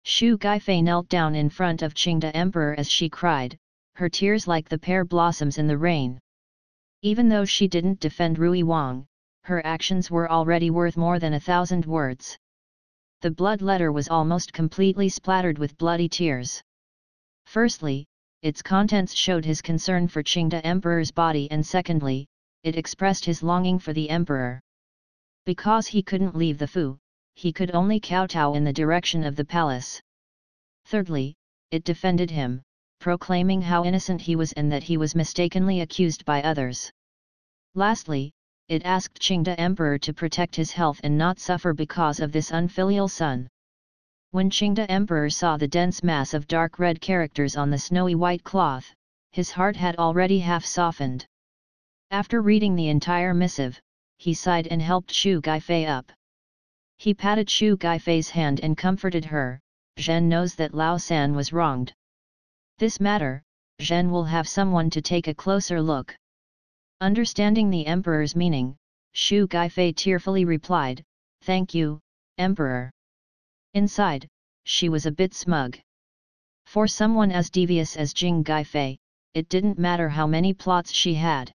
Xu Guifei knelt down in front of Qingde Emperor as she cried, her tears like the pear blossoms in the rain. Even though she didn't defend Rui Wang, her actions were already worth more than 1,000 words. The blood letter was almost completely splattered with bloody tears. Firstly, its contents showed his concern for Qingde Emperor's body, and secondly, it expressed his longing for the emperor. Because he couldn't leave the Fu, he could only kowtow in the direction of the palace. Thirdly, it defended him, proclaiming how innocent he was and that he was mistakenly accused by others. Lastly, it asked Qingde Emperor to protect his health and not suffer because of this unfilial son. When Qingde Emperor saw the dense mass of dark red characters on the snowy white cloth, his heart had already half softened. After reading the entire missive, he sighed and helped Xu Guifei up. He patted Shu Guifei's hand and comforted her. Zhen knows that Lao San was wronged. This matter, Zhen will have someone to take a closer look. Understanding the emperor's meaning, Shu Guifei tearfully replied, "Thank you, Emperor." Inside, she was a bit smug. For someone as devious as Jing Guifei, it didn't matter how many plots she had.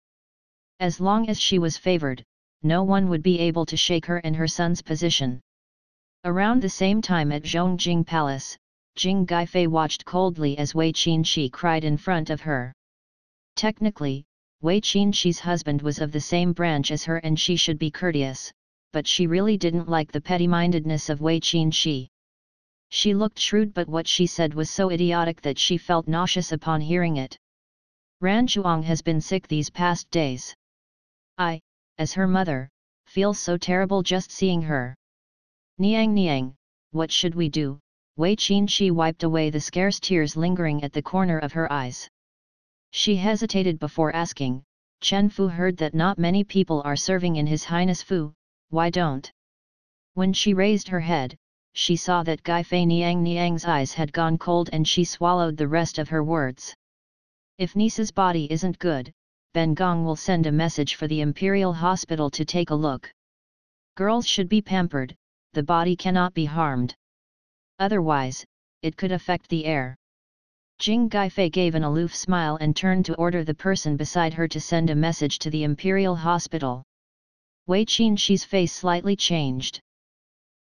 As long as she was favored, no one would be able to shake her and her son's position. Around the same time at Zhongjing Palace, Jing Guifei watched coldly as Wei Xian Qi cried in front of her. Technically, Wei Xian Qi's husband was of the same branch as her and she should be courteous, but she really didn't like the petty-mindedness of Wei Xian Qi. She looked shrewd, but what she said was so idiotic that she felt nauseous upon hearing it. "Ran Zhuang has been sick these past days. I, as her mother, feel so terrible just seeing her. Niang Niang, what should we do?" Wei Xian Qi wiped away the scarce tears lingering at the corner of her eyes. She hesitated before asking, "Chen Fu heard that not many people are serving in His Highness Fu, why don't?" When she raised her head, she saw that Guifei Niang's eyes had gone cold and she swallowed the rest of her words. "If niece's body isn't good, Ben Gong will send a message for the Imperial Hospital to take a look. Girls should be pampered, the body cannot be harmed. Otherwise, it could affect the heir." Jing Guifei gave an aloof smile and turned to order the person beside her to send a message to the Imperial Hospital. Wei Xian Qi's face slightly changed.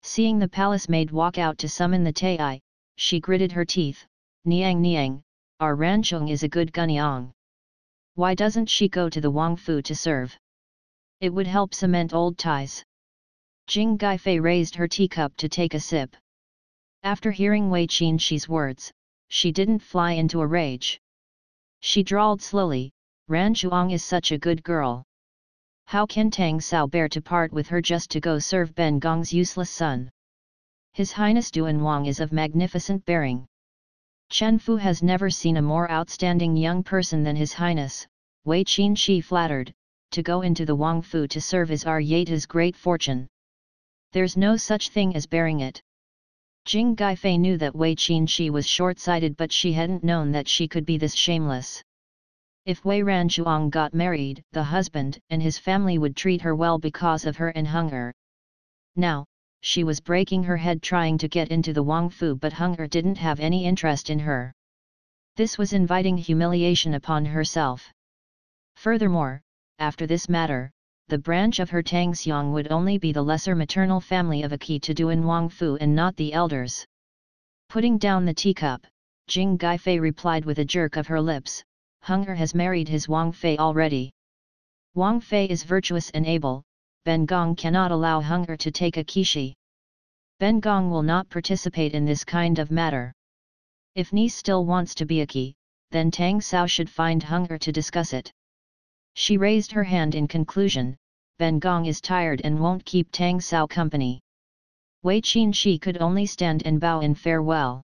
Seeing the palace maid walk out to summon the Tai, she gritted her teeth. Niang, our Ranchung is a good gunyang. Why doesn't she go to the Wang Fu to serve? It would help cement old ties." Jing Guifei raised her teacup to take a sip. After hearing Wei Xian Qi's words, she didn't fly into a rage. She drawled slowly, "Ran Zhuang is such a good girl. How can Tang Cao bear to part with her just to go serve Ben Gong's useless son? His Highness Duan Wang is of magnificent bearing. Chen Fu has never seen a more outstanding young person than His Highness," Wei Xian Qi flattered. "To go into the Wang Fu to serve is our Yeta's great fortune. There's no such thing as bearing it." Jing Guifei knew that Wei Xian Qi was short-sighted, but she hadn't known that she could be this shameless. If Wei Ranzhuang got married, the husband and his family would treat her well because of her and hunger. Now, she was breaking her head trying to get into the Wang Fu, but hunger didn't have any interest in her. This was inviting humiliation upon herself. Furthermore, after this matter, the branch of her Tangxiang would only be the lesser maternal family of a Qi to Duan Wang Fu and not the elders. Putting down the teacup, Jing Guifei replied with a jerk of her lips, "Hunger has married his Wang Fei already. Wang Fei is virtuous and able, Ben Gong cannot allow Hunger to take a Qishi. Ben Gong will not participate in this kind of matter. If niece still wants to be a Qi, then Tang Cao should find Hunger to discuss it." She raised her hand in conclusion, "Ben Gong is tired and won't keep Tang Cao company." Wei Xian Qi could only stand and bow in farewell.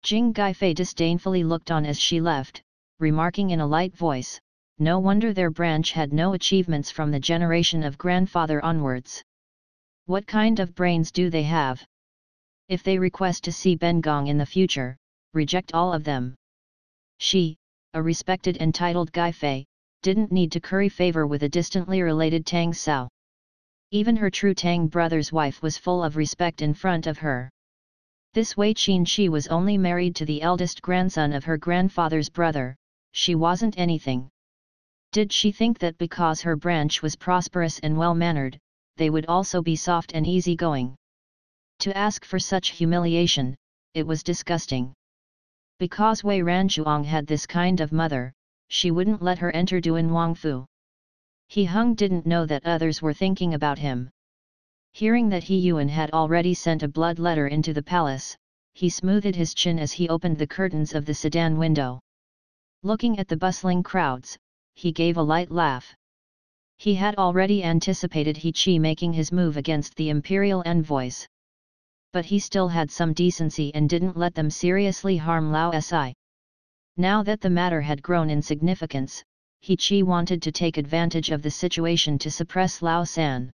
Jing Guifei disdainfully looked on as she left, remarking in a light voice, "No wonder their branch had no achievements from the generation of grandfather onwards. What kind of brains do they have? If they request to see Ben Gong in the future, reject all of them." She, a respected and titled Guifei, didn't need to curry favor with a distantly related Tang Cao. Even her true Tang brother's wife was full of respect in front of her. This Wei Xian Qi was only married to the eldest grandson of her grandfather's brother. She wasn't anything. Did she think that because her branch was prosperous and well-mannered, they would also be soft and easygoing? To ask for such humiliation, it was disgusting. Because Wei Ranzhuang had this kind of mother, she wouldn't let her enter Duan Wang Fu. He Hung didn't know that others were thinking about him. Hearing that He Yuan had already sent a blood letter into the palace, he smoothed his chin as he opened the curtains of the sedan window. Looking at the bustling crowds, he gave a light laugh. He had already anticipated He Qi making his move against the imperial envoys. But he still had some decency and didn't let them seriously harm Lao Si. Now that the matter had grown in significance, He Qi wanted to take advantage of the situation to suppress Lao San.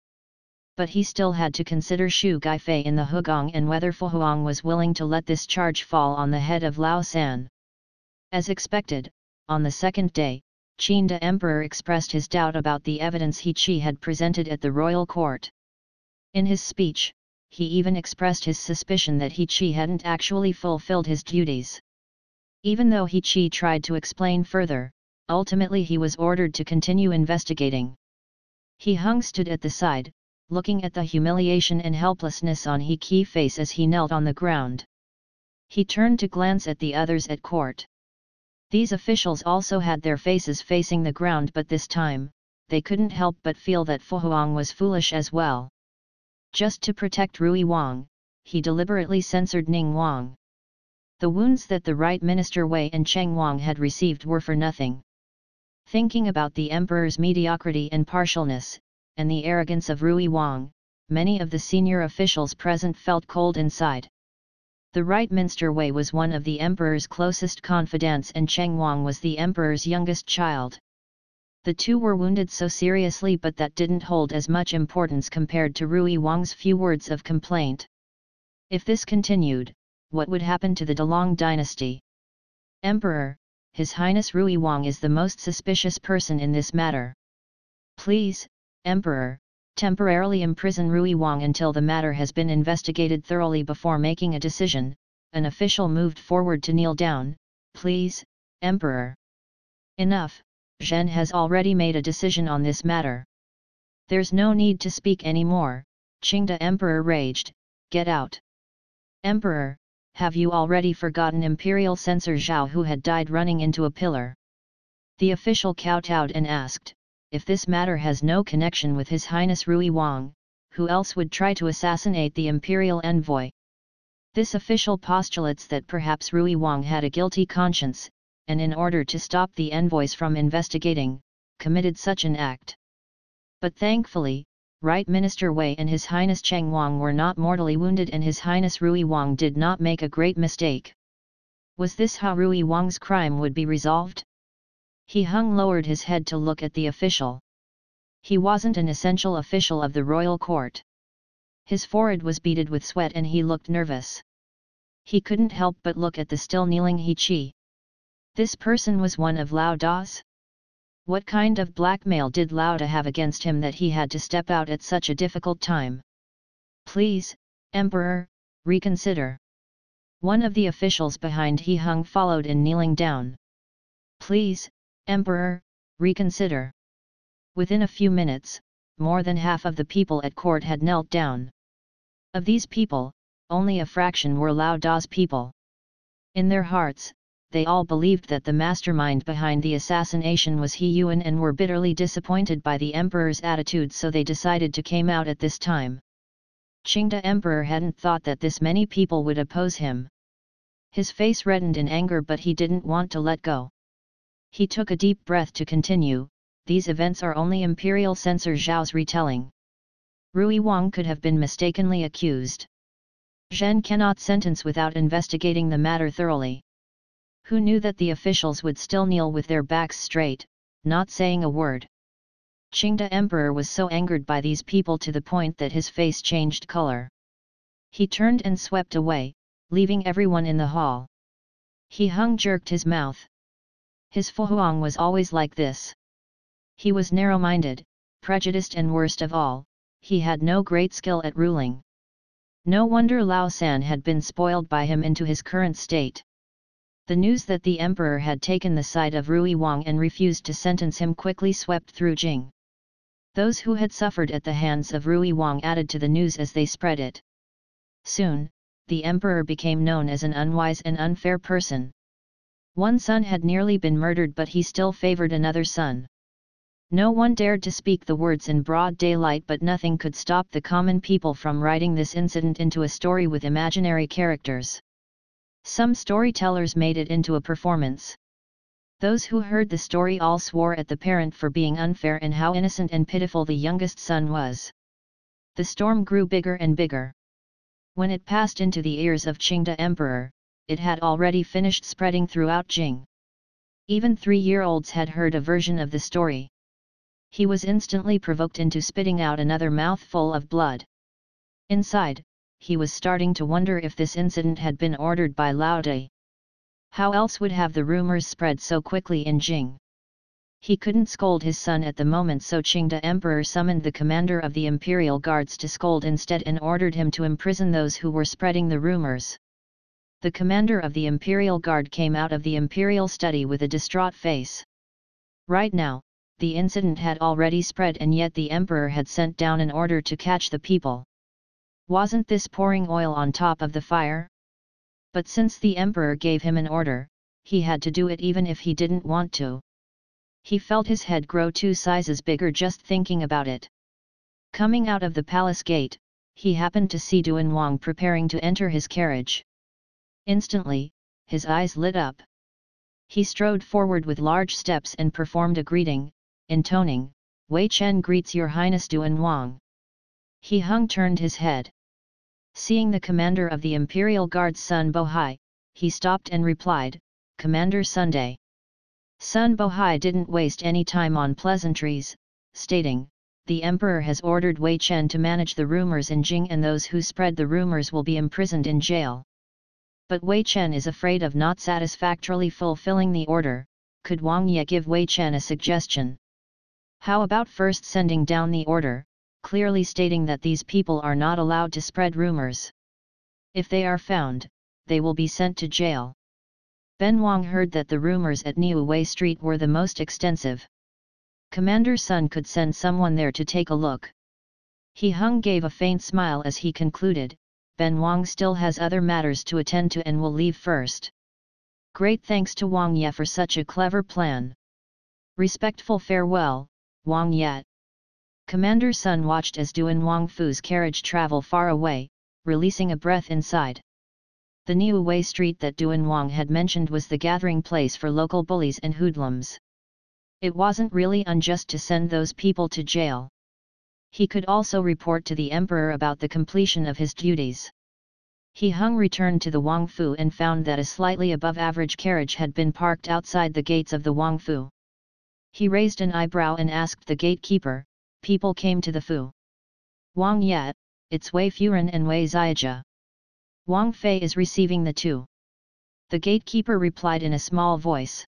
But he still had to consider Shu Guifei in the Hugong and whether Fu Huang was willing to let this charge fall on the head of Lao San. As expected, on the second day, Qin the Emperor expressed his doubt about the evidence He Qi had presented at the royal court. In his speech, he even expressed his suspicion that He Qi hadn't actually fulfilled his duties. Even though He Qi tried to explain further, ultimately he was ordered to continue investigating. He Hung stood at the side, looking at the humiliation and helplessness on He Qi's face as he knelt on the ground. He turned to glance at the others at court. These officials also had their faces facing the ground, but this time, they couldn't help but feel that Fu Huang was foolish as well. Just to protect Rui Wang, he deliberately censored Ning Wang. The wounds that the right minister Wei and Cheng Wang had received were for nothing. Thinking about the emperor's mediocrity and partialness, and the arrogance of Rui Wang, many of the senior officials present felt cold inside. The right minister Wei was one of the emperor's closest confidants and Cheng Wang was the emperor's youngest child. The two were wounded so seriously, but that didn't hold as much importance compared to Rui Wang's few words of complaint. If this continued, what would happen to the Dalong dynasty? Emperor, His Highness Rui Wang is the most suspicious person in this matter. Please, Emperor, temporarily imprison Rui Wang until the matter has been investigated thoroughly before making a decision. An official moved forward to kneel down. Please, Emperor. Enough, Zhen has already made a decision on this matter. There's no need to speak anymore, Qingde Emperor raged. Get out. Emperor, have you already forgotten Imperial censor Zhao who had died running into a pillar? The official kowtowed and asked, if this matter has no connection with His Highness Rui Wang, who else would try to assassinate the Imperial envoy? This official postulates that perhaps Rui Wang had a guilty conscience, and in order to stop the envoys from investigating, committed such an act. But thankfully, Right Minister Wei and His Highness Cheng Wang were not mortally wounded and His Highness Rui Wang did not make a great mistake. Was this how Rui Wang's crime would be resolved? He Hung lowered his head to look at the official. He wasn't an essential official of the royal court. His forehead was beaded with sweat and he looked nervous. He couldn't help but look at the still kneeling He Qi. This person was one of Lao Da's? What kind of blackmail did Lao Da have against him that he had to step out at such a difficult time? Please, Emperor, reconsider. One of the officials behind He Hung followed in kneeling down. Please, Emperor, reconsider. Within a few minutes, more than half of the people at court had knelt down. Of these people, only a fraction were Lao Da's people. In their hearts, they all believed that the mastermind behind the assassination was He Yuan and were bitterly disappointed by the emperor's attitude, so they decided to come out at this time. Qingde Emperor hadn't thought that this many people would oppose him. His face reddened in anger, but he didn't want to let go. He took a deep breath to continue. These events are only Imperial censor Zhao's retelling. Rui Wang could have been mistakenly accused. Zhen cannot sentence without investigating the matter thoroughly. Who knew that the officials would still kneel with their backs straight, not saying a word? Qingde Emperor was so angered by these people to the point that his face changed color. He turned and swept away, leaving everyone in the hall. He Hung jerked his mouth. His Fu Huang was always like this. He was narrow-minded, prejudiced, and worst of all, he had no great skill at ruling. No wonder Lao San had been spoiled by him into his current state. The news that the emperor had taken the side of Rui Wang and refused to sentence him quickly swept through Jing. Those who had suffered at the hands of Rui Wang added to the news as they spread it. Soon, the emperor became known as an unwise and unfair person. One son had nearly been murdered, but he still favored another son. No one dared to speak the words in broad daylight, but nothing could stop the common people from writing this incident into a story with imaginary characters. Some storytellers made it into a performance. Those who heard the story all swore at the parent for being unfair and how innocent and pitiful the youngest son was. The storm grew bigger and bigger. When it passed into the ears of Qingde Emperor, it had already finished spreading throughout Jing. Even 3-year-olds had heard a version of the story. He was instantly provoked into spitting out another mouthful of blood. Inside, he was starting to wonder if this incident had been ordered by Lao Dai. How else would have the rumors spread so quickly in Jing? He couldn't scold his son at the moment, so Qingde Emperor summoned the commander of the Imperial Guards to scold instead and ordered him to imprison those who were spreading the rumors. The commander of the Imperial Guard came out of the Imperial study with a distraught face. Right now, the incident had already spread and yet the Emperor had sent down an order to catch the people. Wasn't this pouring oil on top of the fire? But since the Emperor gave him an order, he had to do it even if he didn't want to. He felt his head grow 2 sizes bigger just thinking about it. Coming out of the palace gate, he happened to see Duan Wang preparing to enter his carriage. Instantly, his eyes lit up. He strode forward with large steps and performed a greeting, intoning, "Wei Chen greets your highness Duan Wang." He turned his head. Seeing the commander of the Imperial Guard's Sun Bohai, he stopped and replied, "Commander Sunday." Sun Bohai didn't waste any time on pleasantries, stating, "The Emperor has ordered Wei Chen to manage the rumors in Jing and those who spread the rumors will be imprisoned in jail. But Wei Chen is afraid of not satisfactorily fulfilling the order. Could Wang Ye give Wei Chen a suggestion? How about first sending down the order, clearly stating that these people are not allowed to spread rumors? If they are found, they will be sent to jail." Ben Wang heard that the rumors at Niu Wei Street were the most extensive. Commander Sun could send someone there to take a look. He gave a faint smile as he concluded, Ben Wang still has other matters to attend to and will leave first. Great thanks to Wang Ye for such a clever plan. Respectful farewell, Wang Ye. Commander Sun watched as Duan Wang Fu's carriage travel far away, releasing a breath inside. The Niu Wei Street that Duan Wang had mentioned was the gathering place for local bullies and hoodlums. It wasn't really unjust to send those people to jail. He could also report to the Emperor about the completion of his duties. He returned to the Wang Fu and found that a slightly above average carriage had been parked outside the gates of the Wang Fu. He raised an eyebrow and asked the gatekeeper, "People came to the Fu?" "Wang Ye, it's Wei Furan and Wei Xiaja. Wang Fei is receiving the two." The gatekeeper replied in a small voice.